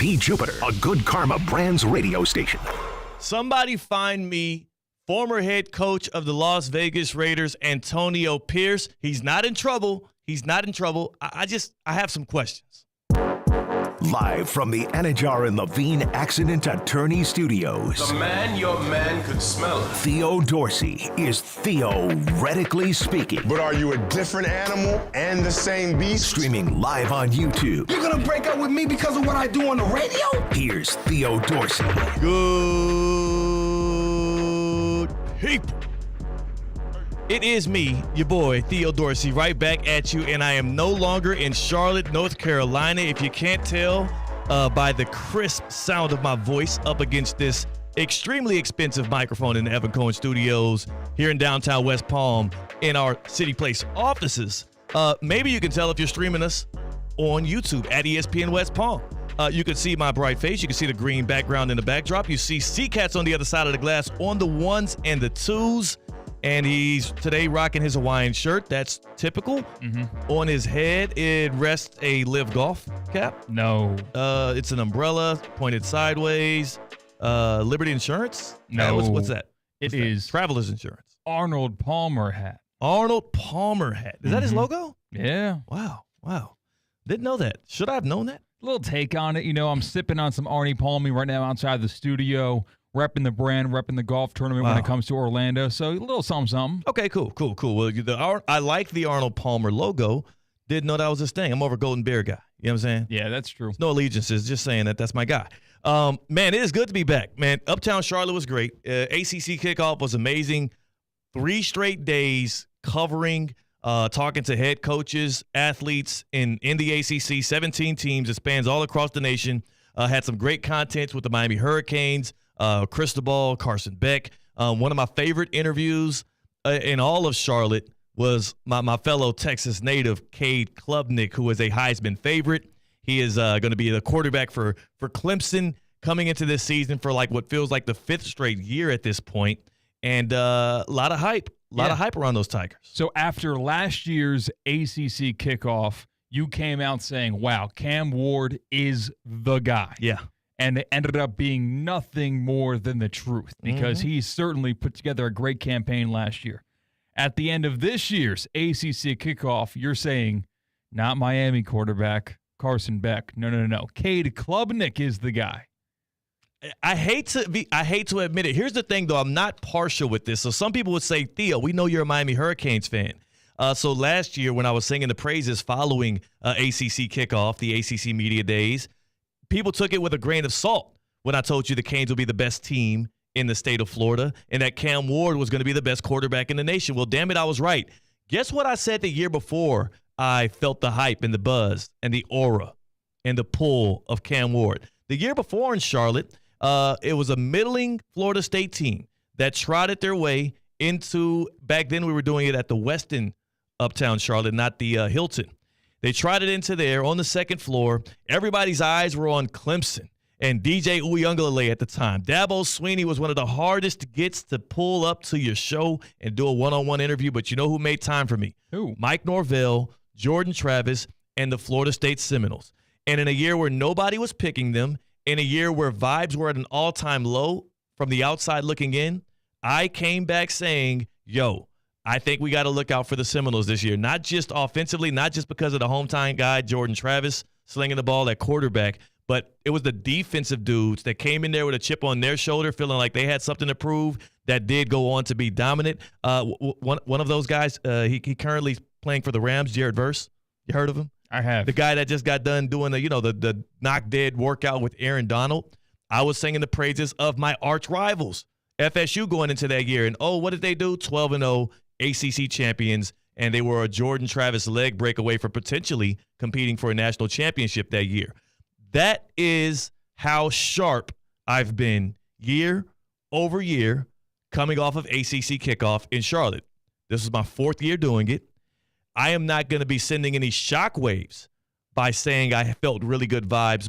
P. Jupiter, a Good Karma Brands radio station. Somebody find me former head coach of the Las Vegas Raiders, Antonio Pierce. He's not in trouble. I have some questions. Live from the Anajar and Levine Accident Attorney Studios. The man your man could smell. Theo Dorsey is theoretically speaking. But are you a different animal and the same beast? Streaming live on YouTube. You're gonna break up with me because of what I do on the radio? Here's Theo Dorsey. Good people. It is me, your boy, Theo Dorsey, right back at you, and I am no longer in Charlotte, North Carolina. If you can't tell by the crisp sound of my voice up against this extremely expensive microphone in the Evan Cohen Studios here in downtown West Palm in our City Place offices, maybe you can tell if you're streaming us on YouTube at ESPN West Palm. You can see my bright face. You can see the green background in the backdrop. You see Sea-Cats on the other side of the glass on the ones and the twos. And he's today rocking his Hawaiian shirt. That's typical. Mm-hmm. On his head, it rests a Live Golf cap. No. It's an umbrella pointed sideways. Liberty Insurance? No. What's that? It is Traveler's Insurance. Arnold Palmer hat. Arnold Palmer hat. Is that his logo? Yeah. Wow. Didn't know that. Should I have known that? A little take on it. You know, I'm sipping on some Arnie Palmy right now outside the studio. Repping the brand, repping the golf tournament when it comes to Orlando. So a little something. Okay, cool. Well, I like the Arnold Palmer logo. Didn't know that was his thing. I'm more of a Golden Bear guy. You know what I'm saying? Yeah, that's true. No allegiances. Just saying that's my guy. Man, it is good to be back. Man, Uptown Charlotte was great. ACC kickoff was amazing. 3 straight days covering, talking to head coaches, athletes in the ACC, 17 teams. It spans all across the nation. Had some great content with the Miami Hurricanes. Cristobal, Carson Beck. One of my favorite interviews in all of Charlotte was my fellow Texas native, Cade Klubnik, who is a Heisman favorite. He is going to be the quarterback for Clemson coming into this season for like what feels like the 5th straight year at this point. And a lot of hype. A lot of hype around those Tigers. So after last year's ACC kickoff, you came out saying, wow, Cam Ward is the guy. Yeah. And it ended up being nothing more than the truth because he certainly put together a great campaign last year. At the end of this year's ACC kickoff, you're saying, not Miami quarterback, Carson Beck. No. Cade Klubnik is the guy. I hate to admit it. Here's the thing, though. I'm not partial with this. So some people would say, Theo, we know you're a Miami Hurricanes fan. So last year when I was singing the praises following ACC kickoff, the ACC media days, people took it with a grain of salt when I told you the Canes will be the best team in the state of Florida and that Cam Ward was going to be the best quarterback in the nation. Well, damn it, I was right. Guess what I said the year before I felt the hype and the buzz and the aura and the pull of Cam Ward? The year before in Charlotte, it was a middling Florida State team that trotted their way into, back then we were doing it at the Westin Uptown Charlotte, not the Hilton. They trotted into there on the 2nd floor. Everybody's eyes were on Clemson and DJ Uiagalelei at the time. Dabo Swinney was one of the hardest gets to pull up to your show and do a one-on-one interview, but you know who made time for me? Who? Mike Norvell, Jordan Travis, and the Florida State Seminoles. And in a year where nobody was picking them, in a year where vibes were at an all-time low from the outside looking in, I came back saying, yo, I think we got to look out for the Seminoles this year, not just offensively, not just because of the hometown guy, Jordan Travis, slinging the ball at quarterback, but it was the defensive dudes that came in there with a chip on their shoulder, feeling like they had something to prove that did go on to be dominant. One of those guys, he currently playing for the Rams, Jared Verse. You heard of him? I have. The guy that just got done doing the knock dead workout with Aaron Donald. I was singing the praises of my arch rivals, FSU, going into that year. And, what did they do? 12-0. ACC champions, and they were a Jordan Travis leg break away from potentially competing for a national championship that year. That is how sharp I've been year over year coming off of ACC kickoff in Charlotte. This is my 4th year doing it. I am not going to be sending any shockwaves by saying I felt really good vibes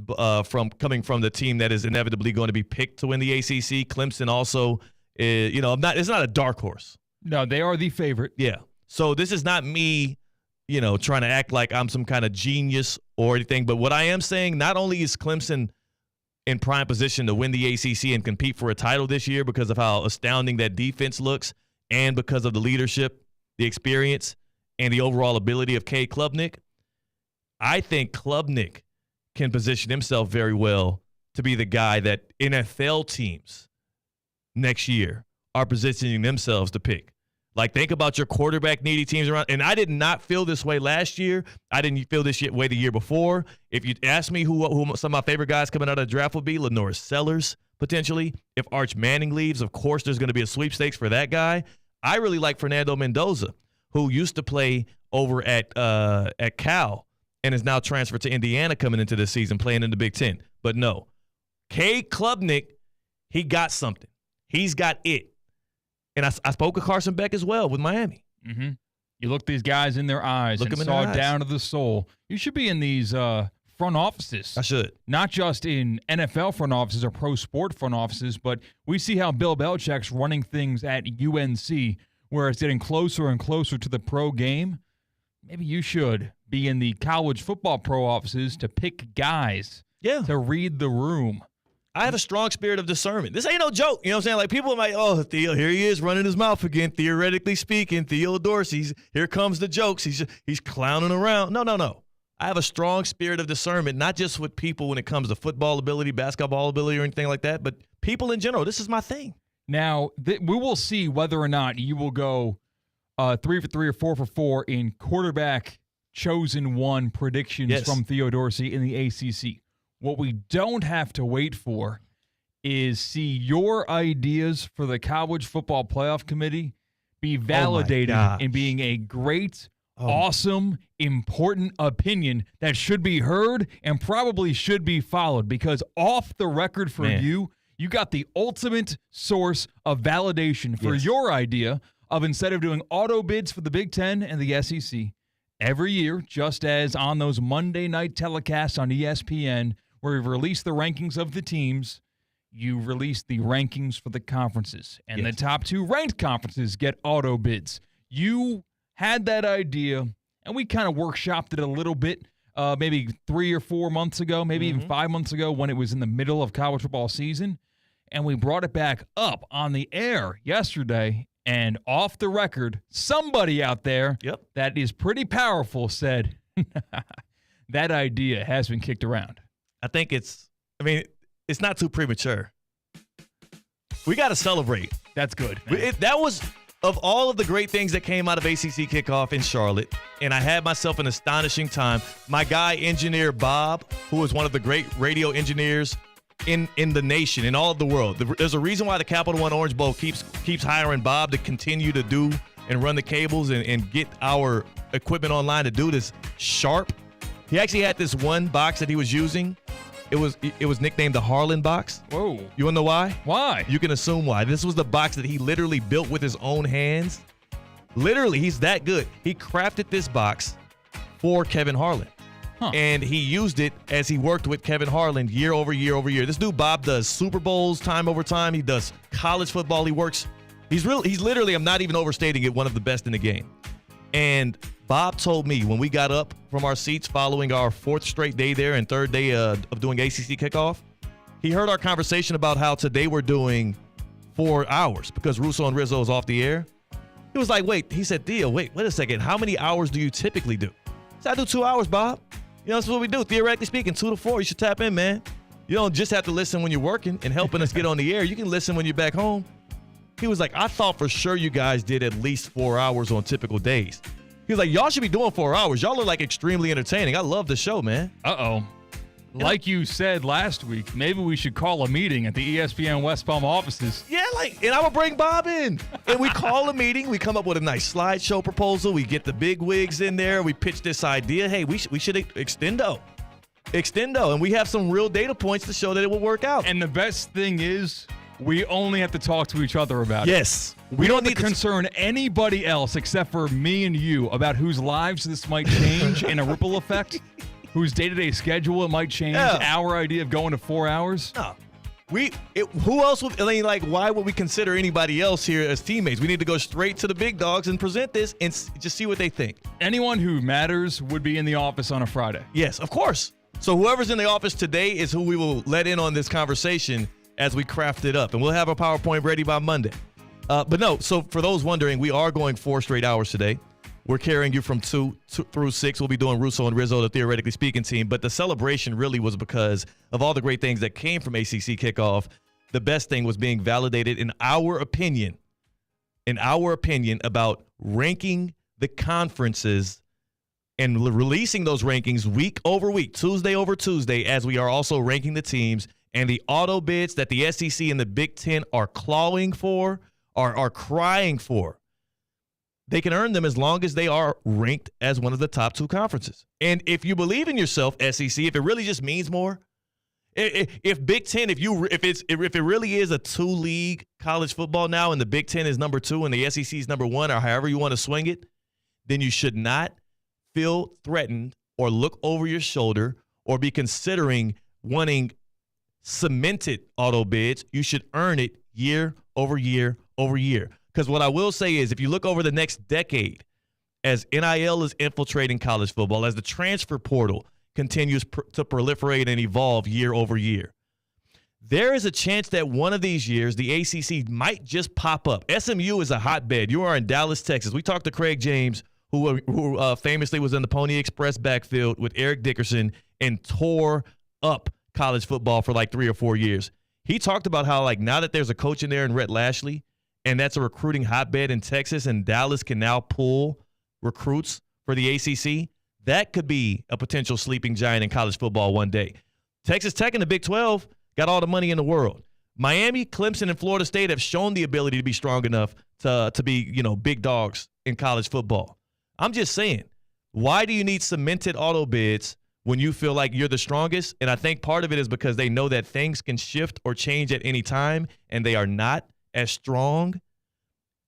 coming from the team that is inevitably going to be picked to win the ACC. Clemson also, it's not a dark horse. No, they are the favorite. Yeah. So this is not me, trying to act like I'm some kind of genius or anything. But what I am saying, not only is Clemson in prime position to win the ACC and compete for a title this year because of how astounding that defense looks and because of the leadership, the experience, and the overall ability of Cade Klubnik. I think Klubnik can position himself very well to be the guy that NFL teams next year are positioning themselves to pick. Like, think about your quarterback-needy teams around. And I did not feel this way last year. I didn't feel this way the year before. If you ask me who some of my favorite guys coming out of the draft would be, Lenore Sellers, potentially. If Arch Manning leaves, of course, there's going to be a sweepstakes for that guy. I really like Fernando Mendoza, who used to play over at Cal and is now transferred to Indiana coming into this season, playing in the Big Ten. But no, Cade Klubnik, he got something. He's got it. And I spoke with Carson Beck as well with Miami. Mm-hmm. You look these guys in their eyes and saw down to the soul. You should be in these front offices. I should. Not just in NFL front offices or pro sport front offices, but we see how Bill Belichick's running things at UNC, where it's getting closer and closer to the pro game. Maybe you should be in the college football pro offices to pick guys, to read the room. I have a strong spirit of discernment. This ain't no joke. You know what I'm saying? Like, people are like, oh, Theo, here he is running his mouth again. Theoretically speaking, Theo Dorsey's, here comes the jokes. He's clowning around. No. I have a strong spirit of discernment, not just with people when it comes to football ability, basketball ability, or anything like that, but people in general. This is my thing. Now, we will see whether or not you will go 3 for 3 or 4 for 4 in quarterback chosen one predictions from Theo Dorsey in the ACC. What we don't have to wait for is see your ideas for the College Football Playoff Committee be validated in being a great, awesome, important opinion that should be heard and probably should be followed, because off the record for you got the ultimate source of validation for your idea of, instead of doing auto bids for the Big Ten and the SEC every year, just as on those Monday night telecasts on ESPN, where we release the rankings of the teams, you release the rankings for the conferences. And the top 2 ranked conferences get auto bids. You had that idea, and we kind of workshopped it a little bit, maybe 3 or 4 months ago, maybe even 5 months ago, when it was in the middle of college football season. And we brought it back up on the air yesterday. And off the record, somebody out there that is pretty powerful said, that idea has been kicked around. I think it's not too premature. We got to celebrate. That's good. That was, of all of the great things that came out of ACC kickoff in Charlotte, and I had myself an astonishing time. My guy, engineer Bob, who is one of the great radio engineers in the nation, in all of the world. There's a reason why the Capital One Orange Bowl keeps hiring Bob to continue to do and run the cables and get our equipment online to do this sharp. He actually had this one box that he was using. It was nicknamed the Harlan box. Whoa. You want to know why? Why? You can assume why. This was the box that he literally built with his own hands. Literally, he's that good. He crafted this box for Kevin Harlan. And he used it as he worked with Kevin Harlan year over year over year. This dude, Bob, does Super Bowls time over time. He does college football. He works. He's literally, I'm not even overstating it, one of the best in the game. And Bob told me when we got up from our seats following our 4th straight day there and 3rd day of doing ACC kickoff, he heard our conversation about how today we're doing 4 hours because Russo and Rizzo is off the air. He was like, wait, he said, Theo, wait a second. How many hours do you typically do? I said, I do 2 hours, Bob. You know, that's what we do. Theoretically speaking, 2 to 4, you should tap in, man. You don't just have to listen when you're working and helping us get on the air. You can listen when you're back home. He was like, I thought for sure you guys did at least 4 hours on typical days. He was like, y'all should be doing 4 hours. Y'all are like extremely entertaining. I love the show, man. Like you said last week, maybe we should call a meeting at the ESPN West Palm offices. Yeah, and I would bring Bob in. And we call a meeting. We come up with a nice slideshow proposal. We get the big wigs in there. We pitch this idea. Hey, we should extendo. And we have some real data points to show that it will work out. And the best thing is, we only have to talk to each other about it. Yes. We don't need to concern anybody else except for me and you about whose lives this might change in a ripple effect, whose day-to-day schedule it might change, our idea of going to 4 hours. No. Who else would, why would we consider anybody else here as teammates? We need to go straight to the big dogs and present this and just see what they think. Anyone who matters would be in the office on a Friday. Yes, of course. So whoever's in the office today is who we will let in on this conversation as we craft it up. And we'll have a PowerPoint ready by Monday. But no, so for those wondering, we are going 4 straight hours today. We're carrying you from 2 through 6. We'll be doing Russo and Rizzo, the Theoretically Speaking team. But the celebration really was because of all the great things that came from ACC kickoff. The best thing was being validated in our opinion about ranking the conferences and releasing those rankings week over week, Tuesday over Tuesday, as we are also ranking the teams. And the auto bids that the SEC and the Big Ten are clawing for, are crying for, they can earn them as long as they are ranked as one of the top 2 conferences. And if you believe in yourself, SEC, if it really just means more, if Big Ten, if it really is a 2-league college football now, and the Big Ten is number 2 and the SEC is number 1, or however you want to swing it, then you should not feel threatened or look over your shoulder or be considering wanting cemented auto bids. You should earn it year over year over year. Because what I will say is, if you look over the next decade, as NIL is infiltrating college football, as the transfer portal continues to proliferate and evolve year over year, there is a chance that one of these years the ACC might just pop up. SMU is a hotbed. You are in Dallas, Texas. We talked to Craig James, who famously was in the Pony Express backfield with Eric Dickerson and tore up college football for like 3 or 4 years. He talked about how, like, now that there's a coach in there in Rhett Lashley, and that's a recruiting hotbed in Texas, and Dallas can now pull recruits for the ACC, that could be a potential sleeping giant in college football one day. Texas Tech and the Big 12 got all the money in the world. Miami, Clemson, and Florida State have shown the ability to be strong enough to be, big dogs in college football. I'm just saying, why do you need cemented auto bids when you feel like you're the strongest? And I think part of it is because they know that things can shift or change at any time, and they are not as strong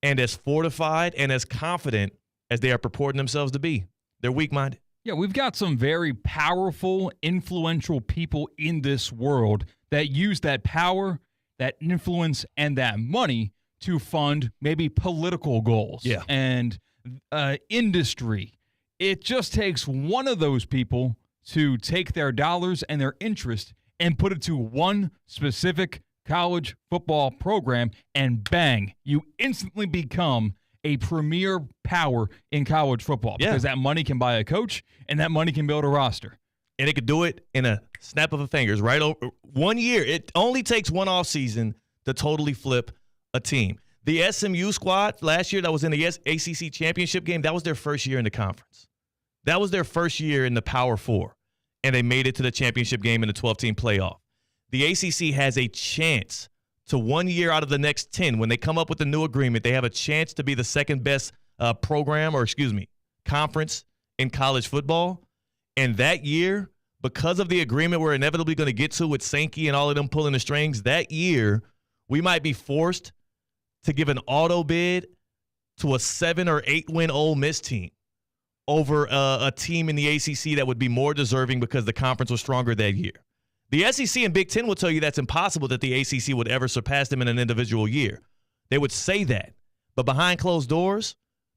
and as fortified and as confident as they are purporting themselves to be. They're weak-minded. Yeah, we've got some very powerful, influential people in this world that use that power, that influence, and that money to fund maybe political goals and industry. It just takes one of those people to take their dollars and their interest and put it to one specific college football program, and bang, you instantly become a premier power in college football because that money can buy a coach and that money can build a roster. And it could do it in a snap of the fingers, right? Over 1 year. It only takes one offseason to totally flip a team. The SMU squad last year that was in the ACC championship game, that was their first year in the conference. That was their first year in the Power Four, and they made it to the championship game in the 12-team playoff. The ACC has a chance to 1 year out of the next 10. When they come up with a new agreement, they have a chance to be the second best conference in college football. And that year, because of the agreement we're inevitably going to get to with Sankey and all of them pulling the strings, that year we might be forced to give an auto bid to a 7 or 8 win Ole Miss team over a team in the ACC that would be more deserving because the conference was stronger that year. The SEC and Big Ten will tell you that's impossible that the ACC would ever surpass them in an individual year. They would say that. But behind closed doors,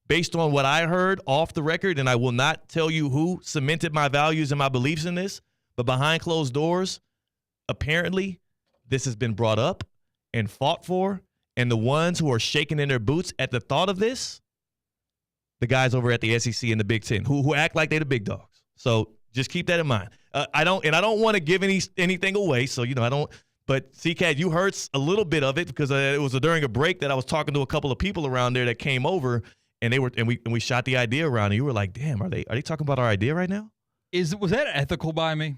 based on what I heard off the record, and I will not tell you who cemented my values and my beliefs in this, but behind closed doors, apparently this has been brought up and fought for, and the ones who are shaking in their boots at the thought of this, the guys over at the SEC and the Big Ten, who act like they're the big dogs. So just keep that in mind. I don't want to give anything away, so I don't. But CCAT, you heard a little bit of it because it was during a break that I was talking to a couple of people around there that came over, and we shot the idea around, and you were like, "Damn, are they talking about our idea right now?" Was that ethical by me?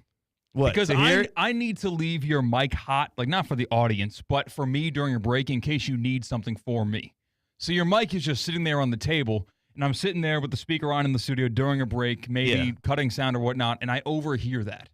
What? Because I need to leave your mic hot, like not for the audience, but for me during a break in case you need something for me. So your mic is just sitting there on the table. And I'm sitting there with the speaker on in the studio during a break, maybe cutting sound or whatnot, and I overhear that.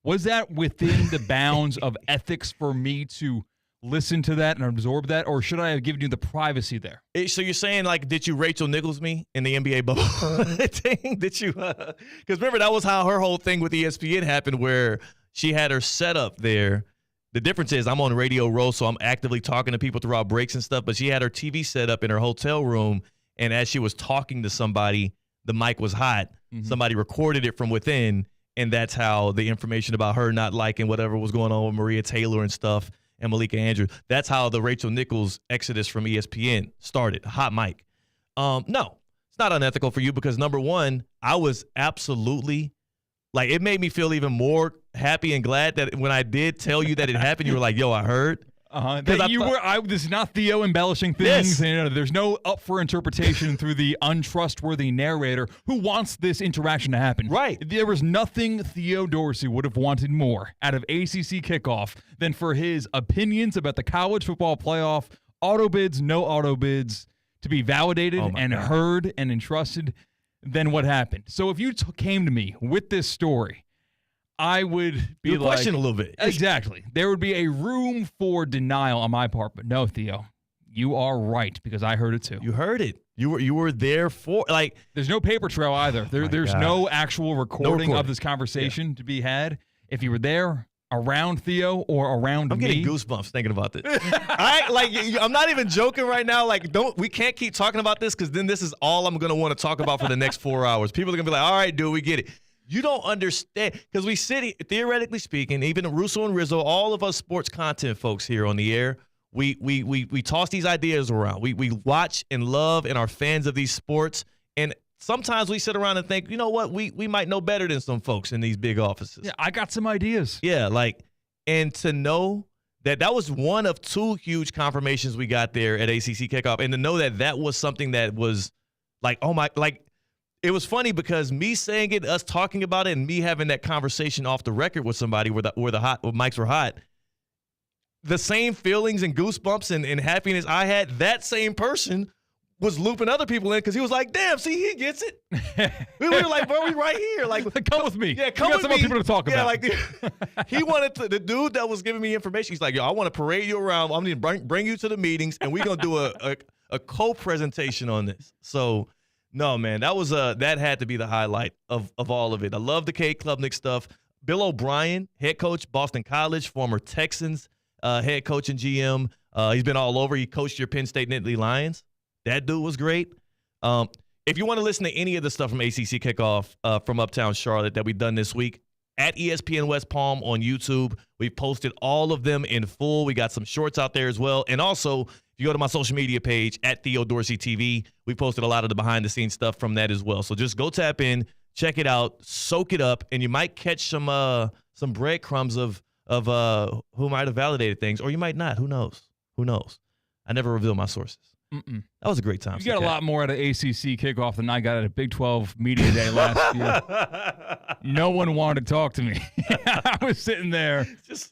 Was that within the bounds of ethics for me to listen to that and absorb that, or should I have given you the privacy there? So you're saying, like, did you Rachel Nichols me in the NBA bubble thing? Did you? Because remember, that was how her whole thing with ESPN happened, where she had her setup there. The difference is I'm on Radio Row, so I'm actively talking to people throughout breaks and stuff, but she had her TV set up in her hotel room. And as she was talking to somebody, the mic was hot. Mm-hmm. Somebody recorded it from within, and that's how the information about her not liking whatever was going on with Maria Taylor and stuff and Malika Andrews, that's how the Rachel Nichols exodus from ESPN started. Hot mic. No, it's not unethical for you because, number one, I was absolutely, like, it made me feel even more happy and glad that when I did tell you that it happened, you were like, yo, I heard. This is not Theo embellishing things. Yes. And, there's no up for interpretation through the untrustworthy narrator who wants this interaction to happen. Right. There was nothing Theo Dorsey would have wanted more out of ACC kickoff than for his opinions about the college football playoff, auto bids, no auto bids, to be validated and heard and entrusted than what happened. So if you came to me with this story, I would be you question a little bit. Exactly. There would be a room for denial on my part, but no, Theo, you are right because I heard it too. You heard it. You were there for, like. There's no paper trail either. There's God. no actual recording of this conversation to be had. If you were there around Theo or around I'm me. getting goosebumps thinking about this. I'm not even joking right now. Like, we can't keep talking about this because then this is all I'm going to want to talk about for the next 4 hours. People are going to be like, all right, dude, we get it. You don't understand because we sit, theoretically speaking, even Russo and Rizzo, all of us sports content folks here on the air, we toss these ideas around. We watch and love and are fans of these sports. And sometimes we sit around and think, you know what, we might know better than some folks in these big offices. Yeah, I got some ideas. Yeah, and to know that was one of two huge confirmations we got there at ACC kickoff, and to know that was something that was like, oh my, like. It was funny because me saying it, us talking about it, and me having that conversation off the record with somebody where the mics were hot, the same feelings and goosebumps and happiness I had, that same person was looping other people in because he was like, damn, see, he gets it. We were like, bro, we right here. Like, come with me. Yeah, come we got with some me. other people to talk about. Like, he wanted to, the dude that was giving me information, he's like, yo, I want to parade you around. I'm going to bring you to the meetings, and we're going to do a co-presentation on this. So, no, man, that had to be the highlight of all of it. I love the K Klubnik stuff. Bill O'Brien, head coach, Boston College, former Texans head coach and GM. He's been all over. He coached your Penn State Nittany Lions. That dude was great. If you want to listen to any of the stuff from ACC Kickoff from Uptown Charlotte that we've done this week, at ESPN West Palm on YouTube, we posted all of them in full. We got some shorts out there as well. And also, if you go to my social media page, at Theo Dorsey TV, we posted a lot of the behind-the-scenes stuff from that as well. So just go tap in, check it out, soak it up, and you might catch some breadcrumbs of who might have validated things, or you might not. Who knows? Who knows? I never reveal my sources. That was a great time. You got a lot more out of ACC kickoff than I got at a Big 12 media day last year. No one wanted to talk to me. I was sitting there just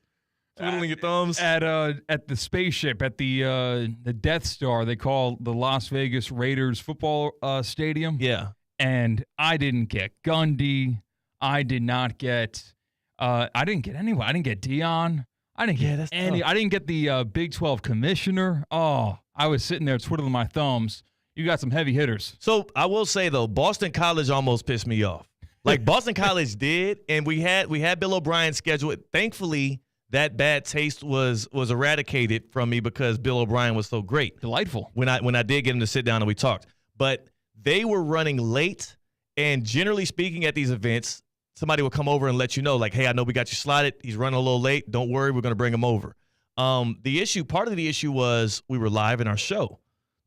twiddling your thumbs at the spaceship at the Death Star. They call the Las Vegas Raiders football stadium. Yeah, and I didn't get Gundy. I did not get. I didn't get anyone. I didn't get Dion. I didn't get any. Tough. I didn't get the Big 12 commissioner. Oh. I was sitting there twiddling my thumbs. You got some heavy hitters. So I will say, though, Boston College almost pissed me off. Like, Boston College did, and we had Bill O'Brien scheduled. Thankfully, that bad taste was eradicated from me because Bill O'Brien was so great. Delightful. When I did get him to sit down and we talked. But they were running late, and generally speaking at these events, somebody will come over and let you know, like, hey, I know we got you slotted. He's running a little late. Don't worry, we're going to bring him over. Part of the issue was we were live in our show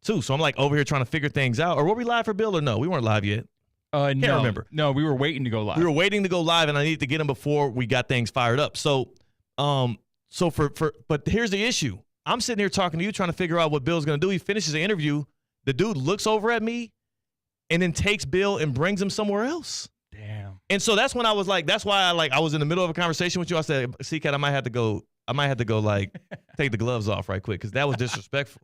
too. So I'm like over here trying to figure things out. Or were we live for Bill or no? We weren't live yet. Can't remember. No, we were waiting to go live. We were waiting to go live, and I needed to get him before we got things fired up. So but here's the issue. I'm sitting here talking to you, trying to figure out what Bill's going to do. He finishes the interview. The dude looks over at me and then takes Bill and brings him somewhere else. Damn. And so that's when I was like, that's why I was in the middle of a conversation with you. I said, C-Cat, I might have to go like take the gloves off right quick because that was disrespectful.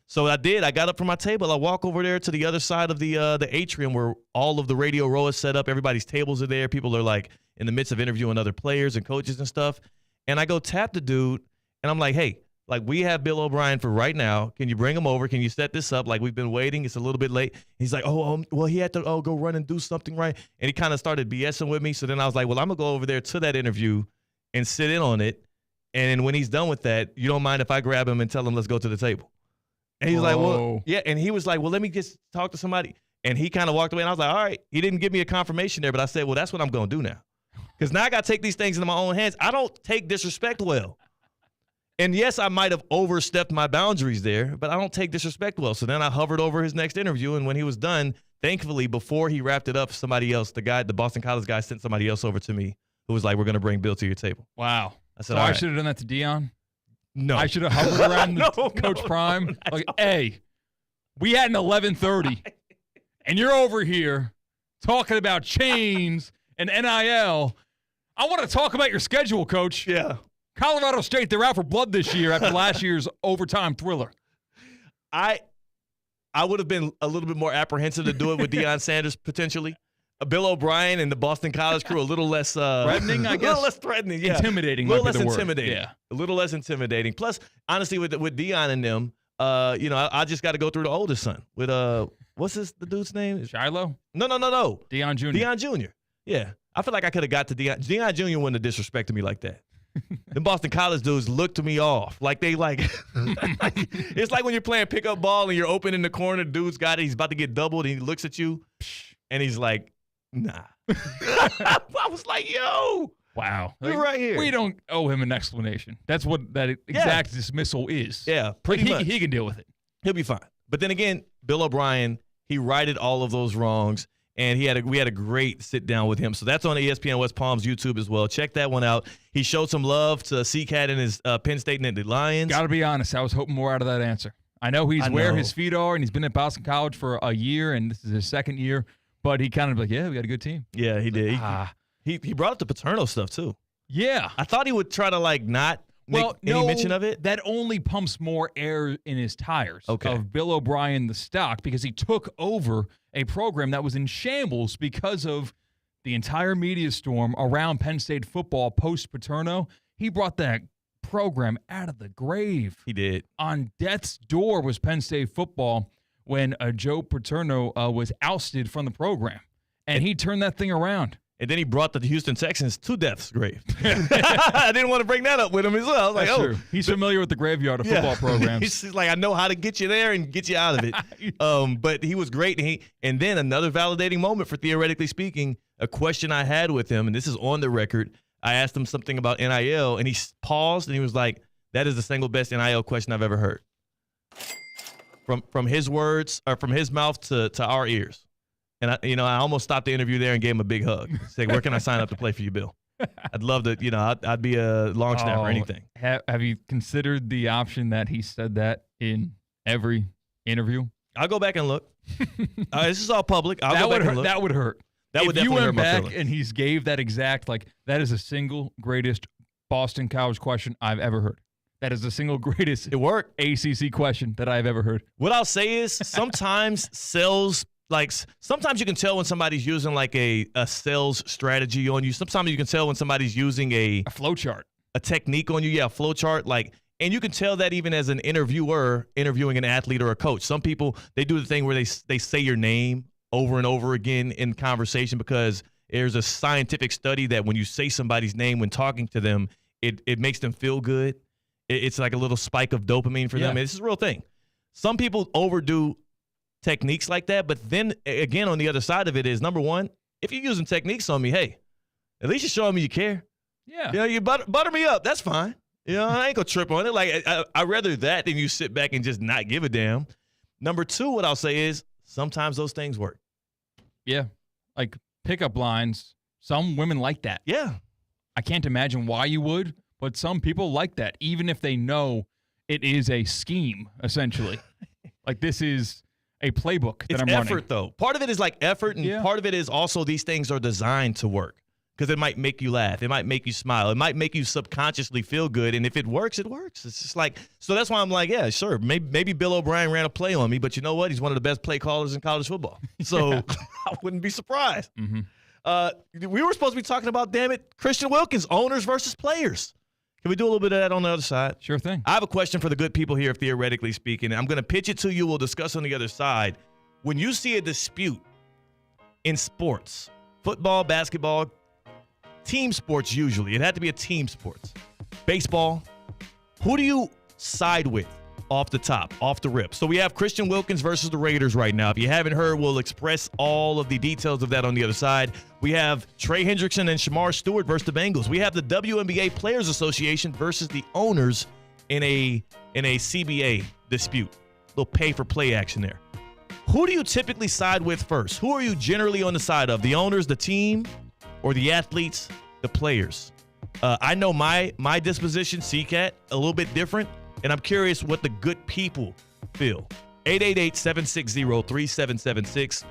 So I did. I got up from my table. I walk over there to the other side of the atrium where all of the Radio Row is set up. Everybody's tables are there. People are like in the midst of interviewing other players and coaches and stuff. And I go tap the dude, and I'm like, hey, like we have Bill O'Brien for right now. Can you bring him over? Can you set this up? Like we've been waiting. It's a little bit late. He's like, well, he had to go run and do something right. And he kind of started BSing with me. So then I was like, well, I'm going to go over there to that interview and sit in on it. And then when he's done with that, you don't mind if I grab him and tell him, let's go to the table. And he's like, well, yeah. And he was like, well, let me just talk to somebody. And he kind of walked away. And I was like, all right. He didn't give me a confirmation there, but I said, well, that's what I'm going to do now. Because now I got to take these things into my own hands. I don't take disrespect well. And yes, I might have overstepped my boundaries there, but I don't take disrespect well. So then I hovered over his next interview, and when he was done, thankfully, before he wrapped it up, somebody else, the Boston College guy, sent somebody else over to me who was like, we're going to bring Bill to your table. Wow. I said, so all I right. should have done that to Dion? No. I should have hovered around Coach Prime. Like, hey, we had an 11:30, and you're over here talking about chains and NIL. I want to talk about your schedule, Coach. Yeah. Colorado State, they're out for blood this year after last year's overtime thriller. I would have been a little bit more apprehensive to do it with Deion Sanders potentially. Bill O'Brien and the Boston College crew a little less threatening, I guess. A little less threatening, yeah. Intimidating, a little might be less the word. intimidating. Yeah. A little less intimidating. Plus, honestly, with Deion and them, I just got to go through the oldest son with what's the dude's name? Shiloh? No. Deion Jr. Deion Jr. Yeah, I feel like I could have got to Deion. Deion Jr. wouldn't have disrespected me like that. The Boston College dudes looked me off. Like they it's like when you're playing pickup ball and you're open in the corner, the dude's got it, he's about to get doubled, and he looks at you, and he's like, nah. I was like, yo. Wow. You're right here. We don't owe him an explanation. That's what that exact dismissal is. Yeah, pretty much. He can deal with it. He'll be fine. But then again, Bill O'Brien, he righted all of those wrongs. And we had a great sit down with him. So that's on ESPN West Palm's YouTube as well. Check that one out. He showed some love to C-Cat and his Penn State and the Lions. Got to be honest, I was hoping more out of that answer. I know he's where his feet are, and he's been at Boston College for a year, and this is his second year. But he kind of like, yeah, we got a good team. Yeah, he did. He brought up the Paterno stuff too. Yeah, I thought he would try to not make any mention of it. That only pumps more air in his tires of Bill O'Brien, the stock, because he took over a program that was in shambles because of the entire media storm around Penn State football post-Paterno. He brought that program out of the grave. He did. On death's door was Penn State football when Joe Paterno was ousted from the program, and he turned that thing around. And then he brought the Houston Texans to death's grave. I didn't want to bring that up with him as well. I was like, That's true. He's familiar with the graveyard of football programs. He's like, I know how to get you there and get you out of it. But he was great. And then another validating moment for Theoretically Speaking, a question I had with him, and this is on the record. I asked him something about NIL, and he paused, and he was like, that is the single best NIL question I've ever heard. From his words, or from his mouth to our ears. And I almost stopped the interview there and gave him a big hug. Say, where can I sign up to play for you, Bill? I'd love to, I'd be a long snapper or anything. Have you considered the option that he said that in every interview? I'll go back and look. This is all public. I'll go back and look. That would hurt. That would definitely hurt my feelings. If you went back and he's gave that exact, that is the single greatest Boston College question I've ever heard. That is the single greatest ACC question that I've ever heard. What I'll say is sometimes sometimes you can tell when somebody's using a sales strategy on you. Sometimes you can tell when somebody's using a flow chart, a technique on you. Yeah, a flow chart. And you can tell that even as an interviewer interviewing an athlete or a coach. Some people, they do the thing where they say your name over and over again in conversation because there's a scientific study that when you say somebody's name when talking to them, it makes them feel good. It's like a little spike of dopamine for them. And this is a real thing. Some people overdo techniques like that, but then again, on the other side of it is, number one, if you're using techniques on me, hey, at least you're showing me you care. Yeah. You butter me up. That's fine. I ain't gonna trip on it. I'd rather that than you sit back and just not give a damn. Number two, what I'll say is sometimes those things work. Yeah. Like pickup lines. Some women like that. Yeah. I can't imagine why you would, but some people like that, even if they know it is a scheme, essentially. This is a playbook that I'm running. It's effort, though. Part of it is effort, and part of it is also these things are designed to work because it might make you laugh. It might make you smile. It might make you subconsciously feel good, and if it works, it works. It's just so that's why I'm like, yeah, sure. Maybe Bill O'Brien ran a play on me, but you know what? He's one of the best play callers in college football. So I wouldn't be surprised. Mm-hmm. We were supposed to be talking about, damn it, Christian Wilkins, owners versus players. Can we do a little bit of that on the other side? Sure thing. I have a question for the good people here, Theoretically Speaking. I'm going to pitch it to you. We'll discuss on the other side. When you see a dispute in sports, football, basketball, team sports usually, it had to be a team sports, baseball, who do you side with? off the rip. So we have Christian Wilkins versus the Raiders right now. If you haven't heard, we'll express all of the details of that on the other side. We have Trey Hendrickson and Shamar Stewart versus the Bengals. We have the WNBA Players Association versus the owners in a CBA dispute. A little pay-for-play action there. Who do you typically side with first? Who are you generally on the side of? The owners, the team, or the athletes, the players? I know my disposition, CCAT, a little bit different, and I'm curious what the good people feel. 888-760-3776.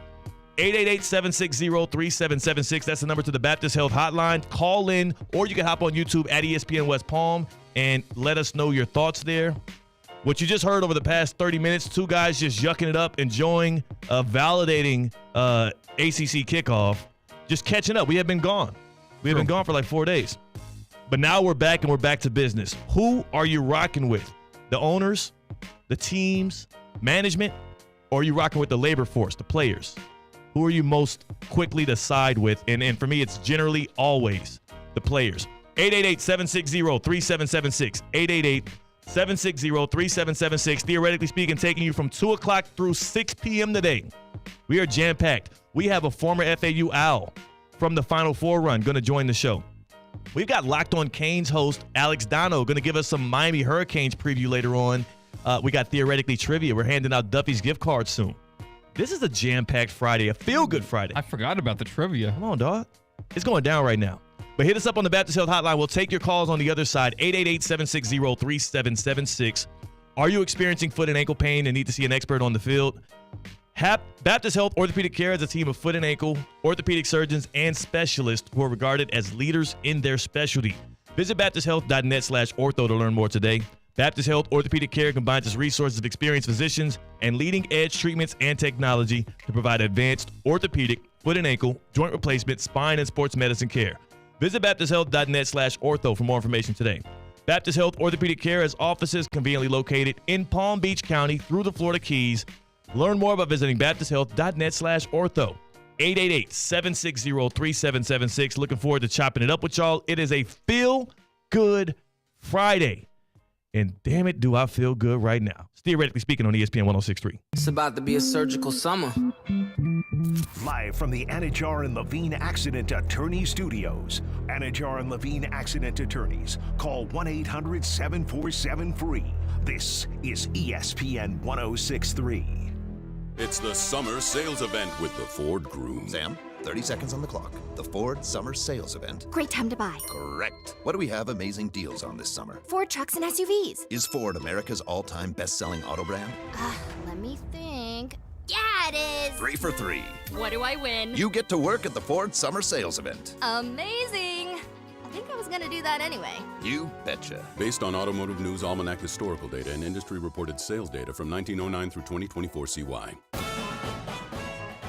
888-760-3776. That's the number to the Baptist Health Hotline. Call in, or you can hop on YouTube at ESPN West Palm and let us know your thoughts there. What you just heard over the past 30 minutes, two guys just yucking it up, enjoying, validating ACC kickoff, just catching up. We have been gone. We have been gone for like 4 days. But now we're back, and we're back to business. Who are you rocking with? The owners, the teams, management, or are you rocking with the labor force, the players? Who are you most quickly to side with? And for me, it's generally always the players. 888-760-3776. 888-760-3776. Theoretically speaking, taking you from 2 o'clock through 6 p.m. today. We are jam-packed. We have a former FAU Owl from the Final Four run going to join the show. We've got Locked On Canes host Alex Dono going to give us some Miami Hurricanes preview later on. We got Theoretically Trivia. We're handing out Duffy's gift cards soon. This is a jam-packed Friday, a feel-good Friday. I forgot about the trivia. Come on, dog. It's going down right now. But hit us up on the Baptist Health Hotline. We'll take your calls on the other side, 888-760-3776. Are you experiencing foot and ankle pain and need to see an expert on the field? Baptist Health Orthopedic Care is a team of foot and ankle orthopedic surgeons and specialists who are regarded as leaders in their specialty. Visit baptisthealth.net/ortho to learn more today. Baptist Health Orthopedic Care combines its resources of experienced physicians and leading-edge treatments and technology to provide advanced orthopedic, foot and ankle, joint replacement, spine, and sports medicine care. Visit baptisthealth.net/ortho for more information today. Baptist Health Orthopedic Care has offices conveniently located in Palm Beach County through the Florida Keys. Learn more by visiting baptisthealth.net/ortho. 888-760-3776. Looking forward to chopping it up with y'all. It is a feel-good Friday. And damn it, do I feel good right now. It's Theoretically Speaking on ESPN 106.3. It's about to be a surgical summer. Live from the Anajar and Levine Accident Attorney Studios. Anajar and Levine Accident Attorneys. Call 1-800-747-FREE. This is ESPN 106.3. It's the summer sales event with the Ford Groom. Sam, 30 seconds on the clock. The Ford Summer Sales Event. Great time to buy. Correct. What do we have amazing deals on this summer? Ford trucks and SUVs. Is Ford America's all-time best-selling auto brand? Let me think. Yeah, it is. 3 for 3. What do I win? You get to work at the Ford Summer Sales Event. Amazing. I think I was going to do that anyway. You betcha. Based on Automotive News Almanac historical data and industry-reported sales data from 1909 through 2024 CY.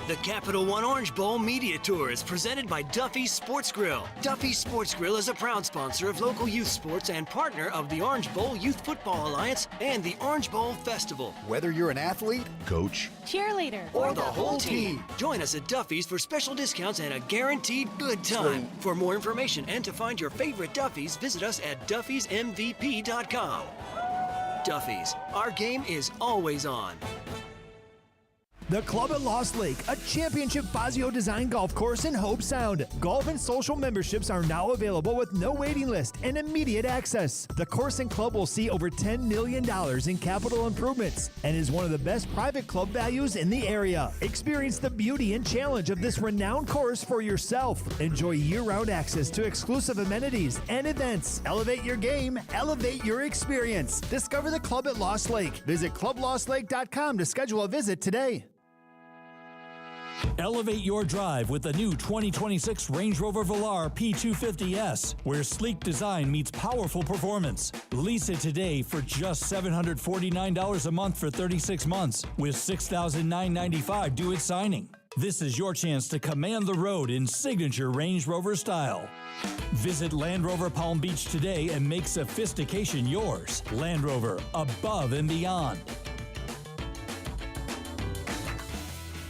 The Capital One Orange Bowl Media Tour is presented by Duffy's Sports Grill. Duffy's Sports Grill is a proud sponsor of local youth sports and partner of the Orange Bowl Youth Football Alliance and the Orange Bowl Festival. Whether you're an athlete, coach, cheerleader, or the whole team, join us at Duffy's for special discounts and a guaranteed good time. For more information and to find your favorite Duffy's, visit us at duffysmvp.com. Duffy's, our game is always on. The Club at Lost Lake, a championship Fazio design golf course in Hope Sound. Golf and social memberships are now available with no waiting list and immediate access. The course and club will see over $10 million in capital improvements and is one of the best private club values in the area. Experience the beauty and challenge of this renowned course for yourself. Enjoy year-round access to exclusive amenities and events. Elevate your game, elevate your experience. Discover the Club at Lost Lake. Visit clublostlake.com to schedule a visit today. Elevate your drive with the new 2026 Range Rover Velar P250S, where sleek design meets powerful performance. Lease it today for just $749 a month for 36 months, with $6,995 due at signing. This is your chance to command the road in signature Range Rover style. Visit Land Rover Palm Beach today and make sophistication yours. Land Rover, above and beyond.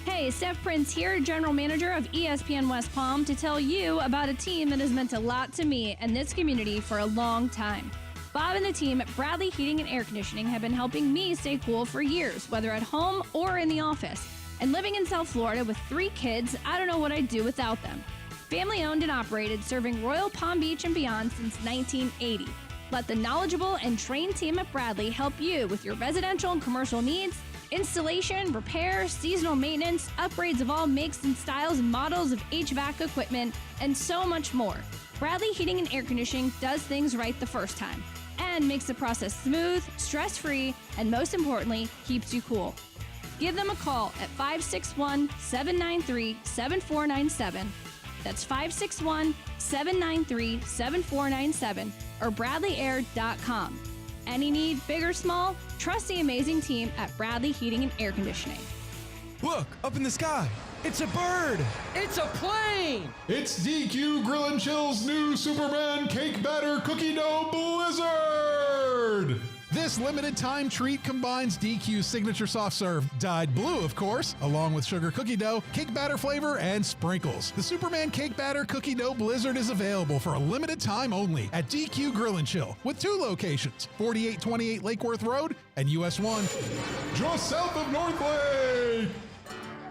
Hey, Steph Prince here, General Manager of ESPN West Palm, to tell you about a team that has meant a lot to me and this community for a long time. Bob and the team at Bradley Heating and Air Conditioning have been helping me stay cool for years, whether at home or in the office. And living in South Florida with 3 kids, I don't know what I'd do without them. Family owned and operated, serving Royal Palm Beach and beyond since 1980. Let the knowledgeable and trained team at Bradley help you with your residential and commercial needs, installation, repair, seasonal maintenance, upgrades of all makes and styles and models of HVAC equipment, and so much more. Bradley Heating and Air Conditioning does things right the first time and makes the process smooth, stress-free, and most importantly, keeps you cool. Give them a call at 561-793-7497. That's 561-793-7497 or BradleyAir.com. Any need, big or small, trust the amazing team at Bradley Heating and Air Conditioning. Look, up in the sky. It's a bird. It's a plane. It's DQ Grill and Chill's new Superman Cake Batter Cookie Dough Blizzard. This limited time treat combines DQ's signature soft serve, dyed blue, of course, along with sugar cookie dough, cake batter flavor, and sprinkles. The Superman Cake Batter Cookie Dough Blizzard is available for a limited time only at DQ Grill and Chill with 2 locations, 4828 Lake Worth Road and US 1, just south of North Lake.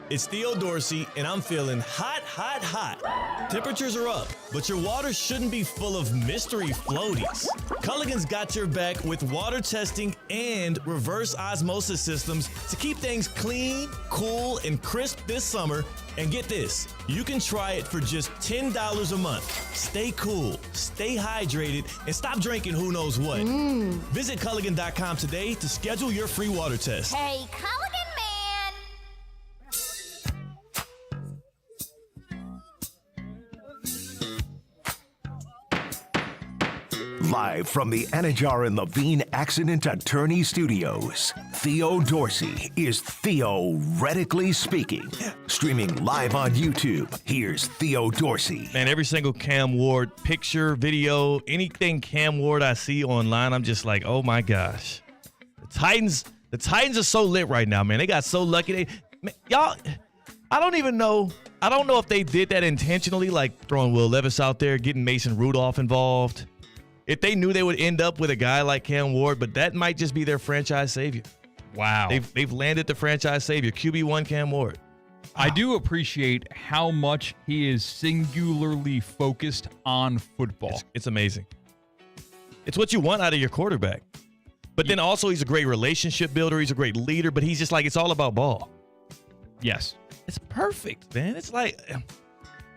It's Theo Dorsey, and I'm feeling hot, hot, hot. Temperatures are up, but your water shouldn't be full of mystery floaties. Culligan's got your back with water testing and reverse osmosis systems to keep things clean, cool, and crisp this summer. And get this, you can try it for just $10 a month. Stay cool, stay hydrated, and stop drinking who knows what. Visit Culligan.com today to schedule your free water test. Hey, Culligan man! Live from the Anajar and Levine Accident Attorney Studios, Theo Dorsey is theoretically speaking. Streaming live on YouTube, here's Theo Dorsey. Man, every single Cam Ward picture, video, anything Cam Ward I see online, I'm just like, oh my gosh. The Titans are so lit right now, man. They got so lucky. Y'all, I don't know if they did that intentionally, like throwing Will Levis out there, getting Mason Rudolph involved. If they knew they would end up with a guy like Cam Ward, but that might just be their franchise savior. Wow. They've landed the franchise savior, QB1 Cam Ward. I do appreciate how much he is singularly focused on football. It's amazing. It's what you want out of your quarterback. But then also he's a great relationship builder. He's a great leader, but he's just like, it's all about ball. Yes. It's perfect, man. It's like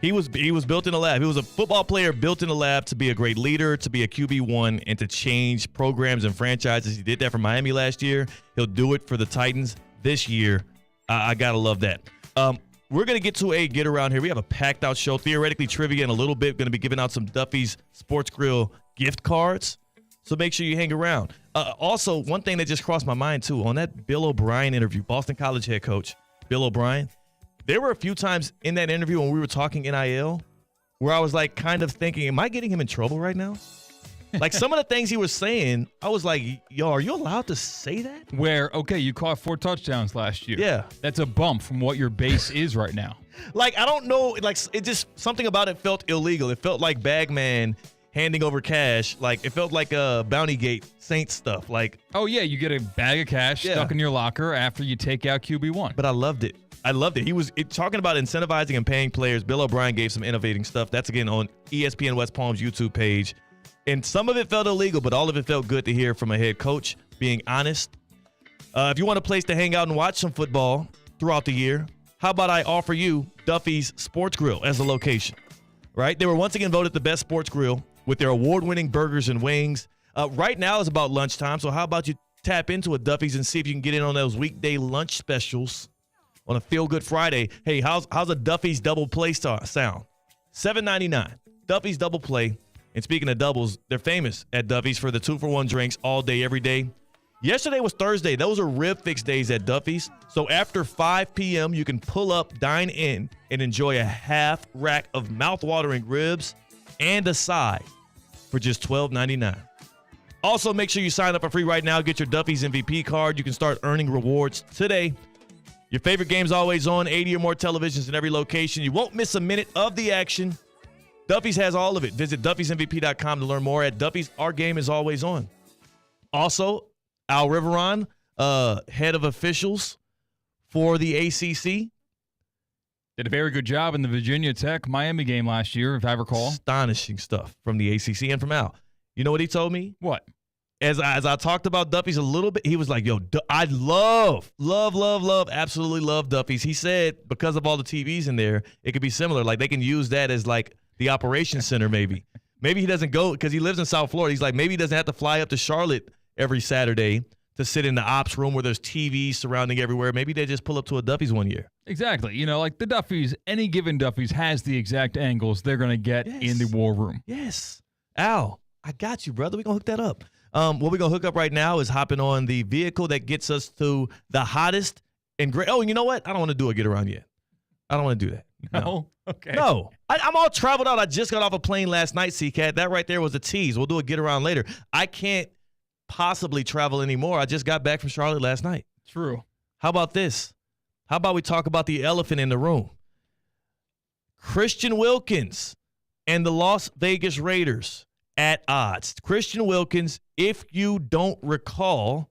he was built in a lab. He was a football player built in a lab to be a great leader, to be a QB1, and to change programs and franchises. He did that for Miami last year. He'll do it for the Titans this year. I got to love that. We're going to get to a get around here. We have a packed out show. Theoretically, trivia in a little bit. Going to be giving out some Duffy's Sports Grill gift cards. So make sure you hang around. Also, one thing that just crossed my mind, too, on that Bill O'Brien interview, Boston College head coach Bill O'Brien, there were a few times in that interview when we were talking NIL where I was like kind of thinking, am I getting him in trouble right now? Like some of the things he was saying, I was like, yo, are you allowed to say that? Where, okay, you caught 4 touchdowns last year. Yeah. That's a bump from what your base is right now. Like, I don't know. Like, it just, something about it felt illegal. It felt like Bagman handing over cash. Like, it felt like Bounty Gate Saints stuff. Like, oh, yeah, you get a bag of cash stuck in your locker after you take out QB1. But I loved it. He was talking about incentivizing and paying players. Bill O'Brien gave some innovating stuff. That's, again, on ESPN West Palm's YouTube page. And some of it felt illegal, but all of it felt good to hear from a head coach being honest. If you want a place to hang out and watch some football throughout the year, how about I offer you Duffy's Sports Grill as a location, right? They were once again voted the best sports grill with their award-winning burgers and wings. Right now is about lunchtime, so how about you tap into a Duffy's and see if you can get in on those weekday lunch specials on a Feel Good Friday. Hey, how's a Duffy's double play sound? $7.99. Duffy's double play. And speaking of doubles, they're famous at Duffy's for the 2-for-1 drinks all day, every day. Yesterday was Thursday. Those are rib fix days at Duffy's. So after 5 p.m., you can pull up, dine in, and enjoy a half rack of mouth-watering ribs and a side for just $12.99. Also, make sure you sign up for free right now. Get your Duffy's MVP card. You can start earning rewards today. Your favorite game's always on, 80 or more televisions in every location. You won't miss a minute of the action. Duffy's has all of it. Visit Duffy'sMVP.com to learn more. At Duffy's, our game is always on. Also, Al Riveron, head of officials for the ACC. Did a very good job in the Virginia Tech Miami game last year, if I recall. Astonishing stuff from the ACC and from Al. You know what he told me? What? As I talked about Duffy's a little bit, he was like, yo, I love, absolutely love Duffy's. He said because of all the TVs in there, it could be similar. Like they can use that as like the operations center maybe. Maybe he doesn't go because he lives in South Florida. He's like, maybe he doesn't have to fly up to Charlotte every Saturday to sit in the ops room where there's TVs surrounding everywhere. Maybe they just pull up to a Duffy's one year. Exactly. You know, like the Duffy's, any given Duffy's has the exact angles they're going to get in the war room. Yes. Al, I got you, brother. We're going to hook that up. What we're going to hook up right now is hopping on the vehicle that gets us to the hottest and great. Oh, and you know what? I don't want to do a get around yet. I don't want to do that. No. Okay. No. I'm all traveled out. I just got off a plane last night, C-Cat. That right there was a tease. We'll do a get around later. I can't possibly travel anymore. I just got back from Charlotte last night. True. How about this? How about we talk about the elephant in the room? Christian Wilkins and the Las Vegas Raiders at odds. Christian Wilkins, if you don't recall,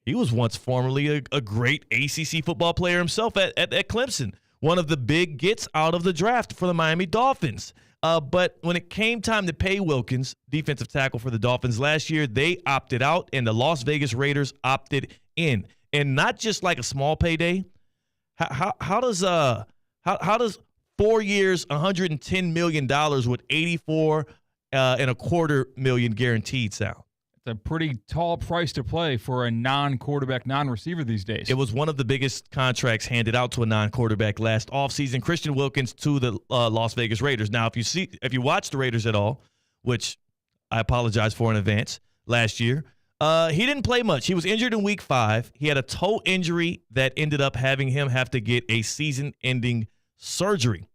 he was once formerly a great ACC football player himself at Clemson. One of the big gets out of the draft for the Miami Dolphins. But when it came time to pay Wilkins, defensive tackle for the Dolphins last year, they opted out, and the Las Vegas Raiders opted in. And not just like a small payday. How does 4 years, $110 million with $84.25 million guaranteed sound? It's a pretty tall price to play for a non-quarterback, non-receiver these days. It was one of the biggest contracts handed out to a non-quarterback last offseason. Christian Wilkins to the Las Vegas Raiders. Now, if you watch the Raiders at all, which I apologize for in advance, last year, he didn't play much. He was injured in week 5. He had a toe injury that ended up having him have to get a season-ending surgery.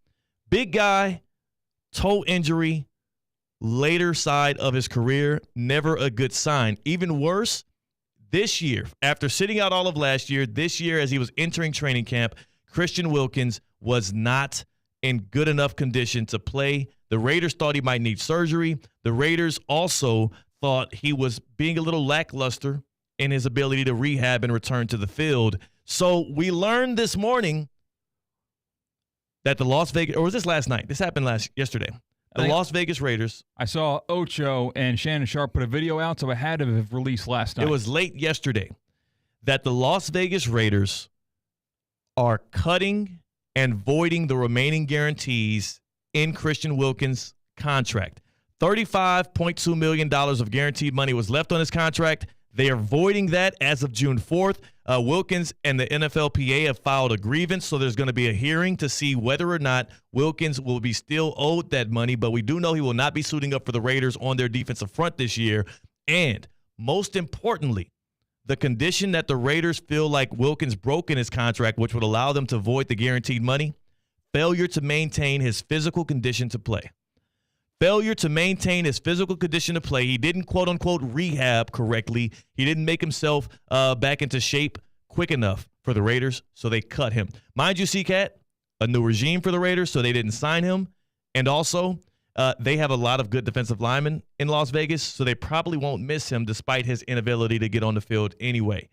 Big guy, toe injury, later side of his career, never a good sign. Even worse, this year, after sitting out all of last year, this year as he was entering training camp, Christian Wilkins was not in good enough condition to play. The Raiders thought he might need surgery. The Raiders also thought he was being a little lackluster in his ability to rehab and return to the field. So we learned this morning that the Las Vegas, or was this last night? This happened yesterday. The Las Vegas Raiders. I saw Ocho and Shannon Sharp put a video out, so it had to have released last night. It was late yesterday that the Las Vegas Raiders are cutting and voiding the remaining guarantees in Christian Wilkins' contract. $35.2 million of guaranteed money was left on his contract. They are voiding that as of June 4th. Wilkins and the NFLPA have filed a grievance, so there's going to be a hearing to see whether or not Wilkins will be still owed that money, but we do know he will not be suiting up for the Raiders on their defensive front this year. And most importantly, the condition that the Raiders feel like Wilkins broke in his contract, which would allow them to void the guaranteed money, failure to maintain his physical condition to play. Failure to maintain his physical condition to play. He didn't, quote-unquote, rehab correctly. He didn't make himself back into shape quick enough for the Raiders, so they cut him. Mind you, C-Cat, a new regime for the Raiders, so they didn't sign him. And also, they have a lot of good defensive linemen in Las Vegas, so they probably won't miss him despite his inability to get on the field anyway.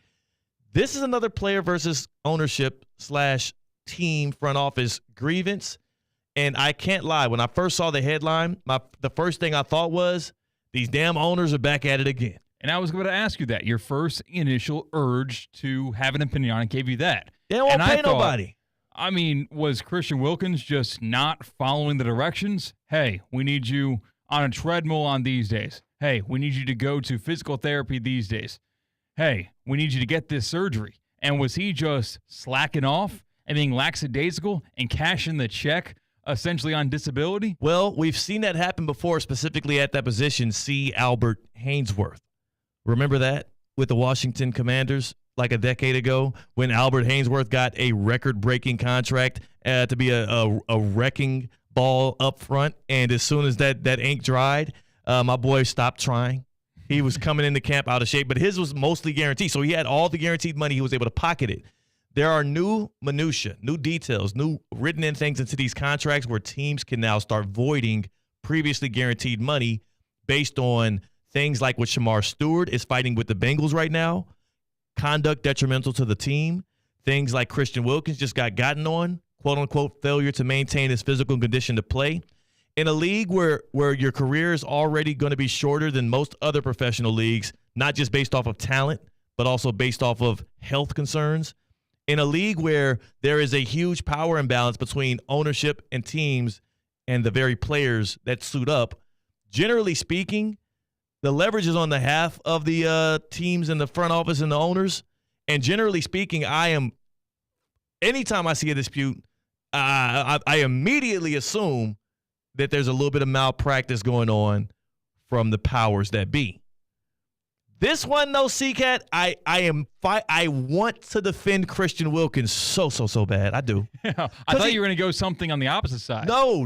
This is another player versus ownership / team front office grievance. And I can't lie, when I first saw the headline, the first thing I thought was, these damn owners are back at it again. And I was going to ask you that. Your first initial urge to have an opinion on it gave you that. They won't pay nobody. I mean, was Christian Wilkins just not following the directions? Hey, we need you on a treadmill on these days. Hey, we need you to go to physical therapy these days. Hey, we need you to get this surgery. And was he just slacking off and being lackadaisical and cashing the check essentially on disability? Well, we've seen that happen before, specifically at that position. See Albert Haynesworth. Remember that with the Washington Commanders like a decade ago when Albert Haynesworth got a record-breaking contract to be a wrecking ball up front, and as soon as that ink dried, my boy stopped trying. He was coming into camp out of shape, but his was mostly guaranteed, so he had all the guaranteed money. He was able to pocket it. There are new minutia, new details, new written in things into these contracts where teams can now start voiding previously guaranteed money based on Things like what Shamar Stewart is fighting with the Bengals right now, conduct detrimental to the team. Things like Christian Wilkins just got gotten on, quote-unquote, failure to maintain his physical condition to play. In a league where your career is already going to be shorter than most other professional leagues, not just based off of talent, but also based off of health concerns. In a league where there is a huge power imbalance between ownership and teams and the very players that suit up, generally speaking, the leverage is on the half of the teams in the front office and the owners. And generally speaking, anytime I see a dispute, I immediately assume that there's a little bit of malpractice going on from the powers that be. This one, though, C-Cat, I want to defend Christian Wilkins so bad. I do. Yeah, I thought you were going to go something on the opposite side. No.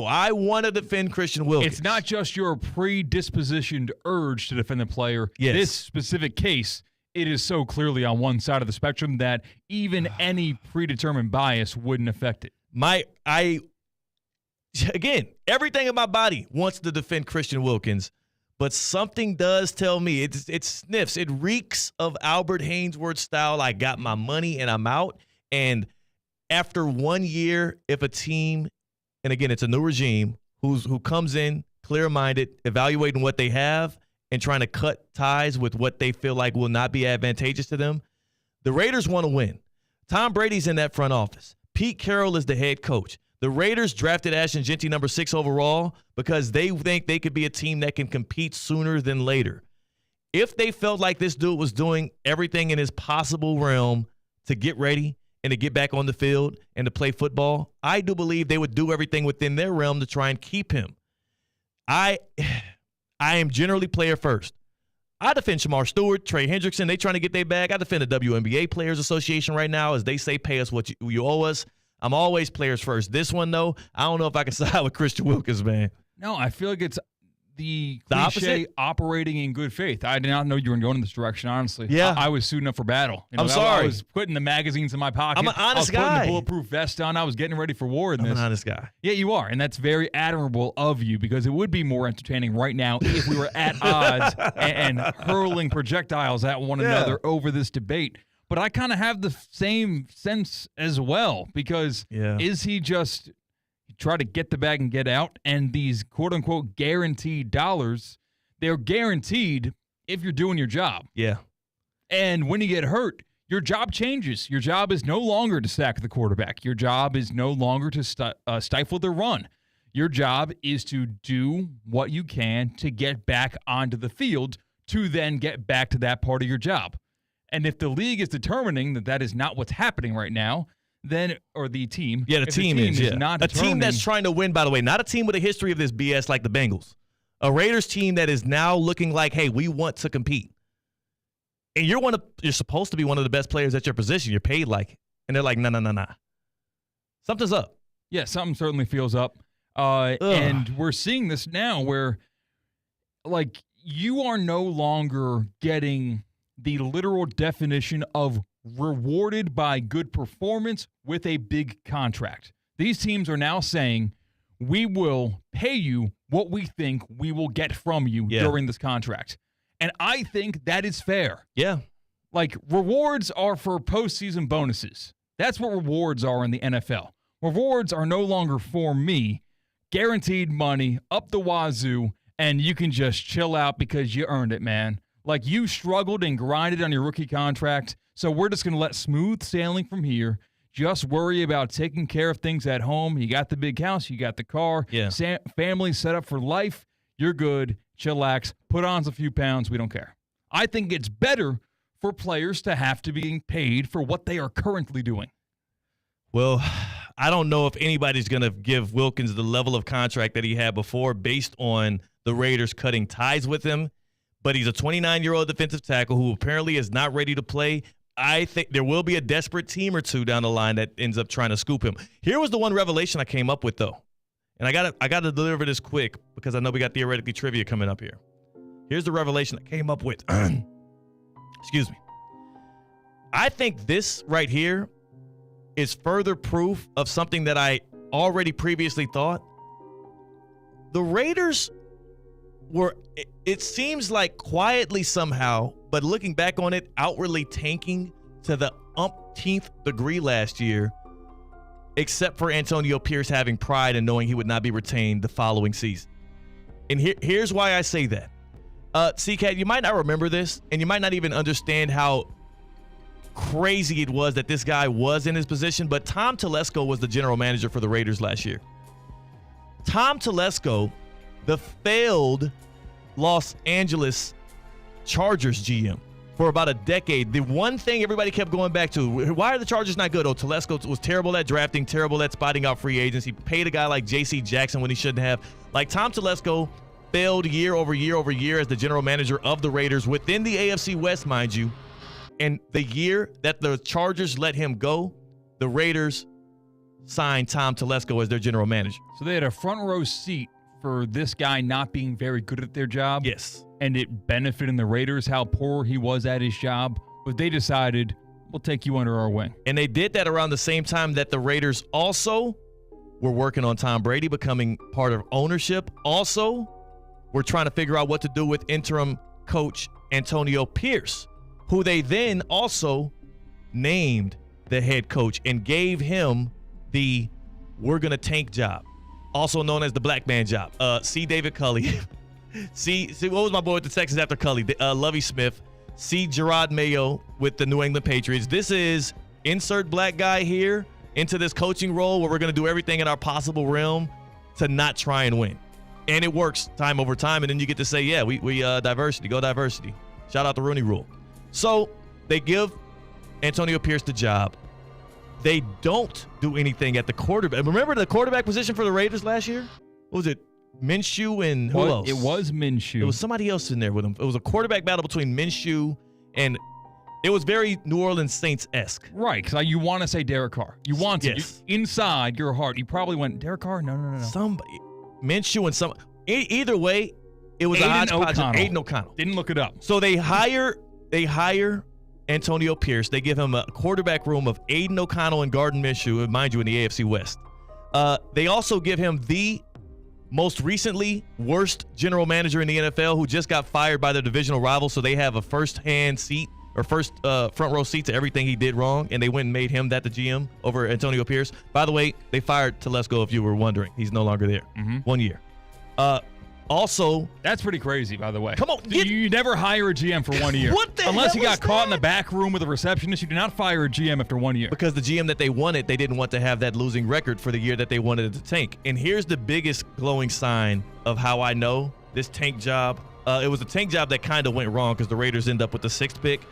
I want to defend Christian Wilkins. It's not just your predispositioned urge to defend the player. Yes. This specific case, it is so clearly on one side of the spectrum that even any predetermined bias wouldn't affect it. Again, everything in my body wants to defend Christian Wilkins. But something does tell me, it sniffs, it reeks of Albert Haynesworth style. I got my money and I'm out. And after 1 year, if a team, and again, it's a new regime, who comes in clear-minded, evaluating what they have and trying to cut ties with what they feel like will not be advantageous to them, the Raiders want to win. Tom Brady's in that front office. Pete Carroll is the head coach. The Raiders drafted Ashton Jeanty number 6 overall because they think they could be a team that can compete sooner than later. If they felt like this dude was doing everything in his possible realm to get ready and to get back on the field and to play football, I do believe they would do everything within their realm to try and keep him. I am generally player first. I defend Shamar Stewart, Trey Hendrickson. They trying to get their bag. I defend the WNBA Players Association right now as they say, pay us what you owe us. I'm always players first. This one, though, I don't know if I can side with Christian Wilkins, man. No, I feel like it's the opposite? operating in good faith. I did not know you were going in this direction, honestly. Yeah. I was suiting up for battle. I'm sorry. I was putting the magazines in my pocket. I'm an honest guy. I was putting the bulletproof vest on. I was getting ready for war in this. I'm an honest guy. Yeah, you are, and that's very admirable of you because it would be more entertaining right now if we were at odds and hurling projectiles at one another over this debate. But I kind of have the same sense as well because is he just try to get the bag and get out? And these quote-unquote guaranteed dollars, they're guaranteed if you're doing your job. Yeah. And when you get hurt, your job changes. Your job is no longer to sack the quarterback. Your job is no longer to stifle the run. Your job is to do what you can to get back onto the field to then get back to that part of your job. And if the league is determining that that is not what's happening right now, then, or the team. Yeah, the team is not a team that's trying to win, by the way, not a team with a history of this BS like the Bengals. A Raiders team that is now looking like, hey, we want to compete. And you're supposed to be one of the best players at your position. You're paid like it. And they're like, nah. Something's up. Yeah, something certainly feels up. And we're seeing this now where, like, you are no longer getting the literal definition of rewarded by good performance with a big contract. These teams are now saying, we will pay you what we think we will get from you during this contract. And I think that is fair. Yeah. Like, rewards are for postseason bonuses. That's what rewards are in the NFL. Rewards are no longer for me. Guaranteed money, up the wazoo, and you can just chill out because you earned it, man. Like, you struggled and grinded on your rookie contract, so we're just going to let smooth sailing from here. Just worry about taking care of things at home. You got the big house. You got the car. Yeah. Family set up for life. You're good. Chillax. Put on a few pounds. We don't care. I think it's better for players to have to be paid for what they are currently doing. Well, I don't know if anybody's going to give Wilkins the level of contract that he had before based on the Raiders cutting ties with him. But he's a 29-year-old defensive tackle who apparently is not ready to play. I think there will be a desperate team or two down the line that ends up trying to scoop him. Here was the one revelation I came up with, though. And I got to deliver this quick because I know we got theoretically trivia coming up here. Here's the revelation I came up with. Excuse me. I think this right here is further proof of something that I already previously thought. The Raiders were, it seems like quietly somehow, but looking back on it, outwardly tanking to the umpteenth degree last year, except for Antonio Pierce having pride and knowing he would not be retained the following season. And here's why I say that. C-Cat, you might not remember this, and you might not even understand how crazy it was that this guy was in his position, but Tom Telesco was the general manager for the Raiders last year. Tom Telesco, the failed Los Angeles Chargers GM for about a decade. The one thing everybody kept going back to, why are the Chargers not good? Oh, Telesco was terrible at drafting, terrible at spotting out free agents. He paid a guy like J.C. Jackson when he shouldn't have. Like, Tom Telesco failed year over year over year as the general manager of the Raiders within the AFC West, mind you. And the year that the Chargers let him go, the Raiders signed Tom Telesco as their general manager. So they had a front row seat for this guy not being very good at their job. Yes. And it benefiting the Raiders how poor he was at his job. But they decided, we'll take you under our wing. And they did that around the same time that the Raiders also were working on Tom Brady becoming part of ownership. Also, we're trying to figure out what to do with interim coach Antonio Pierce, who they then also named the head coach and gave him the we're going to tank job, also known as the black man job. C. David Culley. See, what was my boy with the Texans after Culley? Lovie Smith. C. Gerard Mayo with the New England Patriots. This is insert black guy here into this coaching role where we're going to do everything in our possible realm to not try and win. And it works time over time. And then you get to say, yeah, we diversity, go diversity. Shout out the Rooney Rule. So they give Antonio Pierce the job. They don't do anything at the quarterback. Remember the quarterback position for the Raiders last year? What was it? Minshew and who else? It was Minshew. It was somebody else in there with him. It was a quarterback battle between Minshew and it was very New Orleans Saints-esque. Right, because you want to say Derek Carr. You want to. Yes. Inside your heart, you probably went, Derek Carr? No. Somebody. Minshew and some. Either way, it was Aiden a hodgepodge. O'Connell. Aiden O'Connell. Didn't look it up. So they hire Antonio Pierce. They give him a quarterback room of Aiden O'Connell and Gardner Minshew, mind you, in the AFC West. They also give him the most recently worst general manager in the NFL who just got fired by their divisional rival, so they have a first-hand seat or front row seat to everything he did wrong, and they went and made him the GM over Antonio Pierce. By the way, they fired Telesco, if you were wondering. He's no longer there. 1 year. Also, that's pretty crazy, by the way. Come on. You never hire a GM for 1 year. What the Unless hell you got is caught in that? the back room with a receptionist, you do not fire a GM after 1 year. Because the GM that they wanted, they didn't want to have that losing record for the year that they wanted it to tank. And here's the biggest glowing sign of how I know this tank job. It was a tank job that kind of went wrong because the Raiders end up with the 6th pick.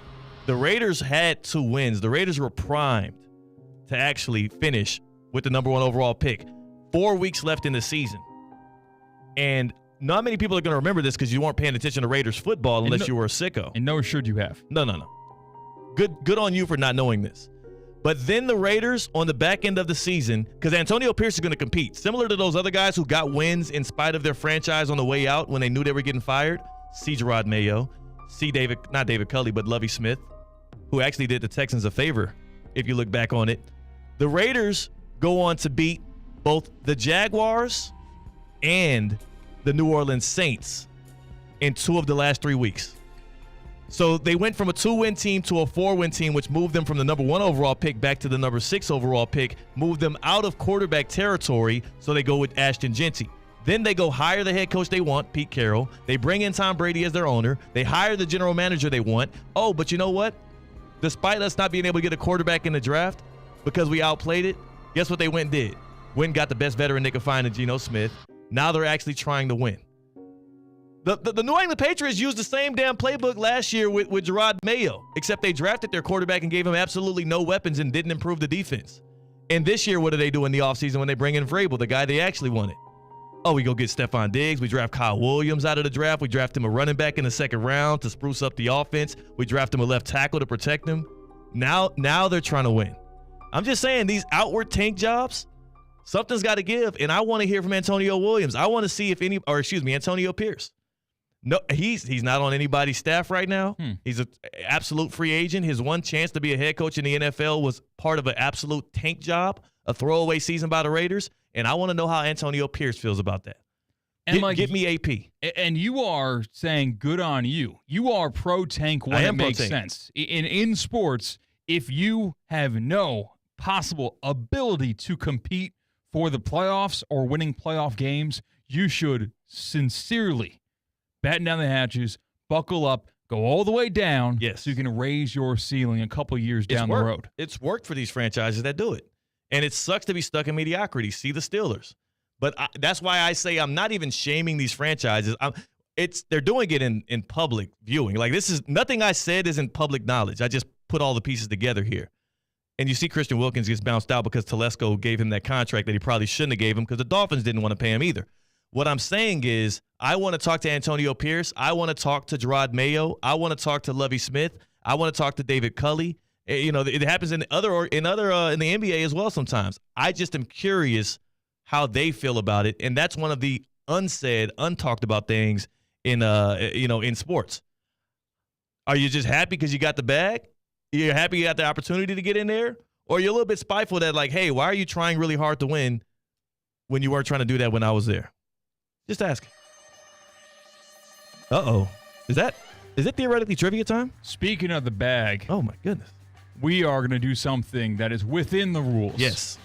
The Raiders had 2 wins. The Raiders were primed to actually finish with the number 1 overall pick. 4 weeks left in the season. And not many people are going to remember this because you weren't paying attention to Raiders football unless you were a sicko. And no should you have. No. Good on you for not knowing this. But then the Raiders on the back end of the season, because Antonio Pierce is going to compete, similar to those other guys who got wins in spite of their franchise on the way out when they knew they were getting fired. C. Gerard Mayo, not David Culley, but Lovie Smith, who actually did the Texans a favor, if you look back on it. The Raiders go on to beat both the Jaguars and the New Orleans Saints in 2 of the last 3 weeks. So they went from a 2-win team to a 4-win team, which moved them from the number 1 overall pick back to the number 6 overall pick, moved them out of quarterback territory, so they go with Ashton Genty. Then they go hire the head coach they want, Pete Carroll. They bring in Tom Brady as their owner. They hire the general manager they want. Oh, but you know what? Despite us not being able to get a quarterback in the draft because we outplayed it, guess what they went and did? Went and got the best veteran they could find in Geno Smith. Now they're actually trying to win. The New England Patriots used the same damn playbook last year with Gerard Mayo, except they drafted their quarterback and gave him absolutely no weapons and didn't improve the defense. And this year, what do they do in the offseason when they bring in Vrabel, the guy they actually wanted? Oh, we go get Stephon Diggs. We draft Kyle Williams out of the draft. We draft him a running back in the 2nd round to spruce up the offense. We draft him a left tackle to protect him. Now they're trying to win. I'm just saying, these outward tank jobs, something's got to give, and I want to hear from Antonio Williams. I want to see if Antonio Pierce. No, he's not on anybody's staff right now. He's an absolute free agent. His one chance to be a head coach in the NFL was part of an absolute tank job, a throwaway season by the Raiders, and I want to know how Antonio Pierce feels about that. And Get me AP. And you are saying good on you. You are pro-tank when it makes sense. In sports, if you have no possible ability to compete for the playoffs or winning playoff games, you should sincerely batten down the hatches, buckle up, go all the way down so you can raise your ceiling a couple years down the road. It's worked for these franchises that do it. And it sucks to be stuck in mediocrity. See the Steelers. But that's why I say I'm not even shaming these franchises. They're doing it in public viewing. Like, this is nothing I said isn't public knowledge. I just put all the pieces together here. And you see Christian Wilkins gets bounced out because Telesco gave him that contract that he probably shouldn't have gave him because the Dolphins didn't want to pay him either. What I'm saying is I want to talk to Antonio Pierce. I want to talk to Gerard Mayo. I want to talk to Lovie Smith. I want to talk to David Culley. You know, it happens in the NBA as well sometimes. I just am curious how they feel about it, and that's one of the unsaid, untalked about things in sports. Are you just happy because you got the bag? You're happy you got the opportunity to get in there, or you're a little bit spiteful that, like, hey, why are you trying really hard to win when you weren't trying to do that when I was there? Just ask. Uh-oh. Is it theoretically trivia time? Speaking of the bag. Oh, my goodness. We are going to do something that is within the rules. Yes.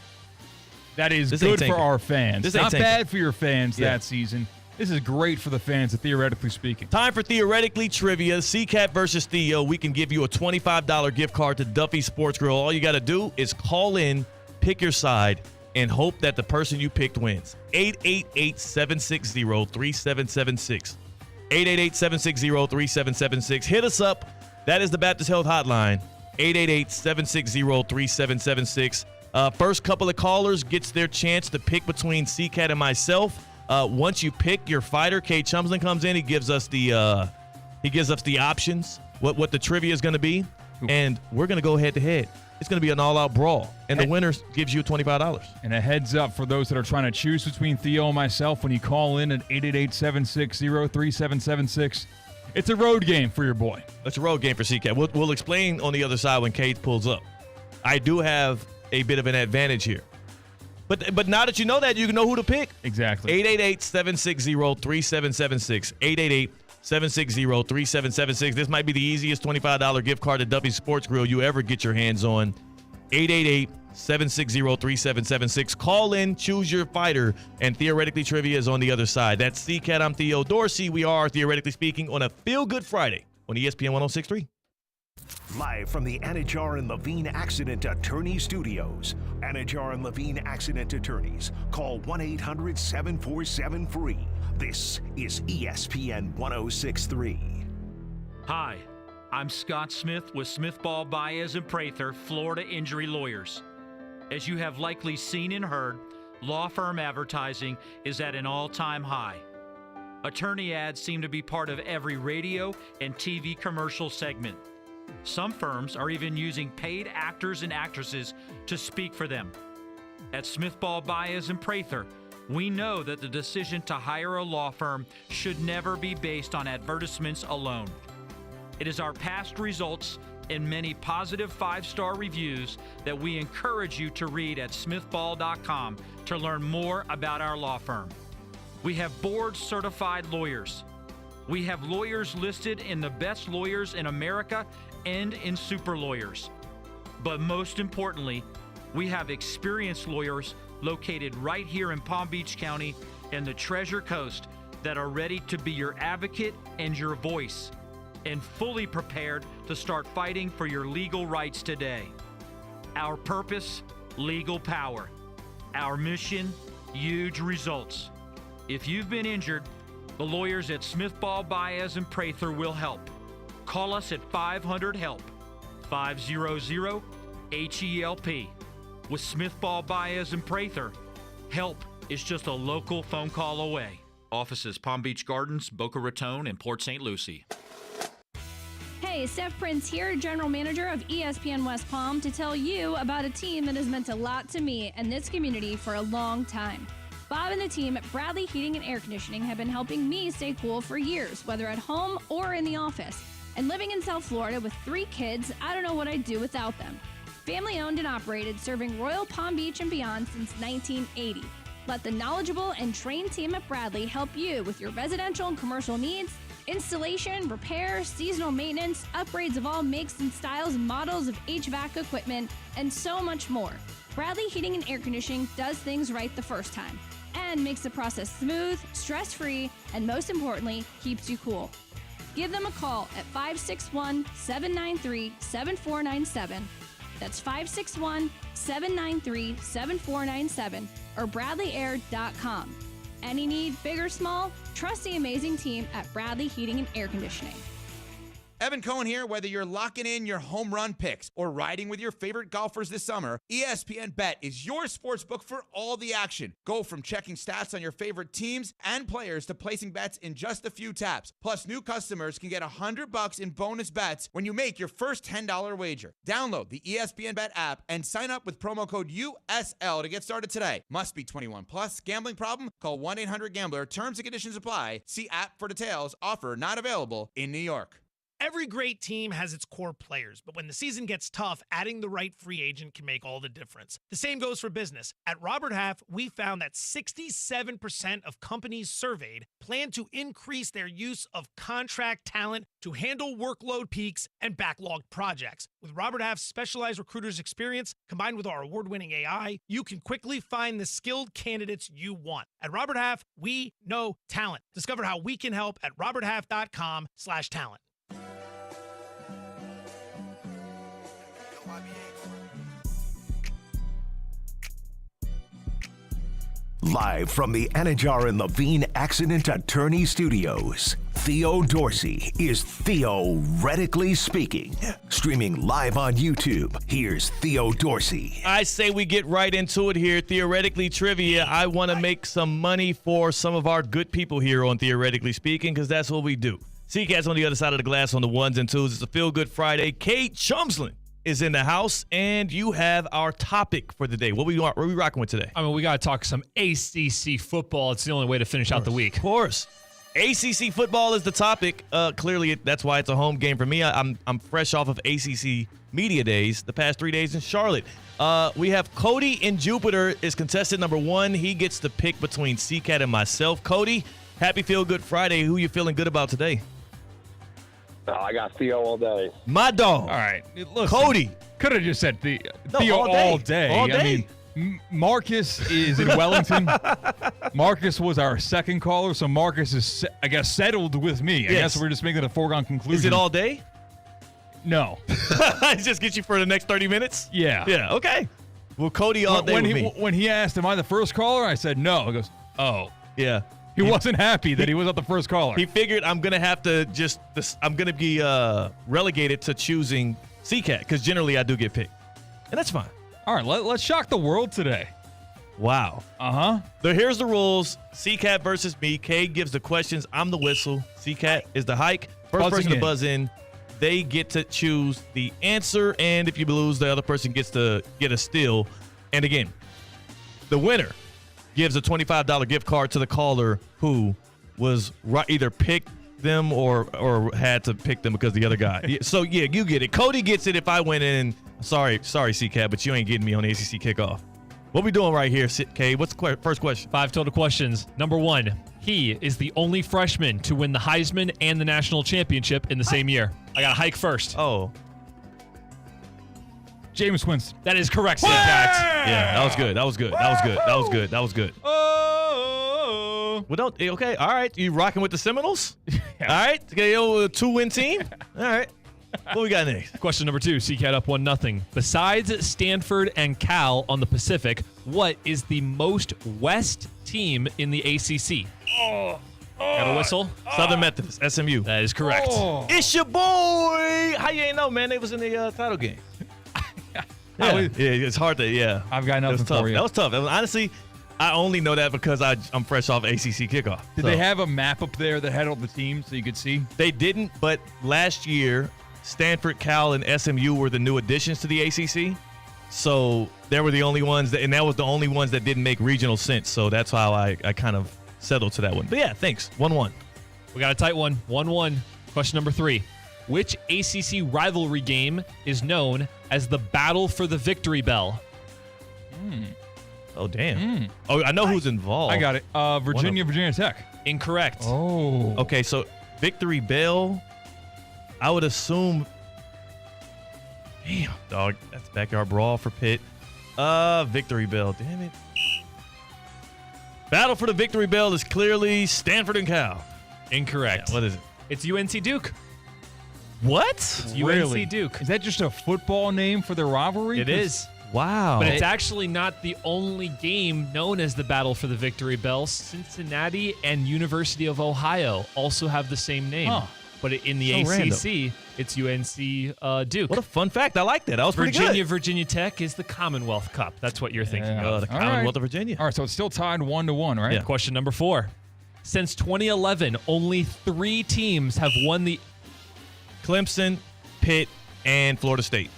That is good for our fans. This not bad for your fans that season. This is great for the fans, theoretically speaking. Time for Theoretically Trivia. CCAT versus Theo. We can give you a $25 gift card to Duffy Sports Grill. All you got to do is call in, pick your side, and hope that the person you picked wins. 888-760-3776. 888-760-3776. Hit us up. That is the Baptist Health Hotline. 888-760-3776. First couple of callers gets their chance to pick between CCAT and myself. Once you pick your fighter, Kay Chumsland comes in. He gives us the options, what the trivia is going to be, and we're going to go head to head. It's going to be an all-out brawl, and the winner gives you $25. And a heads up for those that are trying to choose between Theo and myself, when you call in at 888-760-3776, it's a road game for your boy. It's a road game for CCAT. We'll explain on the other side when Kate pulls up. I do have a bit of an advantage here. But now that you know that, you can know who to pick. Exactly. 888-760-3776. 888-760-3776. This might be the easiest $25 gift card to Duffy Sports Grill you ever get your hands on. 888-760-3776. Call in, choose your fighter, and Theoretically Trivia is on the other side. That's CCAT. I'm Theo Dorsey. We are Theoretically Speaking on a Feel Good Friday on ESPN 106.3. Live from the Anajar and Levine Accident Attorney Studios. Anajar and Levine Accident Attorneys. Call 1-800-747-FREE. This is ESPN 106.3. Hi, I'm Scott Smith with Smith Ball Baez and Prather, Florida Injury Lawyers. As you have likely seen and heard, law firm advertising is at an all-time high. Attorney ads seem to be part of every radio and TV commercial segment. Some firms are even using paid actors and actresses to speak for them. At Smith Ball Baez and Prather, we know that the decision to hire a law firm should never be based on advertisements alone. It is our past results and many positive 5-star reviews that we encourage you to read at smithball.com to learn more about our law firm. We have board-certified lawyers. We have lawyers listed in the best lawyers in America and in super lawyers. But most importantly, we have experienced lawyers located right here in Palm Beach County and the Treasure Coast that are ready to be your advocate and your voice, and fully prepared to start fighting for your legal rights today. Our purpose, legal power. Our mission, huge results. If you've been injured, the lawyers at Smith Ball Baez and Prather will help. Call us at 500-HELP, 500-HELP. With Smith Ball Baez and Prather, help is just a local phone call away. Offices Palm Beach Gardens, Boca Raton, and Port St. Lucie. Hey, Steph Prince here, General Manager of ESPN West Palm, to tell you about a team that has meant a lot to me and this community for a long time. Bob and the team at Bradley Heating and Air Conditioning have been helping me stay cool for years, whether at home or in the office. And living in South Florida with 3 kids, I don't know what I'd do without them. Family owned and operated, serving Royal Palm Beach and beyond since 1980. Let the knowledgeable and trained team at Bradley help you with your residential and commercial needs, installation, repair, seasonal maintenance, upgrades of all makes and styles and models of HVAC equipment, and so much more. Bradley Heating and Air Conditioning does things right the first time and makes the process smooth, stress-free, and most importantly, keeps you cool. Give them a call at 561-793-7497. That's 561-793-7497 or BradleyAir.com. Any need, big or small, trust the amazing team at Bradley Heating and Air Conditioning. Evan Cohen here. Whether you're locking in your home run picks or riding with your favorite golfers this summer, ESPN Bet is your sportsbook for all the action. Go from checking stats on your favorite teams and players to placing bets in just a few taps. Plus, new customers can get $100 in bonus bets when you make your first $10 wager. Download the ESPN Bet app and sign up with promo code USL to get started today. Must be 21 plus. Gambling problem? Call 1-800-GAMBLER. Terms and conditions apply. See app for details. Offer not available in New York. Every great team has its core players, but when the season gets tough, adding the right free agent can make all the difference. The same goes for business. At Robert Half, we found that 67% of companies surveyed plan to increase their use of contract talent to handle workload peaks and backlogged projects. With Robert Half's specialized recruiters' experience, combined with our award-winning AI, you can quickly find the skilled candidates you want. At Robert Half, we know talent. Discover how we can help at roberthalf.com/talent. Live from the Anajar and Levine Accident Attorney Studios, Theo Dorsey is theoretically speaking. Streaming live on YouTube, here's Theo Dorsey. I say we get right into it here. Theoretically Trivia. I want to make some money for some of our good people here on Theoretically Speaking, because that's what we do. Seacats on the other side of the glass on the ones and twos. It's a Feel Good Friday. Kate Chumsland is in the house, and you have our topic for the day. What we rocking with today? I mean, we got to talk some ACC football. It's the only way to finish out the week. Of course. ACC football is the topic. Clearly, that's why it's a home game for me. I'm fresh off of ACC Media Days, the past 3 days in Charlotte. We have Cody in Jupiter is contestant number 1. He gets the pick between Seacat and myself. Cody, happy Feel Good Friday. Who you feeling good about today? I got Theo all day. My dog. All right. Listen, Cody. Could have just said Theo all day. All day. I mean, Marcus is in Wellington. Marcus was our second caller, so Marcus is, I guess, settled with me. I guess we're just making a foregone conclusion. Is it all day? No. Just get you for the next 30 minutes? Yeah. Yeah, okay. Well, Cody all day with me. When he asked, am I the first caller? I said no. He goes, oh. Yeah. He wasn't happy that he was not the first caller. He figured I'm going to have to I'm going to be relegated to choosing Seacat, because generally I do get picked. And that's fine. All right, let's shock the world today. Wow. Uh-huh. So here's the rules. Seacat versus me. Kay gives the questions. I'm the whistle. Seacat is the hike. First person to buzz in, they get to choose the answer. And if you lose, the other person gets to get a steal. And again, the winner gives a $25 gift card to the caller who was either picked them or had to pick them because the other guy. So, yeah, you get it. Cody gets it if I went in. Sorry, C-Cat, but you ain't getting me on the ACC kickoff. What we doing right here, K? What's the first question? 5 total questions. Number 1, he is the only freshman to win the Heisman and the national championship in the same year. I got a hike first. Oh. James Winston. That is correct, C-Cat. Yeah, that was good. That was good. That was good. That was good. That was good. Oh. Well, okay. All right. You rocking with the Seminoles? Yeah. All right. Okay, a 2-win team? All right. What we got next? Question number 2, Seacat up 1-0. Besides Stanford and Cal on the Pacific, what is the most West team in the ACC? Got a whistle? Southern Methodist, SMU. That is correct. It's your boy. How you ain't know, man? They was in the title game. Yeah, it's hard to, I've got nothing for you. That was tough. Honestly, I only know that because I'm fresh off ACC kickoff. Did they have a map up there that had all the teams so you could see? They didn't, but last year, Stanford, Cal, and SMU were the new additions to the ACC. So they were the only ones, and that was the only ones that didn't make regional sense. So that's how I kind of settled to that one. But yeah, thanks. 1-1. We got a tight one. 1-1. Question number 3. Which ACC rivalry game is known as the Battle for the Victory Bell? Oh, damn. Oh, I know who's involved. I got it. Virginia Tech. Incorrect. Oh. Okay, so Victory Bell, I would assume. Damn, dog. That's backyard brawl for Pitt. Victory Bell. Damn it. Battle for the Victory Bell is clearly Stanford and Cal. Incorrect. Yeah, what is it? It's UNC Duke. What? It's Really? UNC Duke. Is that just a football name for their rivalry? It is. Wow. But it's actually not the only game known as the Battle for the Victory Bell. Cincinnati and University of Ohio also have the same name. Huh. But in the So ACC, it's UNC Duke. What a fun fact. I like that. That was pretty good. Virginia Tech is the Commonwealth Cup. That's what you're thinking of. The Commonwealth of Virginia. All right, so it's still tied 1-1, right? Yeah. Question number 4. Since 2011, only 3 teams have won the... Clemson, Pitt, and Florida State.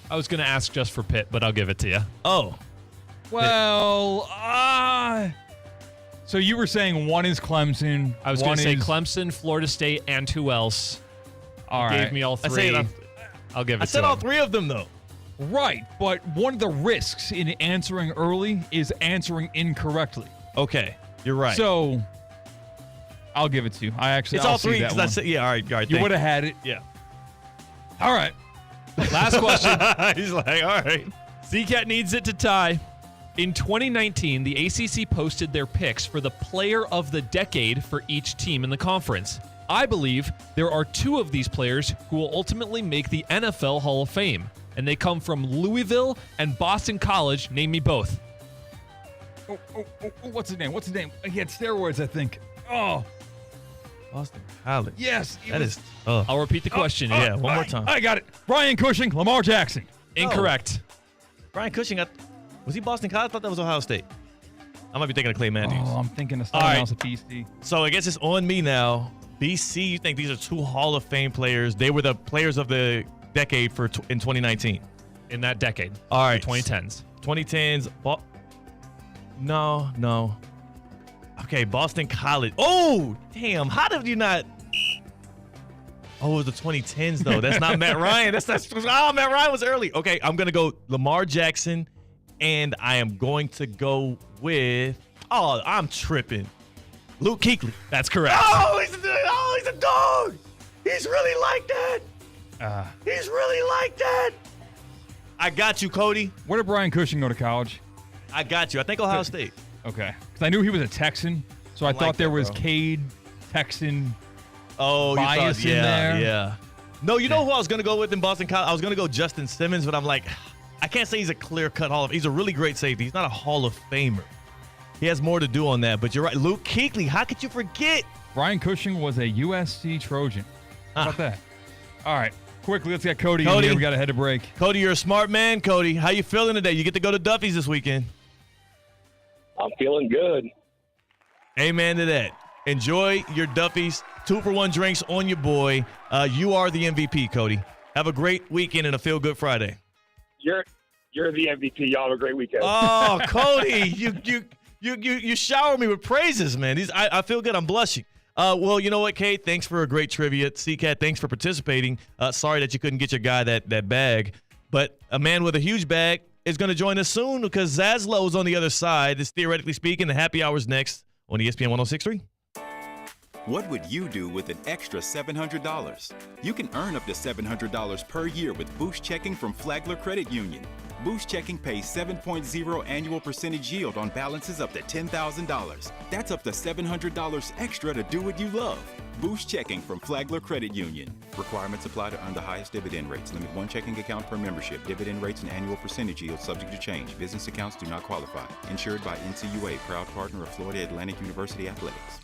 I was going to ask just for Pitt, but I'll give it to you. Oh. Well, so you were saying one is Clemson. I was going to say Clemson, Florida State, and who else? All Gave right. me all 3. I'll give it to I said him. all 3 of them, though. Right, but one of the risks in answering early is answering incorrectly. Okay, you're right. So I'll give it to you. It's all 3 because I said, yeah, all right. You would have had it. Yeah. All right. Last question. He's like, all right. CCAT needs it to tie. In 2019, the ACC posted their picks for the player of the decade for each team in the conference. I believe there are 2 of these players who will ultimately make the NFL Hall of Fame, and they come from Louisville and Boston College. Name me both. What's his name? He had steroids, I think. Oh. Boston College. Yes. That is tough. I'll repeat the question. One more time. I got it. Brian Cushing, Lamar Jackson. Incorrect. Brian Cushing, was he Boston College? I thought that was Ohio State. I might be thinking of Clay Matthews. Oh, I'm thinking of someone else at BC. So I guess it's on me now. BC, you think these are 2 Hall of Fame players? They were the players of the decade in 2019. In that decade. All right. The 2010s. 2010s. No. Okay, Boston College. Oh, damn. How did you not? Oh, it was the 2010s, though. That's not Matt Ryan. Matt Ryan was early. Okay, I'm going to go Lamar Jackson, and I am going to go with, I'm tripping. Luke Kuechly. That's correct. Oh, he's a dog. He's really like that. He's really like that. I got you, Cody. Where did Brian Cushing go to college? I got you. I think Ohio State. Okay. Because I knew he was a Texan, so I thought there was Cade, Texan bias in there. Yeah. No, you know who I was going to go with in Boston College? I was going to go Justin Simmons, but I'm like, I can't say he's a clear-cut Hall of Famer. He's a really great safety. He's not a Hall of Famer. He has more to do on that, but you're right. Luke Kuechly, how could you forget? Brian Cushing was a USC Trojan. How about that? All right. Quickly, let's get Cody in here. We got to head to break. Cody, you're a smart man, Cody. How you feeling today? You get to go to Duffy's this weekend. I'm feeling good. Amen to that. Enjoy your Duffy's 2-for-1 drinks on your boy. You are the MVP, Cody. Have a great weekend and a feel-good Friday. You're the MVP. Y'all have a great weekend. Oh, Cody, you shower me with praises, man. I feel good. I'm blushing. Well, you know what, Kate? Thanks for a great trivia. CCAT, thanks for participating. Sorry that you couldn't get your guy that bag. But a man with a huge bag is going to join us soon because Zaslow on the other side. It's Theoretically Speaking. The happy hour's next on ESPN 106.3. What would you do with an extra $700? You can earn up to $700 per year with Boost Checking from Flagler Credit Union. Boost Checking pays 7.0 annual percentage yield on balances up to $10,000. That's up to $700 extra to do what you love. Boost Checking from Flagler Credit Union. Requirements apply to earn the highest dividend rates. Limit 1 checking account per membership. Dividend rates and annual percentage yield subject to change. Business accounts do not qualify. Insured by NCUA, proud partner of Florida Atlantic University Athletics.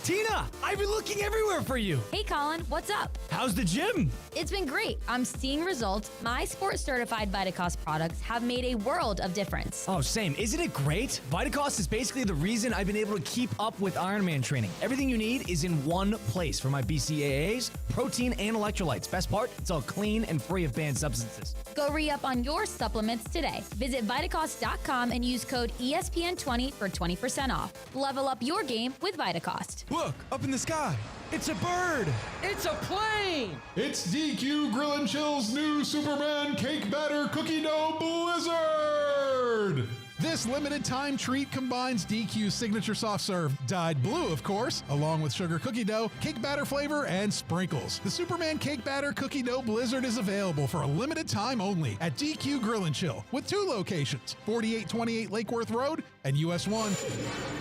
Tina, I've been looking everywhere for you. Hey, Colin, what's up? How's the gym? It's been great. I'm seeing results. My sports-certified Vitacost products have made a world of difference. Oh, same. Isn't it great? Vitacost is basically the reason I've been able to keep up with Ironman training. Everything you need is in one place for my BCAAs, protein, and electrolytes. Best part, it's all clean and free of banned substances. Go re-up on your supplements today. Visit Vitacost.com and use code ESPN20 for 20% off. Level up your game with Vitacost. Look, up in the sky. It's a bird. It's a plane. It's DQ Grill and Chill's new Superman Cake Batter Cookie Dough Blizzard. This limited time treat combines DQ's signature soft serve, dyed blue, of course, along with sugar cookie dough, cake batter flavor, and sprinkles. The Superman Cake Batter Cookie Dough Blizzard is available for a limited time only at DQ Grill and Chill with 2 locations, 4828 Lake Worth Road and US 1,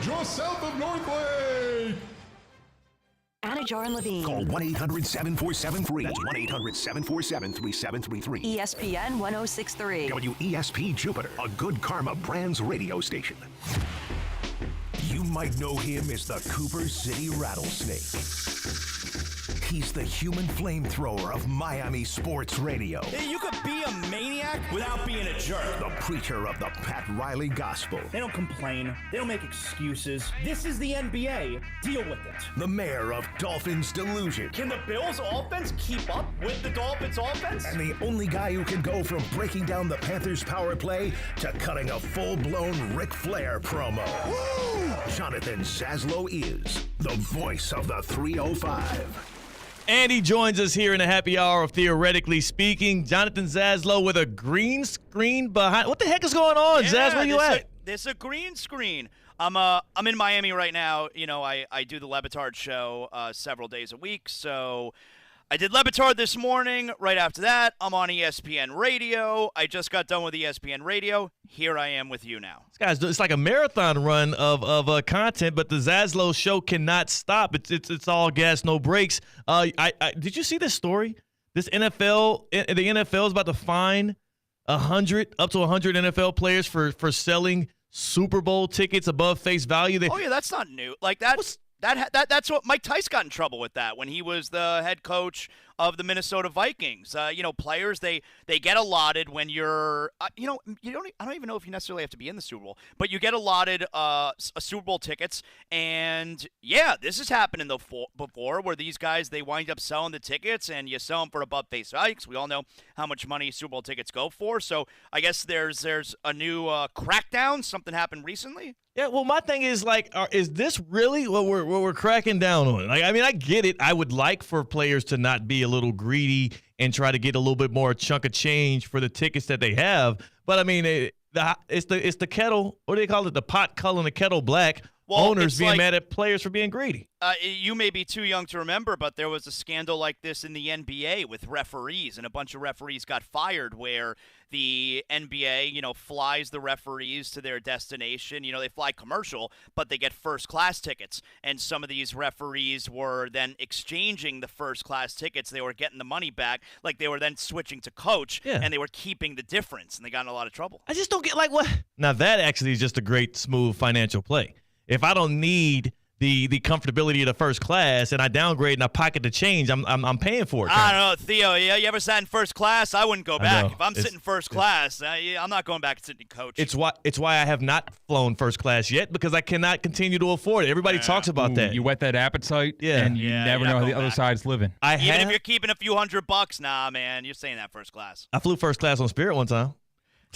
just south of Northlake. Anajar and Levine. Call 1-800-7473. That's 1-800-747-3733. ESPN 1063. WESP Jupiter, a Good Karma Brands radio station. You might know him as the Cooper City Rattlesnake. He's the human flamethrower of Miami sports radio. Hey, you could be a maniac without being a jerk. The preacher of the Pat Riley Gospel. They don't complain. They don't make excuses. This is the NBA. Deal with it. The mayor of Dolphins Delusion. Can the Bills' offense keep up with the Dolphins' offense? And the only guy who can go from breaking down the Panthers' power play to cutting a full-blown Ric Flair promo. Woo! Jonathan Zaslow is the voice of the 305. And he joins us here in the happy hour of Theoretically Speaking. Jonathan Zaslow with a green screen behind. What the heck is going on, Zaz? Where you at? This is a green screen. I'm in Miami right now. You know, I do the Le Batard show several days a week. So I did Le Batard this morning. Right after that, I'm on ESPN Radio. I just got done with ESPN Radio. Here I am with you now. Guys, it's like a marathon run of content, but the Zaslow show cannot stop. It's all gas, no brakes. Did you see this story? The NFL is about to fine 100 up to 100 NFL players for selling Super Bowl tickets above face value. Oh yeah, that's not new. Like that's what Mike Tice got in trouble with that when he was the head coach of the Minnesota Vikings. Players they get allotted when you're I don't even know if you necessarily have to be in the Super Bowl, but you get allotted Super Bowl tickets. And yeah, this has happened before where these guys they wind up selling the tickets and you sell them for above face value. We all know how much money Super Bowl tickets go for. So I guess there's a new crackdown. Something happened recently. Yeah, well, my thing is is this really what we're cracking down on? Like, I mean, I get it. I would like for players to not be a little greedy and try to get a little bit more chunk of change for the tickets that they have. But I mean, it's the kettle. What do they call it? The pot calling the kettle black. Well, owners being mad at players for being greedy. You may be too young to remember, but there was a scandal like this in the NBA with referees, and a bunch of referees got fired where the NBA, flies the referees to their destination. They fly commercial, but they get first-class tickets. And some of these referees were then exchanging the first-class tickets. They were getting the money back. Like, they were then switching to coach, and they were keeping the difference, and they got in a lot of trouble. I just don't get, what? Now, that actually is just a great, smooth financial play. If I don't need the comfortability of the first class and I downgrade and I pocket the change, I'm paying for it. I don't know, Theo. Yeah, you ever sat in first class? I wouldn't go back. If I'm sitting first class, I'm not going back and sitting coach. It's why I have not flown first class yet, because I cannot continue to afford it. Everybody talks about that. You whet that appetite, and you never know how the other side's living. Even if you're keeping a few $100, nah, man, you're saying that first class. I flew first class on Spirit one time.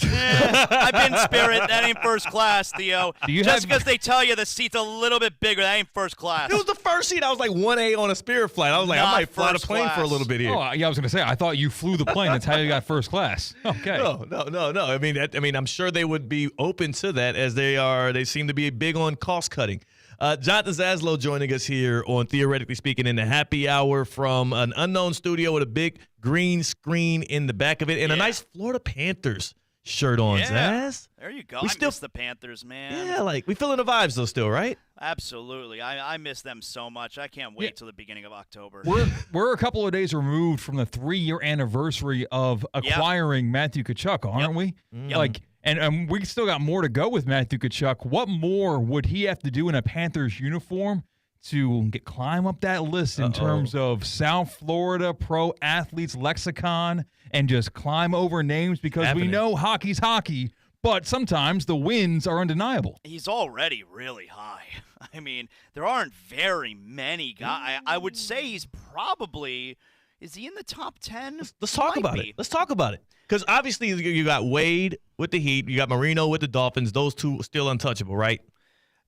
I've been Spirit. That ain't first class, Theo. Just because they tell you the seat's a little bit bigger, that ain't first class. It was the first seat. I was like 1A on a Spirit flight. I was like, I might fly the plane for a little bit here. Oh, yeah, I was going to say, I thought you flew the plane. That's how you got first class. Okay. No. I mean, I'm sure they would be open to that, as they seem to be big on cost cutting. Jonathan Zaslow joining us here on Theoretically Speaking in the happy hour from an unknown studio with a big green screen in the back of it and a nice Florida Panthers shirt on, Zaz. There you go. I miss the Panthers, man. Yeah, we feeling the vibes though still, right? Absolutely. I miss them so much. I can't wait till the beginning of October. We're a couple of days removed from the 3-year anniversary of acquiring Matthew Tkachuk, aren't we? Yep. And we still got more to go with Matthew Tkachuk. What more would he have to do in a Panthers uniform to climb up that list in terms of South Florida pro athletes lexicon and just climb over names? Because we know hockey's hockey, but sometimes the wins are undeniable. He's already really high. I mean, there aren't very many guys. I would say he's probably – is he in the top 10? Let's talk about it. Let's talk about it. Because obviously you got Wade with the Heat. You got Marino with the Dolphins. Those two still untouchable, right?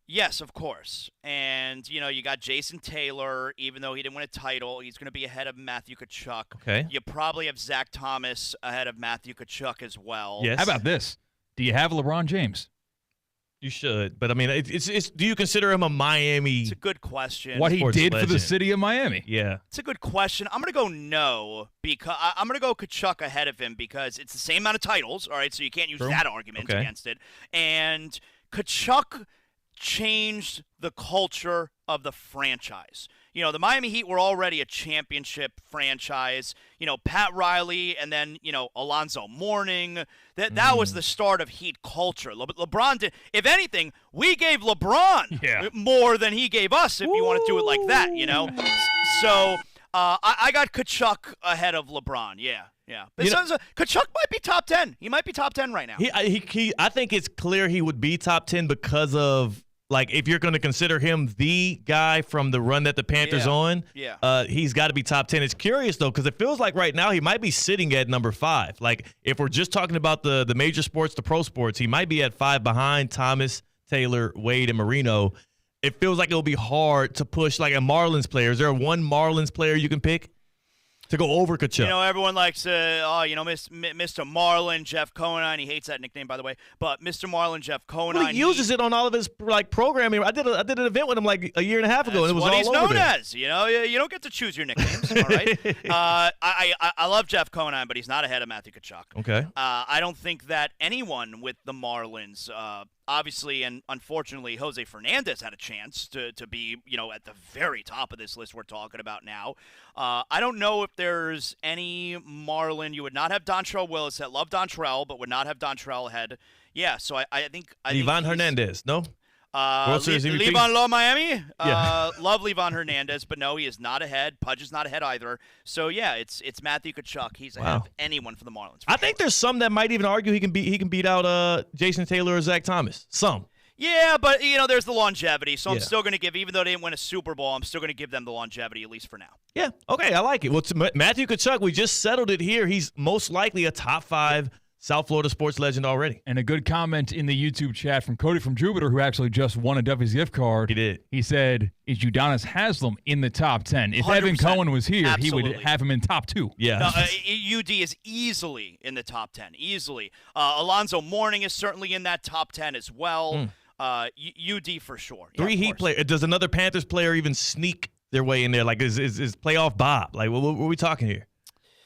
Yes, of course. And, you got Jason Taylor. Even though he didn't win a title, he's going to be ahead of Matthew Tkachuk. Okay. You probably have Zach Thomas ahead of Matthew Tkachuk as well. Yes. How about this? Do you have LeBron James? You should, but I mean, it's. Do you consider him a Miami? It's a good question. What he did for the city of Miami. Yeah, it's a good question. I'm gonna go no because I'm gonna go Kachuk ahead of him because it's the same amount of titles. All right, so you can't use that argument against it. And Kachuk changed the culture of the franchise. You know, the Miami Heat were already a championship franchise. You know, Pat Riley and then, Alonzo Mourning. That was the start of Heat culture. LeBron did. If anything, we gave LeBron more than he gave us, if you want to do it like that, So I got Kachuk ahead of LeBron. Yeah. But Kachuk might be top 10. He might be top 10 right now. I think it's clear he would be top 10 because of, like, if you're going to consider him the guy from the run that the Panthers on, he's got to be top 10. It's curious, though, because it feels like right now he might be sitting at number 5. Like, if we're just talking about the major sports, the pro sports, he might be at 5 behind Thomas, Taylor, Wade, and Marino. It feels like it'll be hard to push, like, a Marlins player. Is there one Marlins player you can pick to go over Kachuk? Everyone likes, Mr. Marlin, Jeff Conine. He hates that nickname, by the way. But Mr. Marlin, Jeff Conine. Well, he uses it on all of his programming. I did an event with him like a year and a half ago, and it was all over. That's what he's known as. You don't get to choose your nicknames. All right. I love Jeff Conine, but he's not ahead of Matthew Kachuk. Okay. I don't think that anyone with the Marlins. Obviously, and unfortunately, Jose Fernandez had a chance to be, at the very top of this list we're talking about now. I don't know if there's any Marlin. You would not have Dontrell Willis. I love Dontrell, but would not have Dontrell ahead. Yeah, so I think Livan Hernandez, no? Livan Law Miami. Yeah. Love Livan Hernandez, but no, he is not ahead. Pudge is not ahead either. So yeah, it's Matthew Kachuk. He's ahead of anyone for the Marlins. I think there's some that might even argue he can beat out Jason Taylor or Zach Thomas. Some. Yeah, but there's the longevity. So I'm still going to give, even though they didn't win a Super Bowl, I'm still going to give them the longevity at least for now. Yeah. Okay, I like it. Well, Matthew Kachuk, we just settled it here. He's most likely a top 5 South Florida sports legend already. And a good comment in the YouTube chat from Cody from Jupiter, who actually just won a Duffy's gift card. He did. He said, is Udonis Haslam in the top 10? If 100%. Evan Cohen was here, Absolutely. he would have him in top 2. Yeah. No, UD is easily in the top 10. Easily. Alonzo Mourning is certainly in that top 10 as well. UD for sure. 3 Heat players. Does another Panthers player even sneak their way in there? Like, is playoff Bob? Like, what are we talking here?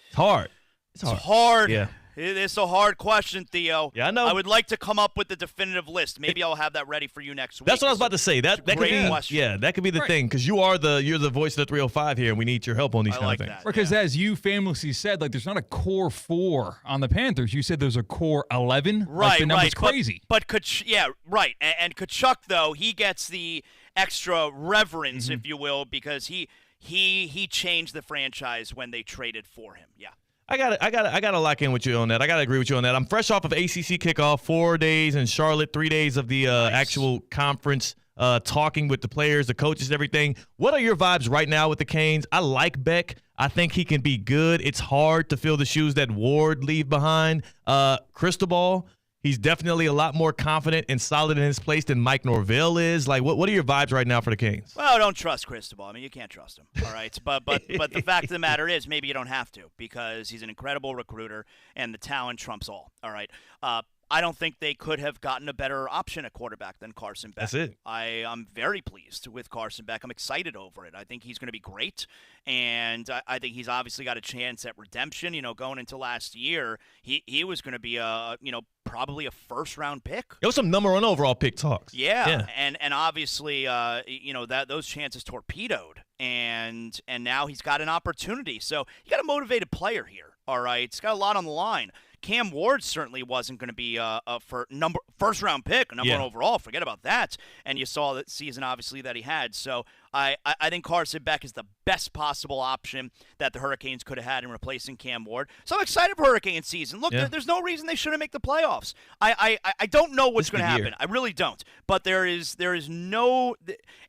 It's hard. It's hard. Yeah. It's a hard question, Theo. Yeah, I know. I would like to come up with the definitive list. Maybe I'll have that ready for you next week. That's what I was about to say. That could great be question. Yeah, that could be the thing, because you're the voice of the 305 here, and we need your help on these kind of things. Because as you famously said, like, there's not a core 4 on the Panthers. You said there's a core 11. Right, like, the number's crazy. But right. And Kachuk, though, he gets the extra reverence, if you will, because he changed the franchise when they traded for him. Yeah. I got to lock in with you on that. I got to agree with you on that. I'm fresh off of ACC kickoff, 4 days in Charlotte, 3 days of the actual conference, talking with the players, the coaches, everything. What are your vibes right now with the Canes? I like Beck. I think he can be good. It's hard to fill the shoes that Ward leave behind. Cristobal, he's definitely a lot more confident and solid in his place than Mike Norvell is. Like, what are your vibes right now for the Canes? Well, don't trust Cristobal. I mean, you can't trust him, all right? But the fact of the matter is maybe you don't have to, because he's an incredible recruiter and the talent trumps all right? I don't think they could have gotten a better option at quarterback than Carson Beck. That's it. I'm very pleased with Carson Beck. I'm excited over it. I think he's going to be great, and I think he's obviously got a chance at redemption. Going into last year, he was going to be probably a first-round pick. It was some number 1 overall pick talks. Yeah. And obviously, that those chances torpedoed, and now he's got an opportunity. So you got a motivated player here. All right, he's got a lot on the line. Cam Ward certainly wasn't going to be a first-round pick, number 1 overall. Forget about that. And you saw that season, obviously, that he had. So I think Carson Beck is the best possible option that the Hurricanes could have had in replacing Cam Ward. So I'm excited for Hurricane season. Look, there's no reason they shouldn't make the playoffs. I don't know what's going to happen. I really don't. But there is no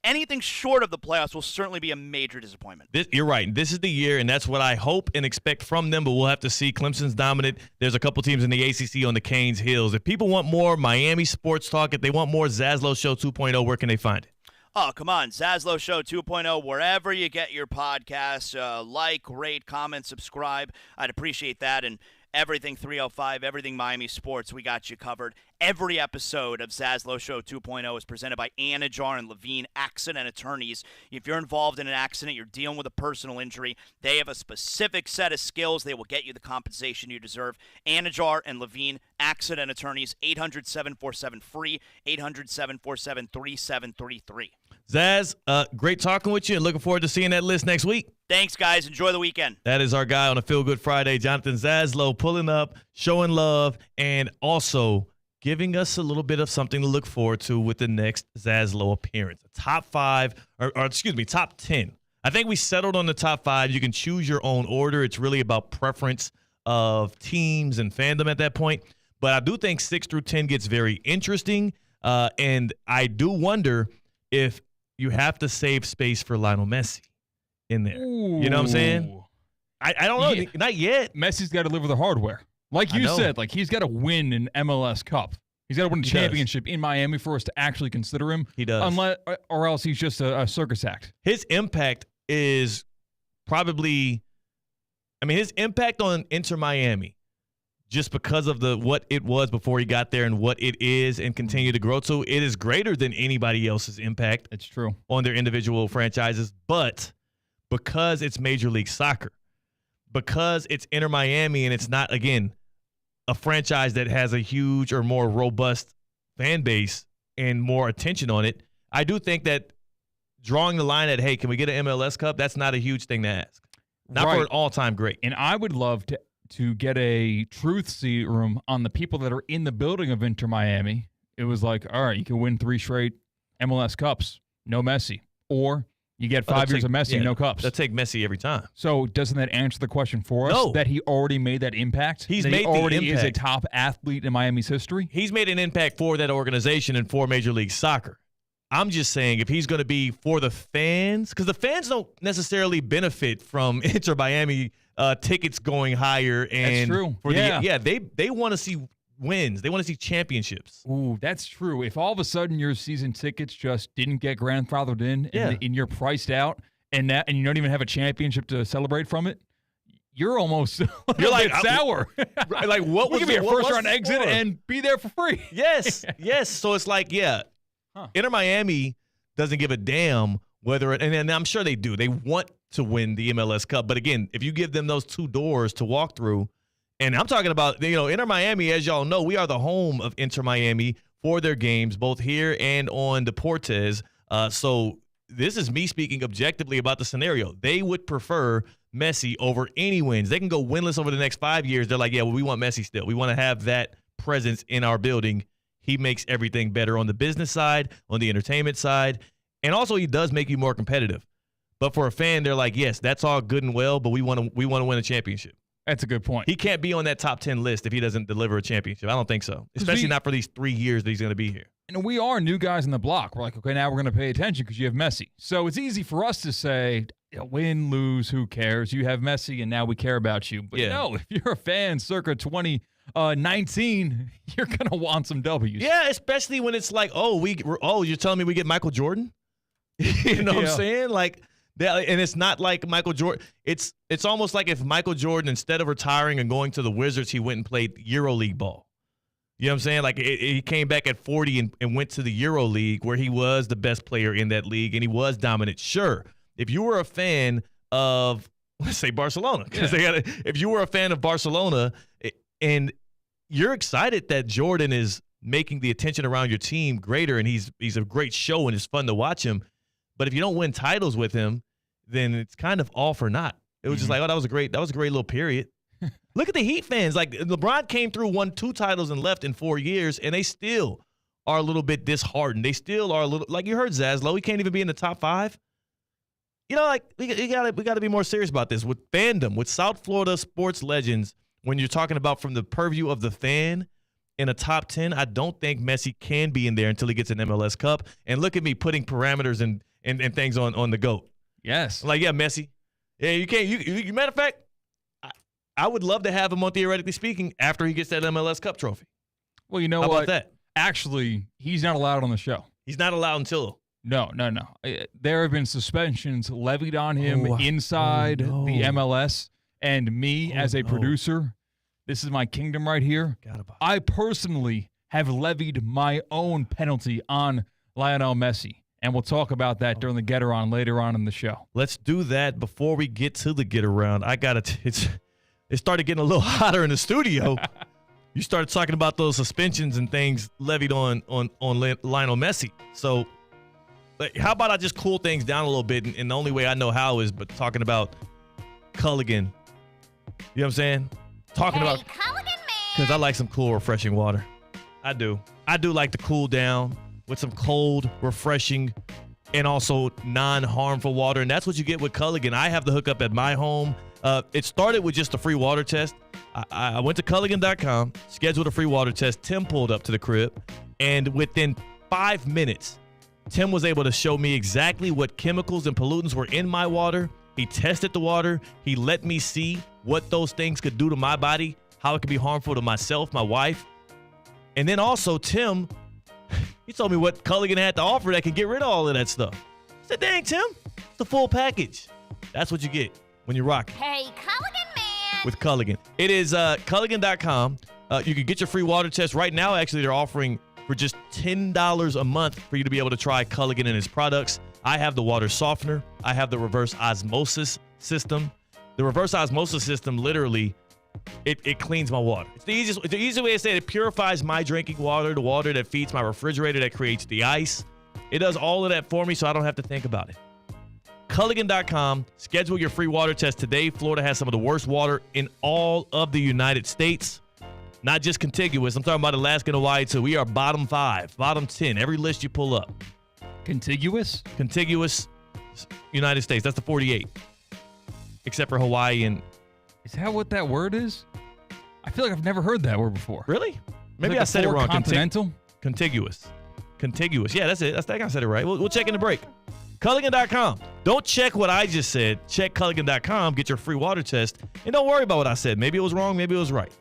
anything short of the playoffs will certainly be a major disappointment. You're right. This is the year, and that's what I hope and expect from them, but we'll have to see. Clemson's dominant. There's a couple teams in the ACC on the Canes' heels. If people want more Miami sports talk, if they want more Zaslow Show 2.0, where can they find it? Oh, come on. Zaslow Show 2.0, wherever you get your podcasts. Like, rate, comment, subscribe. I'd appreciate that. And everything 305, everything Miami sports. We got you covered. Every episode of Zaslow Show 2.0 is presented by Anajar and Levine Accident Attorneys. If you're involved in an accident, you're dealing with a personal injury, they have a specific set of skills. They will get you the compensation you deserve. Anajar and Levine Accident Attorneys, 800-747-FREE, 800-747-3733. Zaz, great talking with you and looking forward to seeing that list next week. Thanks, guys. Enjoy the weekend. That is our guy on a Feel Good Friday, Jonathan Zaslow, pulling up, showing love, and also giving us a little bit of something to look forward to with the next Zaslow appearance. Top 5, or excuse me, top 10. I think we settled on the top 5. You can choose your own order. It's really about preference of teams and fandom at that point. But I do think 6 through 10 gets very interesting, and I do wonder if you have to save space for Lionel Messi in there. Ooh. You know what I'm saying? I don't know. Yeah. Not yet. Messi's got to live with the hardware. Like you said, like he's got to win an MLS Cup. He's got to win a championship in Miami for us to actually consider him. He does. Or else he's just a circus act. His impact is probably, his impact on Inter Miami, just because of what it was before he got there and what it is and continue to grow to, it is greater than anybody else's impact. It's true. On their individual franchises. But because it's Major League Soccer, because it's Inter Miami and it's not, again, a franchise that has a huge or more robust fan base and more attention on it, I do think that drawing the line at, hey, can we get an MLS Cup? That's not a huge thing to ask. Not for an all-time great. And I would love to get a truth serum on the people that are in the building of Inter Miami. It was like, all right, you can win 3 straight MLS Cups, no Messi. Or you get 5 years of Messi, no Cups. They'll take Messi every time. So doesn't that answer the question for us? No. That he already made that impact? He already is a top athlete in Miami's history? He's made an impact for that organization and for Major League Soccer. I'm just saying if he's going to be for the fans, because the fans don't necessarily benefit from Inter Miami tickets going higher. And that's true. They want to see wins. They want to see championships. Ooh, that's true. If all of a sudden your season tickets just didn't get grandfathered in and you're priced out and you don't even have a championship to celebrate from it, you're almost you're like sour. Like what would be a first round exit and be there for free? Yes. So it's like, Inter Miami doesn't give a damn whether and I'm sure they do. They want to win the MLS Cup. But again, if you give them those 2 doors to walk through, and I'm talking about, Inter Miami, as y'all know, we are the home of Inter Miami for their games, both here and on Deportes. So this is me speaking objectively about the scenario. They would prefer Messi over any wins. They can go winless over the next 5 years. They're like, we want Messi still. We want to have that presence in our building. He makes everything better on the business side, on the entertainment side, and also he does make you more competitive. But for a fan, they're like, yes, that's all good and well, but we want to win a championship. That's a good point. He can't be on that top 10 list if he doesn't deliver a championship. I don't think so, especially not for these 3 years that he's going to be here. And we are new guys in the block. We're like, okay, now we're going to pay attention because you have Messi. So it's easy for us to say, win, lose, who cares? You have Messi, and now we care about you. But no, if you're a fan circa 2019, you're going to want some W's. Yeah, especially when it's like, you're telling me we get Michael Jordan? You know what I'm saying? Like, and it's not like Michael Jordan. It's almost like if Michael Jordan, instead of retiring and going to the Wizards, he went and played EuroLeague ball. You know what I'm saying? Like he came back at 40 and went to the EuroLeague where he was the best player in that league and he was dominant. Sure, if you were a fan of, let's say, Barcelona, because if you were a fan of Barcelona and you're excited that Jordan is making the attention around your team greater and he's a great show and it's fun to watch him, but if you don't win titles with him, then it's kind of all for naught. It was just like, that was a great little period. Look at the Heat fans. Like, LeBron came through, won 2 titles and left in 4 years, and they still are a little bit disheartened. They still are a little, like you heard Zaslow, he can't even be in the top 5. We got to be more serious about this. With fandom, with South Florida sports legends, when you're talking about from the purview of the fan in a top 10, I don't think Messi can be in there until he gets an MLS Cup. And look at me putting parameters and things on the GOAT. Yes. Like, Messi. Yeah, you can't. You matter of fact, I would love to have him on, theoretically speaking, after he gets that MLS Cup trophy. Well, you know How what? about that? Actually, he's not allowed on the show. He's not allowed until. No. There have been suspensions levied on him inside the MLS, and me as a producer, this is my kingdom right here. I personally have levied my own penalty on Lionel Messi, and we'll talk about that during the get-around later on in the show. Let's do that before we get to the get-around. It started getting a little hotter in the studio. You started talking about those suspensions and things levied on Lionel Messi. So how about I just cool things down a little bit, and the only way I know how is but talking about Culligan. You know what I'm saying? Talking about Culligan, man. Because I like some cool, refreshing water. I do like to cool down with some cold, refreshing, and also non-harmful water, and that's what you get with Culligan. I have the hookup at my home. It started with just a free water test. I went to Culligan.com, scheduled a free water test. Tim pulled up to the crib, and within 5 minutes, Tim was able to show me exactly what chemicals and pollutants were in my water. He tested the water. He let me see what those things could do to my body, how it could be harmful to myself, my wife. And then also, Tim, he told me what Culligan had to offer that could get rid of all of that stuff. I said, dang, Tim, it's the full package. That's what you get when you rock it. Hey, Culligan, man. With Culligan. It is Culligan.com. You can get your free water test right now. Actually, they're offering for just $10 a month for you to be able to try Culligan and his products. I have the water softener. I have the reverse osmosis system. The reverse osmosis system literally, it cleans my water. It's the easiest way to say it. It purifies my drinking water, the water that feeds my refrigerator, that creates the ice. It does all of that for me so I don't have to think about it. Culligan.com. Schedule your free water test today. Florida has some of the worst water in all of the United States. Not just contiguous. I'm talking about Alaska and Hawaii, too. We are bottom 5, bottom 10. Every list you pull up. Contiguous? Contiguous United States. That's the 48. Except for Hawaii and... Is that what that word is? I feel like I've never heard that word before. Really? Maybe I said it wrong. Continental? Contiguous. Yeah, that's it. I think I said it right. We'll check in the break. Culligan.com. Don't check what I just said. Check Culligan.com. Get your free water test. And don't worry about what I said. Maybe it was wrong. Maybe it was right.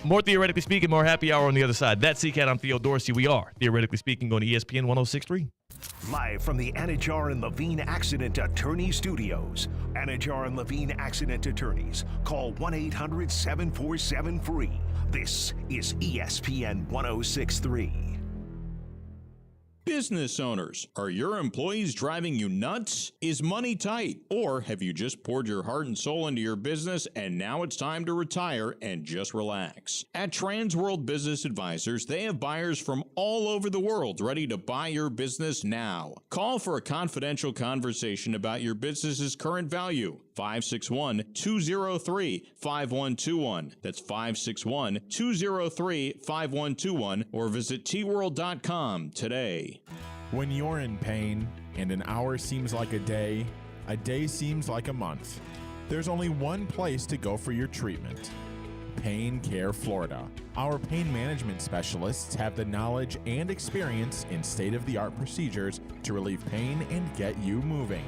More Theoretically Speaking, more happy hour on the other side. That's CCAT. I'm Theo Dorsey. We are Theoretically Speaking on ESPN 106.3. Live from the Anajar and Levine Accident Attorney Studios. Anajar and Levine Accident Attorneys. Call 1-800-747-FREE. This is ESPN 106.3. Business owners, are your employees driving you nuts? Is money tight? Or have you just poured your heart and soul into your business and now it's time to retire and just relax? At Transworld Business Advisors, they have buyers from all over the world ready to buy your business now. Call for a confidential conversation about your business's current value. 561-203-5121. That's 561-203-5121 or visit tworld.com today. When you're in pain and an hour seems like a day seems like a month, there's only one place to go for your treatment. Pain Care Florida. Our pain management specialists have the knowledge and experience in state-of-the-art procedures to relieve pain and get you moving.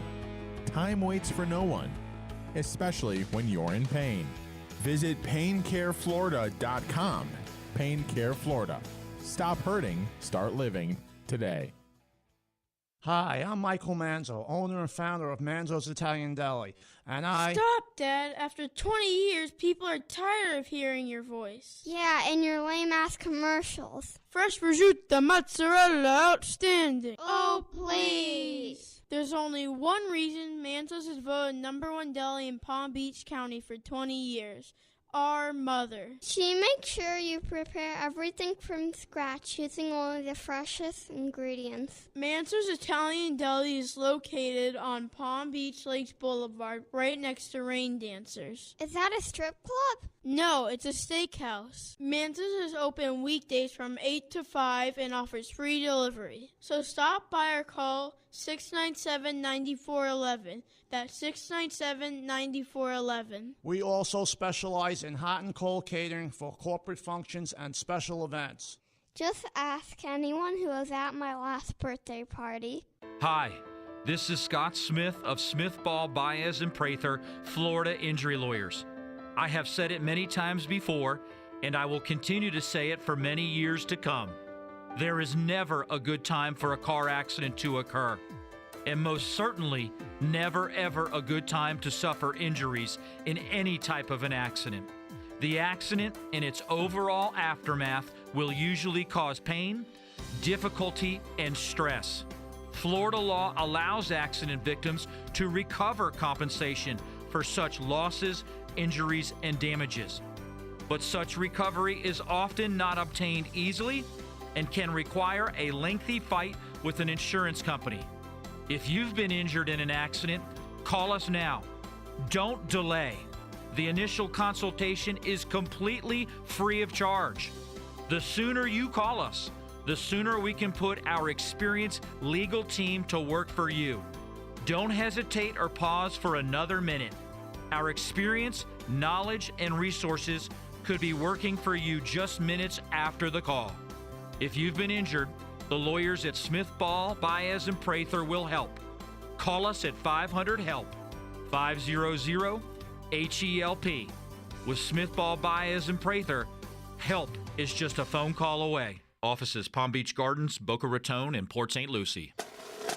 Time waits for no one, especially when you're in pain. Visit paincareflorida.com. Pain Care Florida. Stop hurting, start living today. Hi, I'm Michael Manzo, owner and founder of Manzo's Italian Deli, and Stop, Dad. After 20 years, people are tired of hearing your voice. Yeah, and your lame-ass commercials. Fresh prosciutto, mozzarella, outstanding. Oh, please. There's only one reason Manzo's has voted #1 deli in Palm Beach County for 20 years. Our mother. She makes sure you prepare everything from scratch using only the freshest ingredients. Manzo's Italian Deli is located on Palm Beach Lakes Boulevard, right next to Rain Dancers. Is that a strip club? No, it's a steakhouse. Manzo's is open weekdays from 8 to 5 and offers free delivery. So stop by or call 697-9411. That's 697-9411. we also specialize in hot and cold catering for corporate functions and special events. Just ask anyone who was at my last birthday party. Hi, this is Scott Smith of Smith, Ball, Baez, and Prather, Florida Injury Lawyers. I have said it many times before, and I will continue to say it for many years to come. There is never a good time for a car accident to occur, and most certainly never ever a good time to suffer injuries in any type of an accident. The accident and its overall aftermath will usually cause pain, difficulty, and stress. Florida law allows accident victims to recover compensation for such losses, injuries, and damages. But such recovery is often not obtained easily and can require a lengthy fight with an insurance company. If you've been injured in an accident, call us now. Don't delay. The initial consultation is completely free of charge. The sooner you call us, the sooner we can put our experienced legal team to work for you. Don't hesitate or pause for another minute. Our experience, knowledge, and resources could be working for you just minutes after the call. If you've been injured, the lawyers at Smith, Ball, Baez, and Prather will help. Call us at 500-HELP, 500-HELP. With Smith, Ball, Baez, and Prather, help is just a phone call away. Offices Palm Beach Gardens, Boca Raton, and Port St. Lucie.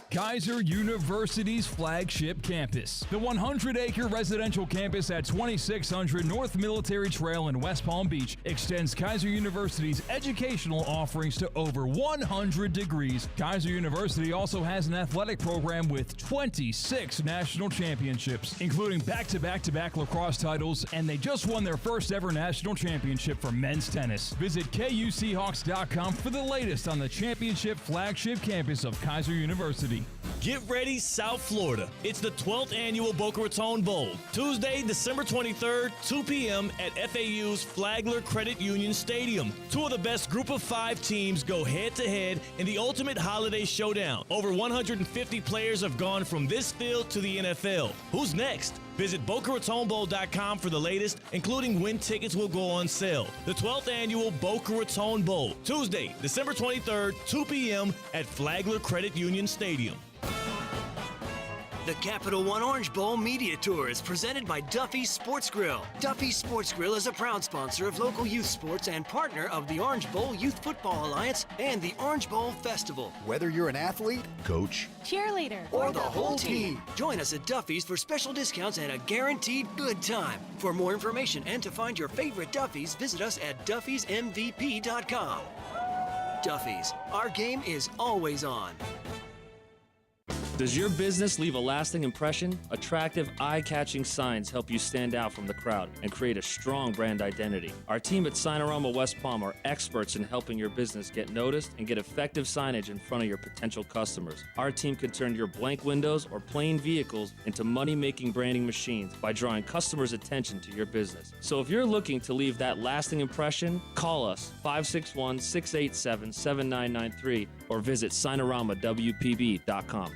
Kaiser University's flagship campus. The 100-acre residential campus at 2600 North Military Trail in West Palm Beach extends Kaiser University's educational offerings to over 100 degrees. Kaiser University also has an athletic program with 26 national championships, including back-to-back-to-back lacrosse titles, and they just won their first ever national championship for men's tennis. Visit KUSeahawks.com for the latest on the championship flagship campus of Kaiser University. Get ready, South Florida. It's the 12th annual Boca Raton Bowl. Tuesday, December 23rd, 2 p.m. at FAU's Flagler Credit Union Stadium. Two of the best group of 5 teams go head-to-head in the ultimate holiday showdown. Over 150 players have gone from this field to the NFL. Who's next? Visit BocaRatonBowl.com for the latest, including when tickets will go on sale. The 12th annual Boca Raton Bowl, Tuesday, December 23rd, 2 p.m. at Flagler Credit Union Stadium. The Capital One Orange Bowl Media Tour is presented by Duffy's Sports Grill. Duffy's Sports Grill is a proud sponsor of local youth sports and partner of the Orange Bowl Youth Football Alliance and the Orange Bowl Festival. Whether you're an athlete, coach, cheerleader, or the whole team, join us at Duffy's for special discounts and a guaranteed good time. For more information and to find your favorite Duffy's, visit us at duffysmvp.com. Duffy's, our game is always on. Does your business leave a lasting impression? Attractive, eye-catching signs help you stand out from the crowd and create a strong brand identity. Our team at Signorama West Palm are experts in helping your business get noticed and get effective signage in front of your potential customers. Our team can turn your blank windows or plain vehicles into money-making branding machines by drawing customers' attention to your business. So if you're looking to leave that lasting impression, call us 561-687-7993 or visit SignoramawPB.com.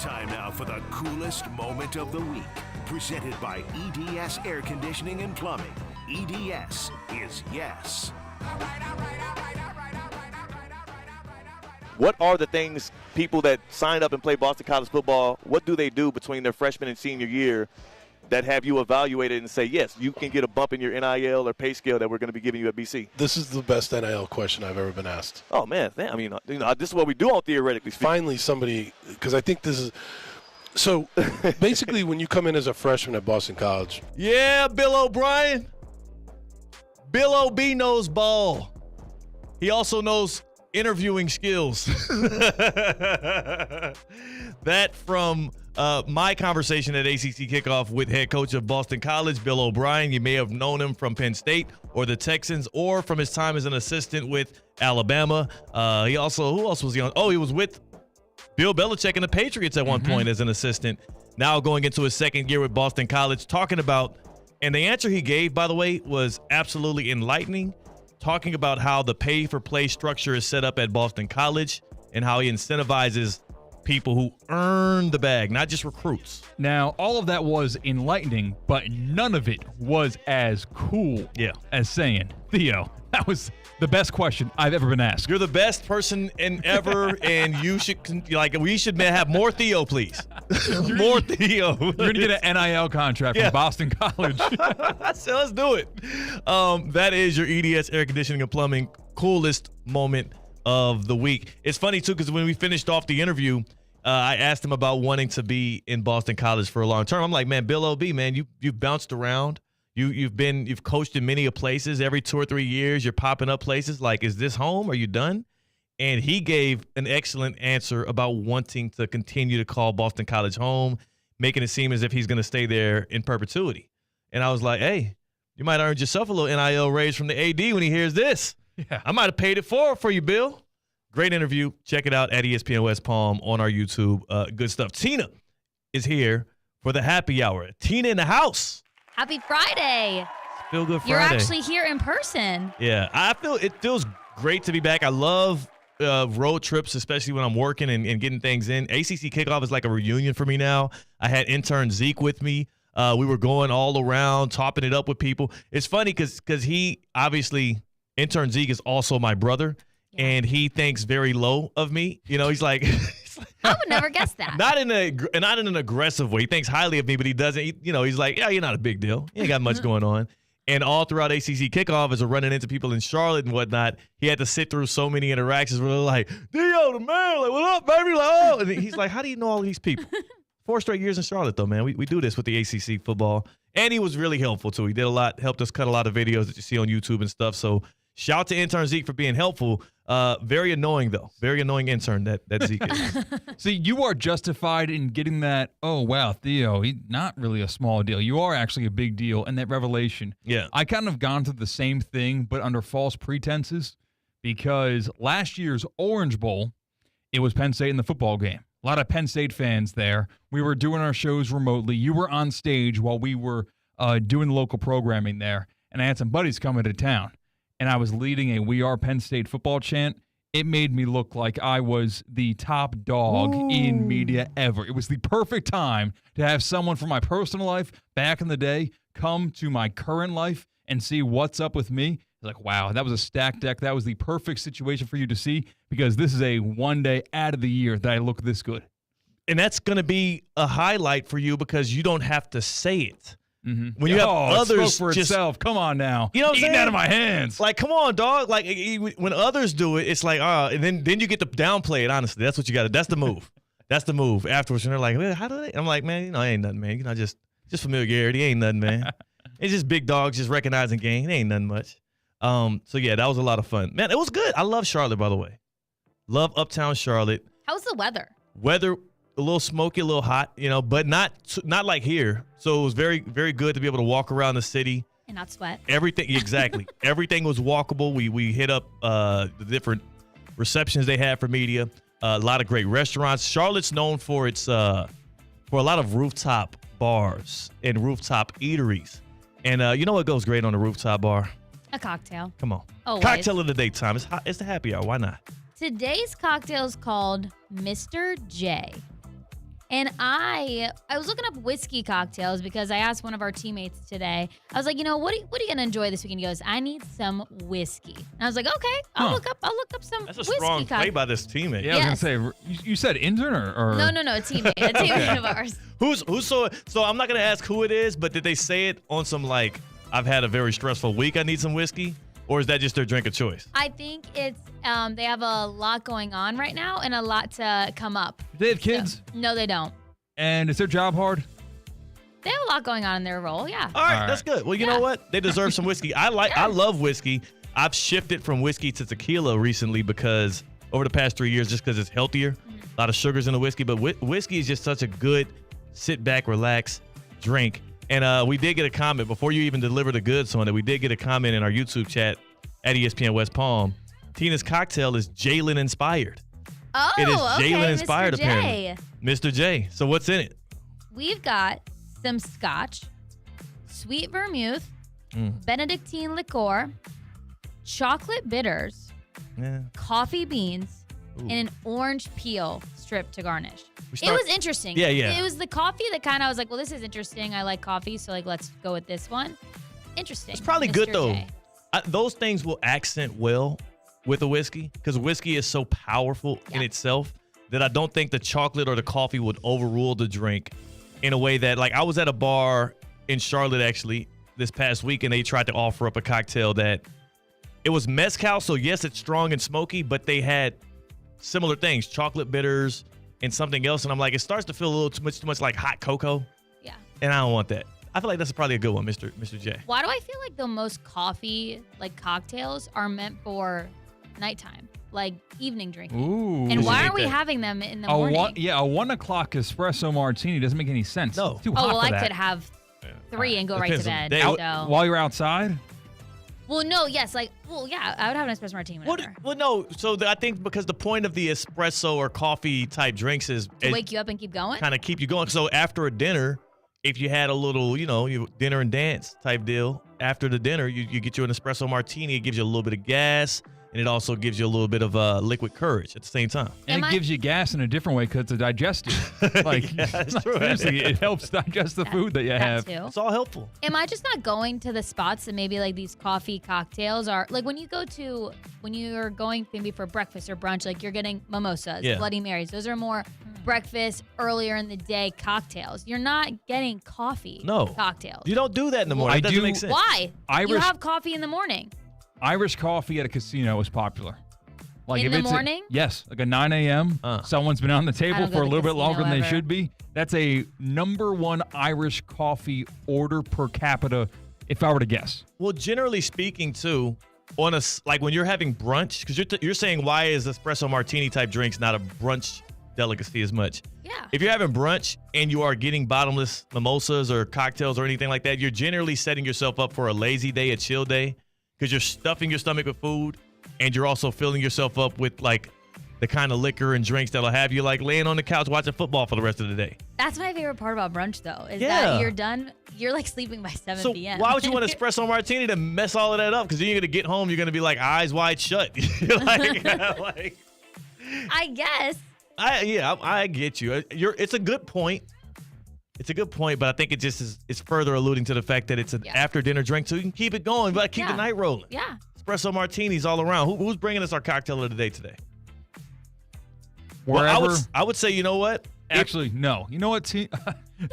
Time now for the coolest moment of the week. Presented by EDS Air Conditioning and Plumbing. EDS is yes. What are the things people that sign up and play Boston College football, what do they do between their freshman and senior year that have you evaluated and say, yes, you can get a bump in your NIL or pay scale that we're going to be giving you at BC? This is the best NIL question I've ever been asked. Oh, man. I mean, this is what we do on Theoretically Speaking. Finally, somebody – because I think this is – so basically when you come in as a freshman at Boston College. Yeah, Bill O'Brien. Bill O.B. knows ball. He also knows interviewing skills. That from – my conversation at ACC Kickoff with head coach of Boston College, Bill O'Brien. You may have known him from Penn State or the Texans or from his time as an assistant with Alabama. He also, who else was he on? Oh, he was with Bill Belichick and the Patriots at one point as an assistant. Now going into his second year with Boston College, talking about, and the answer he gave, by the way, was absolutely enlightening, talking about how the pay-for-play structure is set up at Boston College and how he incentivizes people who earn the bag, not just recruits. Now, all of that was enlightening, but none of it was as cool as saying, Theo, that was the best question I've ever been asked. You're the best person ever, and you should, we should have more Theo, please. More Theo. You're going to get an NIL contract from Boston College. So let's do it. That is your EDS Air Conditioning and Plumbing coolest moment of the week. It's funny, too, because when we finished off the interview, I asked him about wanting to be in Boston College for a long term. I'm like, man, Bill O.B., man, you've bounced around. You've coached in many places. Every 2 or 3 years, you're popping up places. Like, is this home? Are you done? And he gave an excellent answer about wanting to continue to call Boston College home, making it seem as if he's going to stay there in perpetuity. And I was like, hey, you might earn yourself a little NIL raise from the AD when he hears this. Yeah. I might have paid it for you, Bill. Great interview. Check it out at ESPN West Palm on our YouTube. Good stuff. Tina is here for the happy hour. Tina in the house. Happy Friday. Feel good Friday. You're actually here in person. Yeah, it feels great to be back. I love road trips, especially when I'm working and getting things in. ACC kickoff is like a reunion for me now. I had intern Zeke with me. We were going all around, topping it up with people. It's funny because he obviously, intern Zeke is also my brother, and he thinks very low of me. You know, he's like I would never guess that. not in an aggressive way. He thinks highly of me, but he doesn't. He's like, yeah, you're not a big deal. You ain't got much going on. And all throughout ACC kickoff, as we're running into people in Charlotte and whatnot, he had to sit through so many interactions where they're like, Dio, the man, like, what up, baby? Like, oh. And he's like, how do you know all these people? 4 straight years in Charlotte, though, man. We do this with the ACC football. And he was really helpful, too. He did a lot, helped us cut a lot of videos that you see on YouTube and stuff. So shout out to intern Zeke for being helpful. Very annoying, though. Very annoying intern that Zeke is. See, you are justified in getting that, oh, wow, Theo, he's not really a small deal. You are actually a big deal, and that revelation. Yeah. I kind of gone through the same thing, but under false pretenses, because last year's Orange Bowl, it was Penn State in the football game. A lot of Penn State fans there. We were doing our shows remotely. You were on stage while we were doing local programming there, and I had some buddies coming to town. And I was leading a We Are Penn State football chant. It made me look like I was the top dog in media ever. It was the perfect time to have someone from my personal life back in the day come to my current life and see what's up with me. It's like, wow, that was a stacked deck. That was the perfect situation for you to see, because this is a one day out of the year that I look this good. And that's going to be a highlight for you because you don't have to say it. Mm-hmm. When you have others it spoke for just itself. Come on now. You know what I'm saying? Eating out of my hands. Like, come on, dog. Like, when others do it, it's like, and then you get to downplay it, honestly. That's what you got to. That's the move. That's the move afterwards. And they're like, well, how do they? I'm like, man, it ain't nothing, man. Just familiarity. Ain't nothing, man. It's just big dogs just recognizing game. It ain't nothing much. So, yeah, that was a lot of fun. Man, it was good. I love Charlotte, by the way. Love uptown Charlotte. How's the weather? Weather, a little smoky, a little hot, but not like here. So it was very, very good to be able to walk around the city. And not sweat. Everything, exactly. Everything was walkable. We hit up the different receptions they had for media. A lot of great restaurants. Charlotte's known for its for a lot of rooftop bars and rooftop eateries. And you know what goes great on a rooftop bar? A cocktail. Come on. Always. Cocktail of the daytime. It's the happy hour. Why not? Today's cocktail is called Mr. J. And I was looking up whiskey cocktails because I asked one of our teammates today. I was like, what are you going to enjoy this weekend? He goes, I need some whiskey. And I was like, okay, I'll look up some That's a whiskey strong cocktail. play by this teammate. Yeah, I was going to say, you said intern or? No, a teammate. A teammate of ours. Who's so I'm not going to ask who it is, but did they say it on some like, I've had a very stressful week, I need some whiskey? Or is that just their drink of choice? I think it's they have a lot going on right now and a lot to come up. They have kids? So, no, they don't. And is their job hard? They have a lot going on in their role, yeah. All right, that's good. Well, you know what? They deserve some whiskey. I love whiskey. I've shifted from whiskey to tequila recently because over the past 3 years, just because it's healthier. A lot of sugars in the whiskey, but whiskey is just such a good sit back, relax drink. And we did get a comment before you even delivered the goods on it. We did get a comment in our YouTube chat at ESPN West Palm. Tina's cocktail is Jalen inspired. Oh, it is okay, Jalen inspired, Mr. J. apparently. Mr. J. So what's in it? We've got some scotch, sweet vermouth, Benedictine liqueur, chocolate bitters, coffee beans, and an orange peel strip to garnish. It was interesting. Yeah, yeah. It was the coffee that kind of was like, well, this is interesting. I like coffee, so let's go with this one. Interesting. It's probably Mr. good, though. J. Those things will accent well with a whiskey because whiskey is so powerful in itself that I don't think the chocolate or the coffee would overrule the drink in a way that, like, I was at a bar in Charlotte, actually, this past week, and they tried to offer up a cocktail that it was mezcal, so yes, it's strong and smoky, but they had similar things, chocolate bitters and something else, and I'm like, it starts to feel a little too much like hot cocoa. Yeah. And I don't want that. I feel like that's probably a good one, Mr. J. Why do I feel like the most coffee like cocktails are meant for nighttime, like evening drinking? Ooh. And why are we having them in the morning? A 1 o'clock espresso martini doesn't make any sense. No. It's too hot well, for I that. could have 3 and go right to bed. So. While you're outside? Well, no, yes, I would have an espresso martini whenever. Well, no. So I think because the point of the espresso or coffee type drinks is To wake you up and keep going? kind of keep you going. So after a dinner, if you had a little, dinner and dance type deal, after the dinner, you get you an espresso martini. It gives you a little bit of gas, and it also gives you a little bit of liquid courage at the same time. And it gives you gas in a different way because it's a digestive. Seriously, it helps digest the food that you have. too. It's all helpful. Am I just not going to the spots that maybe like these coffee cocktails are like when you're going maybe for breakfast or brunch, like you're getting mimosas, Yeah. Bloody Marys. Those are more breakfast, earlier in the day cocktails. You're not getting coffee cocktails. You don't do that in the morning. I It doesn't do- make sense. Why? You Irish- have coffee in the morning. Irish coffee at a casino is popular. Like In if the it's morning? yes, like a 9 a.m. Someone's been on the table don't go for a to the little bit casino longer than they ever. should be. That's a #1 Irish coffee order per capita, if I were to guess. Well, generally speaking, too, like when you're having brunch, because you're saying why is espresso martini type drinks not a brunch delicacy as much? Yeah. If you're having brunch and you are getting bottomless mimosas or cocktails or anything like that, you're generally setting yourself up for a lazy day, a chill day, because you're stuffing your stomach with food and you're also filling yourself up with like the kind of liquor and drinks that'll have you like laying on the couch watching football for the rest of the day. That's my favorite part about brunch, though, is Yeah. that you're done. You're like sleeping by 7 So p.m. why would you want an espresso martini to mess all of that up? Because then you're going to get home, you're going to be like eyes wide shut. You're like, I guess. I get you. It's a good point. It's a good point, but I think it's further alluding to the fact that it's an after dinner drink, so you can keep it going, but keep the night rolling. Yeah. Espresso martinis all around. Who's bringing us our cocktail of the day today? Wherever. Well, I would say, you know what? Actually, no. You know what,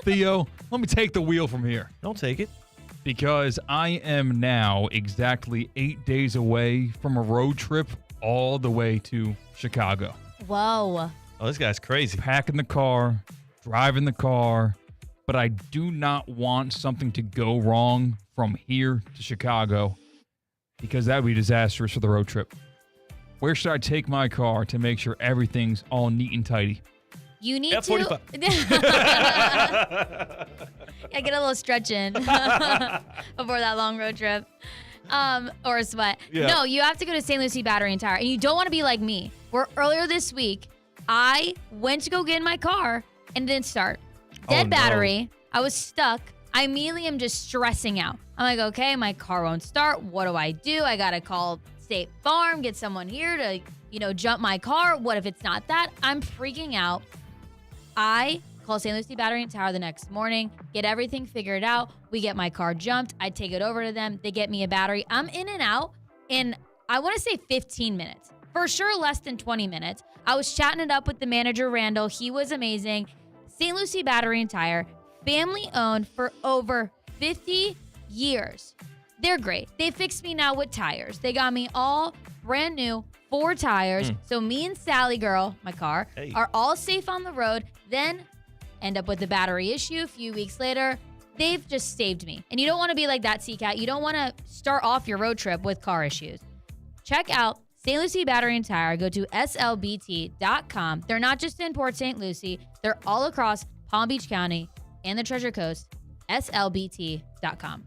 Theo? Let me take the wheel from here. Don't take it. Because I am now exactly 8 days away from a road trip all the way to Chicago. Whoa. Oh, this guy's crazy. Packing the car, driving the car, but I do not want something to go wrong from here to Chicago because that would be disastrous for the road trip. Where should I take my car to make sure everything's all neat and tidy? You need F45. I get a little stretch in before that long road trip. Or a sweat. Yeah. No, you have to go to St. Lucie Battery and Tire. And you don't want to be like me, where earlier this week, I went to go get in my car and it didn't start. Dead battery. I was stuck. I immediately am just stressing out. I'm like, okay, my car won't start. What do? I got to call State Farm, get someone here to, jump my car. What if it's not that? I'm freaking out. I call St. Lucie Battery and Tire the next morning, get everything figured out. We get my car jumped. I take it over to them. They get me a battery. I'm in and out in, I want to say 15 minutes. For sure, less than 20 minutes. I was chatting it up with the manager, Randall. He was amazing. St. Lucie Battery and Tire, family owned for over 50 years. They're great. They fixed me now with tires. They got me all brand new 4 tires. So me and Sally girl, my car, are all safe on the road. Then end up with a battery issue a few weeks later. They've just saved me. And you don't want to be like that, CCAT. You don't want to start off your road trip with car issues. Check out St. Lucie Battery and Tire. Go to slbt.com. They're not just in Port St. Lucie. They're all across Palm Beach County and the Treasure Coast. slbt.com.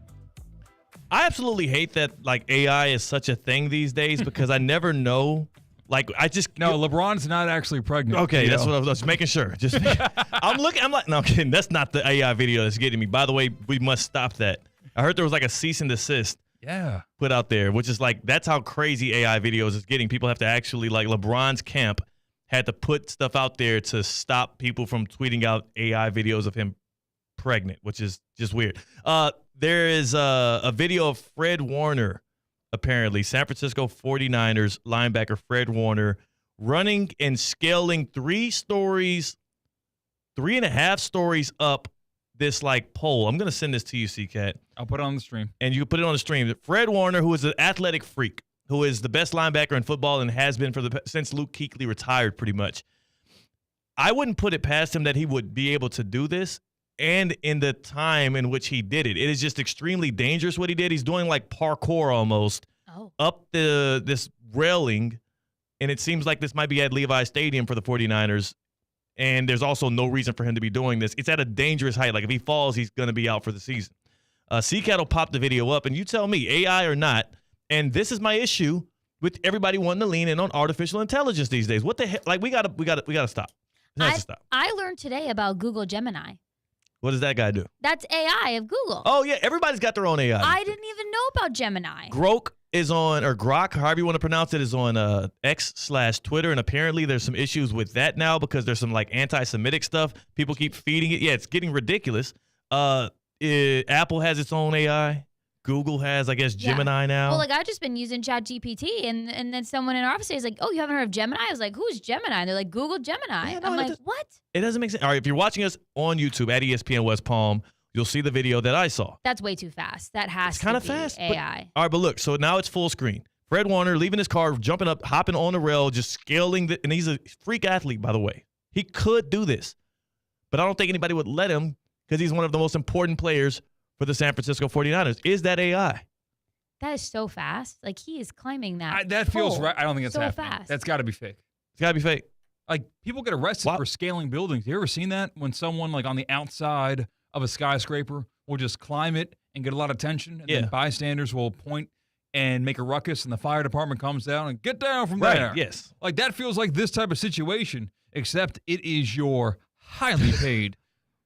I absolutely hate that like AI is such a thing these days because I never know. Like I just No, LeBron's not actually pregnant. Okay, that's what I was making sure. I'm like, no, I'm kidding. That's not the AI video that's getting me. By the way, we must stop that. I heard there was like a cease and desist put out there, which is like, that's how crazy AI videos is getting. People have to actually, like LeBron's camp had to put stuff out there to stop people from tweeting out AI videos of him pregnant, which is just weird. There is a video of Fred Warner, apparently, San Francisco 49ers linebacker Fred Warner, running and scaling 3 stories, 3.5 stories up this like pole. I'm going to send this to you, C-Cat. I'll put it on the stream. And you can put it on the stream. Fred Warner, who is an athletic freak, who is the best linebacker in football and has been since Luke Kuechly retired pretty much. I wouldn't put it past him that he would be able to do this. And in the time in which he did it, it is just extremely dangerous what he did. He's doing like parkour almost up this railing, and it seems like this might be at Levi Stadium for the 49ers, and there's also no reason for him to be doing this. It's at a dangerous height. Like, if he falls, he's going to be out for the season. Seacattle popped the video up, and you tell me, AI or not, and this is my issue with everybody wanting to lean in on artificial intelligence these days. What the heck? Like, we gotta stop. It has to stop. I learned today about Google Gemini. What does that guy do? That's AI of Google. Oh, yeah. Everybody's got their own AI. I didn't even know about Gemini. Grok is on, or Grok, however you want to pronounce it, is on X/Twitter. And apparently there's some issues with that now because there's some like anti-Semitic stuff. People keep feeding it. Yeah, it's getting ridiculous. Apple has its own AI. Google has, I guess, Gemini now. Well, like, I've just been using ChatGPT, and then someone in our office is like, oh, you haven't heard of Gemini? I was like, who's Gemini? And they're like, Google Gemini. Yeah, no, I'm like, what? It doesn't make sense. All right, if you're watching us on YouTube at ESPN West Palm, you'll see the video that I saw. That's way too fast. That has to be fast, AI. All right, but look, so now it's full screen. Fred Warner leaving his car, jumping up, hopping on the rail, just scaling, and he's a freak athlete, by the way. He could do this, but I don't think anybody would let him because he's one of the most important players for the San Francisco 49ers. Is that AI? That is so fast. Like, he is climbing that. That feels right. I don't think it's so happening. fast. That's got to be fake. It's got to be fake. Like, people get arrested for scaling buildings. You ever seen that? When someone, like, on the outside of a skyscraper will just climb it and get a lot of attention, and then bystanders will point and make a ruckus, and the fire department comes down and get down from there. Yes. Like, that feels like this type of situation, except it is your highly paid.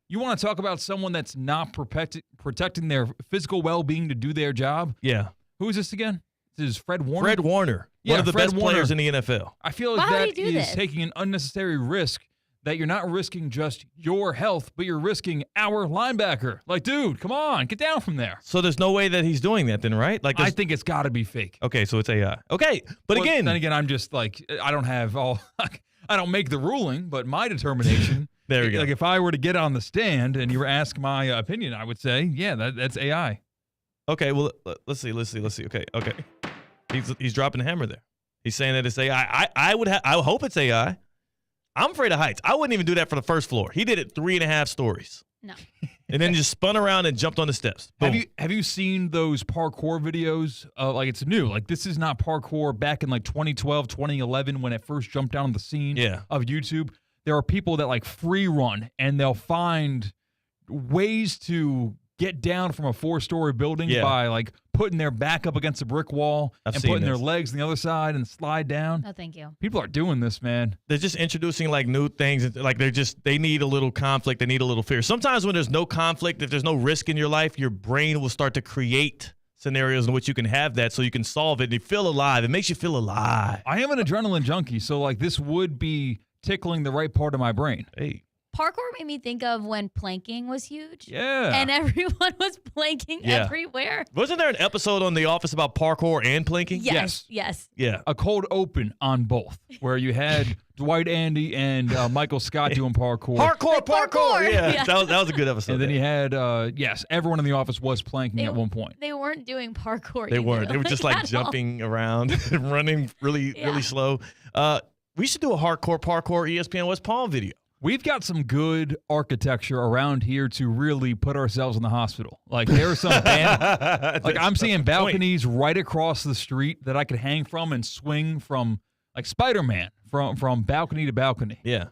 You want to talk about someone that's not protecting their physical well-being to do their job? Yeah. Who is this again? This is Fred Warner? Fred Warner. One of the best players in the NFL. I feel like that is taking an unnecessary risk that you're not risking just your health, but you're risking our linebacker. Like, dude, come on, get down from there. So there's no way that he's doing that then, right? Like, I think it's got to be fake. Okay, so it's AI. Okay, but well, again. Then again, I'm just like, I don't make the ruling, but my determination. There we go. Like, if I were to get on the stand and you were asked my opinion, I would say, yeah, that's AI. Okay, well, let's see. Okay. He's dropping the hammer there. He's saying that it's AI. I hope it's AI. I'm afraid of heights. I wouldn't even do that for the first floor. He did it 3.5 stories. No. And then just spun around and jumped on the steps. Boom. Have you seen those parkour videos? Like, it's new. Like, this is not parkour back in like 2012, 2011 when it first jumped down on the scene of YouTube. There are people that like free run and they'll find ways to get down from a 4-story building by like putting their back up against a brick wall and putting their legs on the other side and slide down. No, thank you. People are doing this, man. They're just introducing like new things. Like they need a little conflict. They need a little fear. Sometimes when there's no conflict, if there's no risk in your life, your brain will start to create scenarios in which you can have that so you can solve it and you feel alive. It makes you feel alive. I am an adrenaline junkie, so like this would be tickling the right part of my brain. Hey. Parkour made me think of when planking was huge. Yeah. And everyone was planking everywhere. Wasn't there an episode on The Office about parkour and planking? Yes. Yeah. A cold open on both, where you had Dwight Andy and Michael Scott doing parkour. Parkour. Yeah. That was a good episode. And then you had, everyone in the office was planking at one point. They weren't doing parkour. They weren't. They were just like jumping around and running really slow. We should do a hardcore parkour ESPN West Palm video. We've got some good architecture around here to really put ourselves in the hospital. Like, there are some like I'm seeing balconies right across the street that I could hang from and swing from, like Spider-Man, from balcony to balcony. Yeah.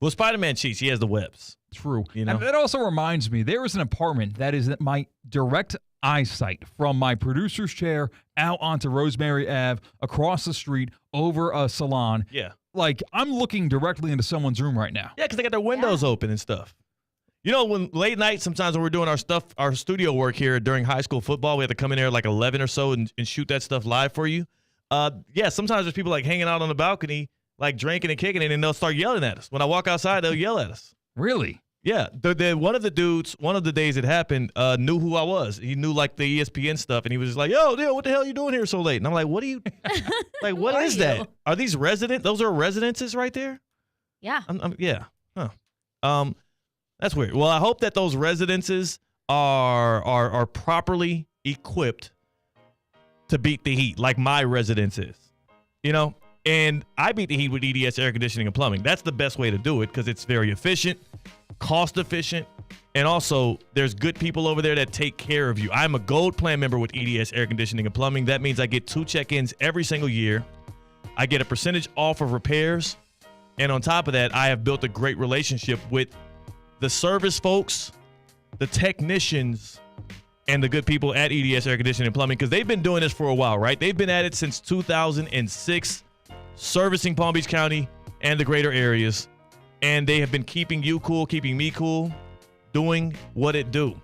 Well, Spider-Man cheats. He has the webs. True. You know? And that also reminds me, there is an apartment that is at my direct eyesight from my producer's chair out onto Rosemary Ave, across the street, over a salon. Yeah. Like, I'm looking directly into someone's room right now. Yeah, because they got their windows open and stuff. You know, when late night, sometimes when we're doing our studio work here during high school football, we have to come in there like 11 or so and shoot that stuff live for you. Sometimes there's people like hanging out on the balcony, like drinking and kicking it, and they'll start yelling at us. When I walk outside, they'll yell at us. Really? Yeah. One of the dudes, one of the days it happened, knew who I was. He knew like the ESPN stuff, and he was just like, "Yo, what the hell are you doing here so late?" And I'm like, "What are you? Like, what is that? Are these those are residences right there?" Yeah. Yeah. Huh. That's weird. Well, I hope that those residences are properly equipped to beat the heat, like my residence is. You know, And I beat the heat with EDS Air Conditioning and Plumbing. That's the best way to do it because it's very efficient, cost efficient, and also there's good people over there that take care of you. I'm a gold plan member with EDS Air Conditioning and Plumbing. That means I get 2 check-ins every single year. I get a percentage off of repairs. And on top of that, I have built a great relationship with the service folks, the technicians, and the good people at EDS Air Conditioning and Plumbing because they've been doing this for a while, right? They've been at it since 2006, servicing Palm Beach County and the greater areas. And they have been keeping you cool, keeping me cool, doing what it do.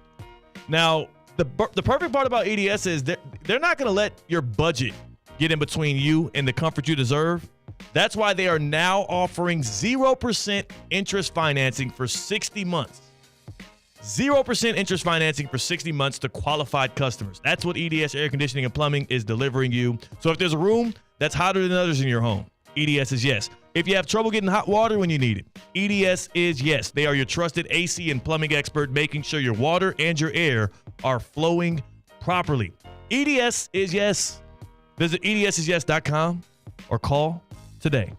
Now, the perfect part about EDS is they're not going to let your budget get in between you and the comfort you deserve. That's why they are now offering 0% interest financing for 60 months. 0% interest financing for 60 months to qualified customers. That's what EDS Air Conditioning and Plumbing is delivering you. So if there's a room that's hotter than others in your home, EDS is yes. If you have trouble getting hot water when you need it, EDS is yes. They are your trusted AC and plumbing expert, making sure your water and your air are flowing properly. EDS is yes. Visit edsisyes.com or call today.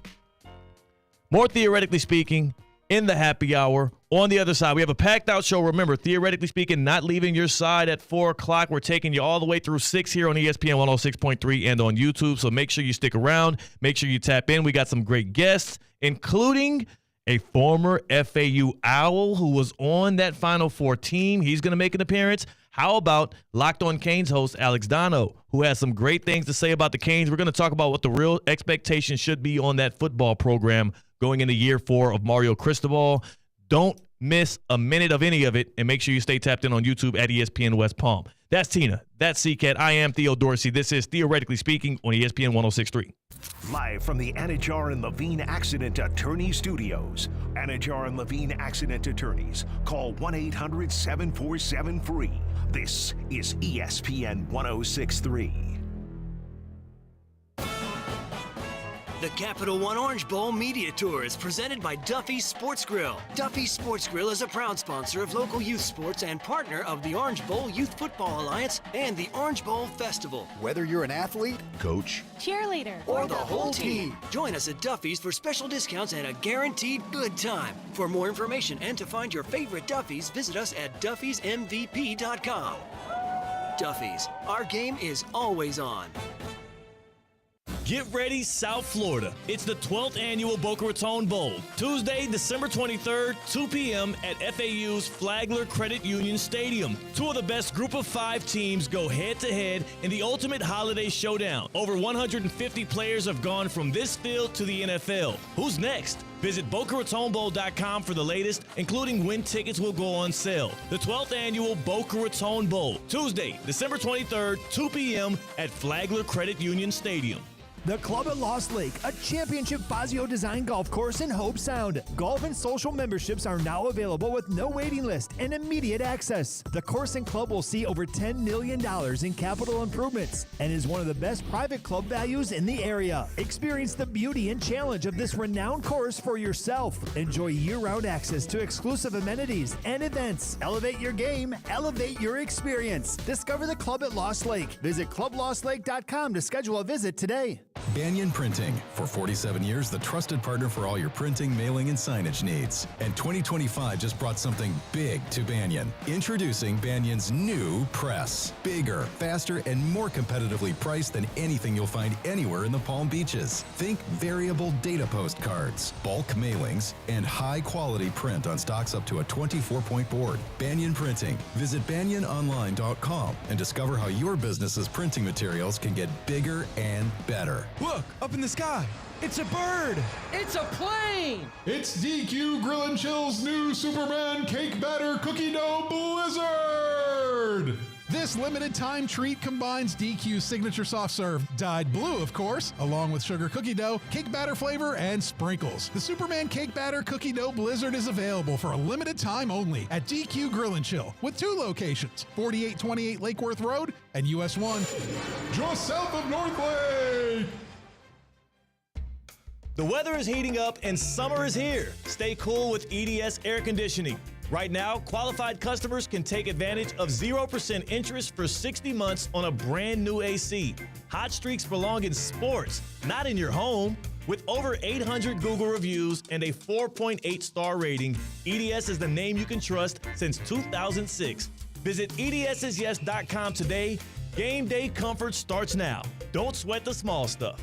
More Theoretically Speaking in the happy hour. On the other side, we have a packed out show. Remember, Theoretically Speaking, not leaving your side at 4 o'clock. We're taking you all the way through 6 here on ESPN 106.3 and on YouTube. So make sure you stick around. Make sure you tap in. We got some great guests, including a former FAU Owl who was on that Final Four team. He's going to make an appearance. How about Locked On Canes host Alex Dono, who has some great things to say about the Canes? We're going to talk about what the real expectations should be on that football program going into year 4 of Mario Cristobal. Don't miss a minute of any of it, and make sure you stay tapped in on YouTube at ESPN West Palm. That's Tina. That's C-Cat. I am Theo Dorsey. This is Theoretically Speaking on ESPN 106.3. Live from the Anajar and Levine Accident Attorney Studios. Anajar and Levine Accident Attorneys. Call 1-800-747-FREE. This is ESPN 106.3. The Capital One Orange Bowl Media Tour is presented by Duffy's Sports Grill. Duffy's Sports Grill is a proud sponsor of local youth sports and partner of the Orange Bowl Youth Football Alliance and the Orange Bowl Festival. Whether you're an athlete, coach, cheerleader, or the whole team, join us at Duffy's for special discounts and a guaranteed good time. For more information and to find your favorite Duffy's, visit us at duffysmvp.com. Duffy's, our game is always on. Get ready, South Florida. It's the 12th annual Boca Raton Bowl. Tuesday, December 23rd, 2 p.m. at FAU's Flagler Credit Union Stadium. 2 of the best group of 5 teams go head-to-head in the ultimate holiday showdown. Over 150 players have gone from this field to the NFL. Who's next? Visit BocaRatonBowl.com for the latest, including when tickets will go on sale. The 12th annual Boca Raton Bowl. Tuesday, December 23rd, 2 p.m. at Flagler Credit Union Stadium. The Club at Lost Lake, a championship Fazio design golf course in Hope Sound. Golf and social memberships are now available with no waiting list and immediate access. The course and club will see over $10 million in capital improvements and is one of the best private club values in the area. Experience the beauty and challenge of this renowned course for yourself. Enjoy year-round access to exclusive amenities and events. Elevate your game, elevate your experience. Discover the Club at Lost Lake. Visit clublostlake.com to schedule a visit today. Banyan Printing. For 47 years, the trusted partner for all your printing, mailing, and signage needs. And 2025 just brought something big to Banyan. Introducing Banyan's new press. Bigger, faster, and more competitively priced than anything you'll find anywhere in the Palm Beaches. Think variable data postcards, bulk mailings, and high-quality print on stocks up to a 24-point board. Banyan Printing. Visit banyanonline.com and discover how your business's printing materials can get bigger and better. Look, up in the sky. It's a bird. It's a plane. It's DQ Grill and Chill's new Superman Cake Batter Cookie Dough Blizzard. This limited time treat combines DQ's signature soft serve, dyed blue, of course, along with sugar cookie dough, cake batter flavor, and sprinkles. The Superman Cake Batter Cookie Dough Blizzard is available for a limited time only at DQ Grill and Chill with 2 locations, 4828 Lake Worth Road and US 1, just south of North Lake. The weather is heating up and summer is here. Stay cool with EDS Air Conditioning. Right now, qualified customers can take advantage of 0% interest for 60 months on a brand new AC. Hot streaks belong in sports, not in your home. With over 800 Google reviews and a 4.8 star rating, EDS is the name you can trust since 2006. Visit EDSisyes.com today. Game day comfort starts now. Don't sweat the small stuff.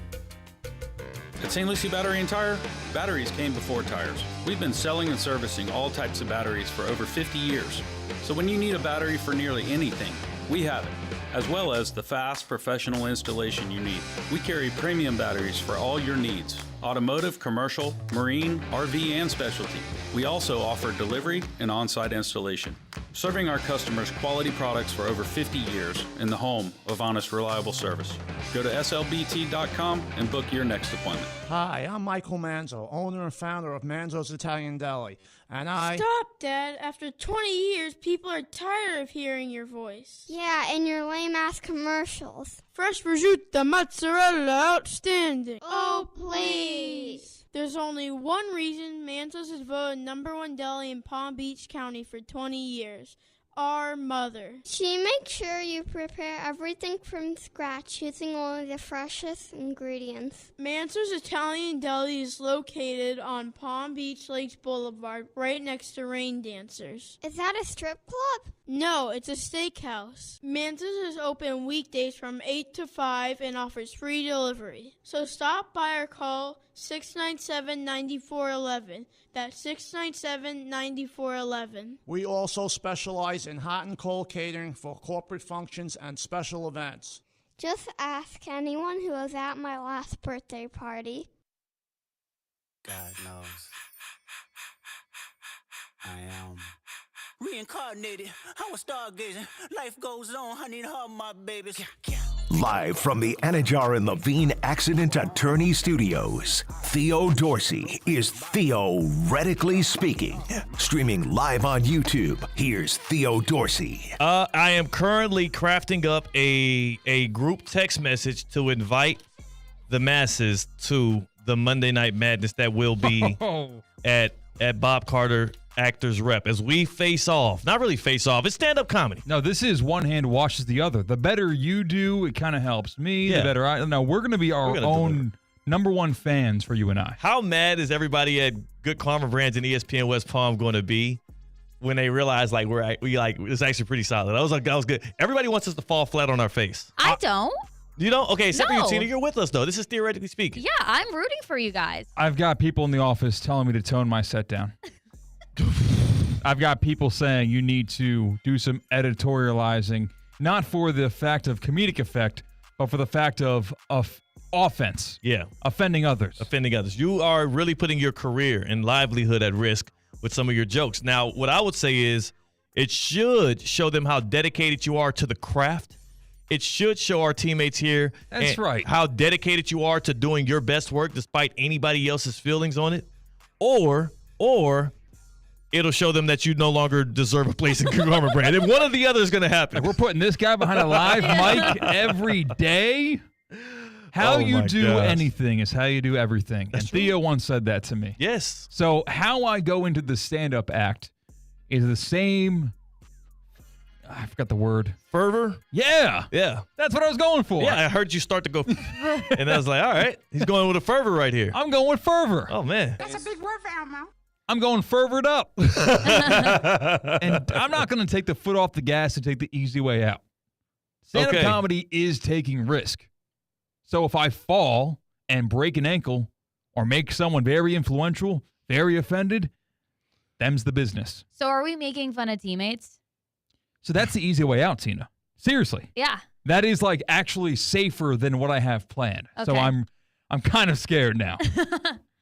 At St. Lucie Battery and Tire, batteries came before tires. We've been selling and servicing all types of batteries for over 50 years. So when you need a battery for nearly anything, we have it, as well as the fast, professional installation you need. We carry premium batteries for all your needs: automotive, commercial, marine, RV, and specialty. We also offer delivery and on-site installation, serving our customers quality products for over 50 years in the home of honest, reliable service. Go to slbt.com and book your next appointment. Hi, I'm Michael Manzo, owner and founder of Manzo's Italian Deli. And Stop, Dad. After 20 years, people are tired of hearing your voice. Yeah, and your lame-ass commercials. Fresh prosciutto, mozzarella, outstanding. Oh, please. There's only one reason Manzo's is voted #1 deli in Palm Beach County for 20 years. Our mother. She makes sure you prepare everything from scratch using only the freshest ingredients. Manzo's Italian Deli is located on Palm Beach Lakes Boulevard, right next to Rain Dancers. Is that a strip club? No, it's a steakhouse. Manzo's is open weekdays from 8 to 5 and offers free delivery. So stop by or call 697-9411. That's 697-9411. we also specialize in hot and cold catering for corporate functions and special events. Just ask anyone who was at my last birthday party. God knows. I am reincarnated. I was stargazing. Life goes on. I need all my babies. Live from the Anajar and Levine Accident Attorney Studios, Theo Dorsey is theoretically speaking. Streaming live on YouTube, here's Theo Dorsey. I am currently crafting up a group text message to invite the masses to the Monday Night Madness that will be at Bob Carter Actors Rep as we face off. Not really face off. It's stand-up comedy. No, this is one hand washes the other. The better you do, it kind of helps me. Yeah. The better I. No, we're going to be our own #1 fans for you and I. How mad is everybody at Good Karma Brands and ESPN West Palm going to be when they realize like we it's actually pretty solid? That was good. Everybody wants us to fall flat on our face. I don't. You don't? Okay, except for you, No. Tina. You're with us though. This is theoretically speaking. Yeah, I'm rooting for you guys. I've got people in the office telling me to tone my set down. I've got people saying you need to do some editorializing, not for the fact of comedic effect, but for the fact of offense. Yeah. Offending others. You are really putting your career and livelihood at risk with some of your jokes. Now, what I would say is it should show them how dedicated you are to the craft. It should show our teammates here That's right. how dedicated you are to doing your best work despite anybody else's feelings on it. Or it'll show them that you no longer deserve a place in Karma Brand. And one or the other is going to happen. Like we're putting this guy behind a live mic every day. How you do anything is how you do everything. And Theo once said that to me. Yes. So how I go into the stand-up act is the same, I forgot the word. Fervor? Yeah. Yeah. That's what I was going for. Yeah, I heard you start to go, and I was like, all right, he's going with a fervor right here. I'm going with fervor. Oh, man. That's a big word for Elmo. I'm going fervored up. And I'm not going to take the foot off the gas and take the easy way out. Stand-up comedy is taking risk. So if I fall and break an ankle or make someone very influential, very offended, them's the business. So are we making fun of teammates? So that's the easy way out, Tina. Seriously. Yeah. That is like actually safer than what I have planned. So Okay. I'm kind of scared now.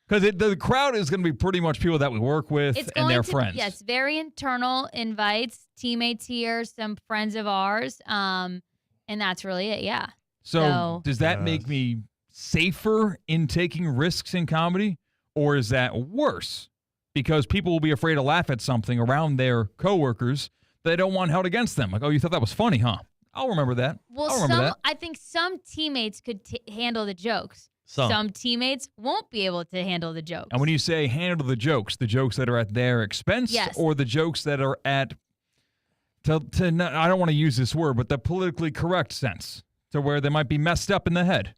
Because the crowd is going to be pretty much people that we work with It's and going their to friends. Yes, very internal invites, teammates here, some friends of ours, and that's really it. Yeah. So does that make me safer in taking risks in comedy, or is that worse? Because people will be afraid to laugh at something around their coworkers they don't want held against them. Like, oh, you thought that was funny, huh? I'll remember that. Well, I'll remember that. I think some teammates could handle the jokes. Some. Teammates won't be able to handle the jokes. And when you say handle the jokes that are at their expense, Yes. or the jokes that are at, I don't want to use this word, but the politically correct sense. to where they might be messed up in the head.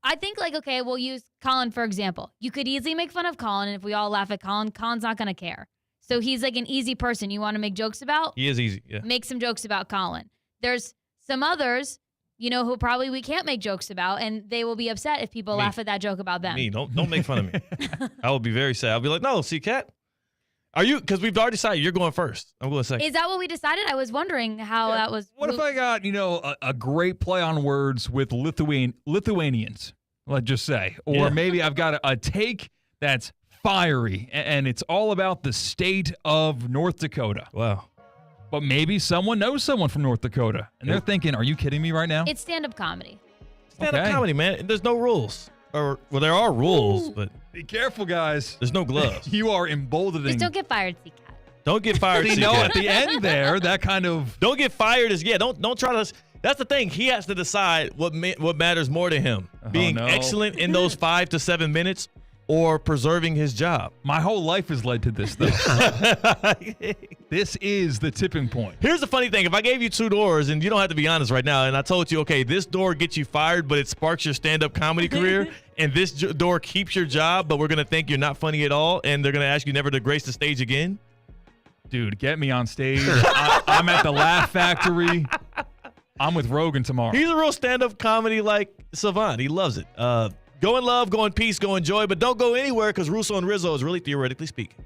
I think, like, okay, we'll use Colin, for example. You could easily make fun of Colin, and if we all laugh at Colin, Colin's not going to care. So he's like an easy person you want to make jokes about. He is easy, yeah. Make some jokes about Colin. There's some others, who probably we can't make jokes about, and they will be upset if people laugh at that joke about them. Me, don't make fun of me. I will be very sad. I'll be like, no, see, Kat, are you? Because we've already decided you're going first. I'm going second. Is that what we decided? I was wondering how that was. What if I got, a great play on words with Lithuanians, let's just say. Or maybe I've got a take that's fiery, and it's all about the state of North Dakota. Wow. But maybe someone knows someone from North Dakota, and they're thinking, are you kidding me right now? It's stand-up comedy. Stand-up comedy, man. There's no rules. Well, there are rules, but be careful, guys. There's no gloves. You are emboldening. Just don't get fired, C-Cat. Don't get fired, See, C-Cat. no, at the end there, that kind of... Don't get fired don't try to... That's the thing. He has to decide what matters more to him. Being excellent in those 5 to 7 minutes or preserving his job. My whole life has led to this, though. This is the tipping point. Here's the funny thing. If I gave you 2 doors, and you don't have to be honest right now, and I told you, okay, this door gets you fired, but it sparks your stand-up comedy career, and this door keeps your job, but we're going to think you're not funny at all, and they're going to ask you never to grace the stage again? Dude, get me on stage. I'm at the Laugh Factory. I'm with Rogan tomorrow. He's a real stand-up comedy savant. He loves it. Go in love, go in peace, go in joy, but don't go anywhere because Russo and Rizzo is really theoretically speaking.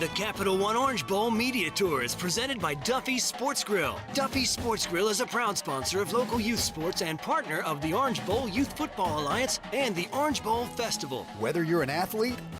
The Capital One Orange Bowl Media Tour is presented by Duffy's Sports Grill. Duffy's Sports Grill is a proud sponsor of local youth sports and partner of the Orange Bowl Youth Football Alliance and the Orange Bowl Festival. Whether you're an athlete,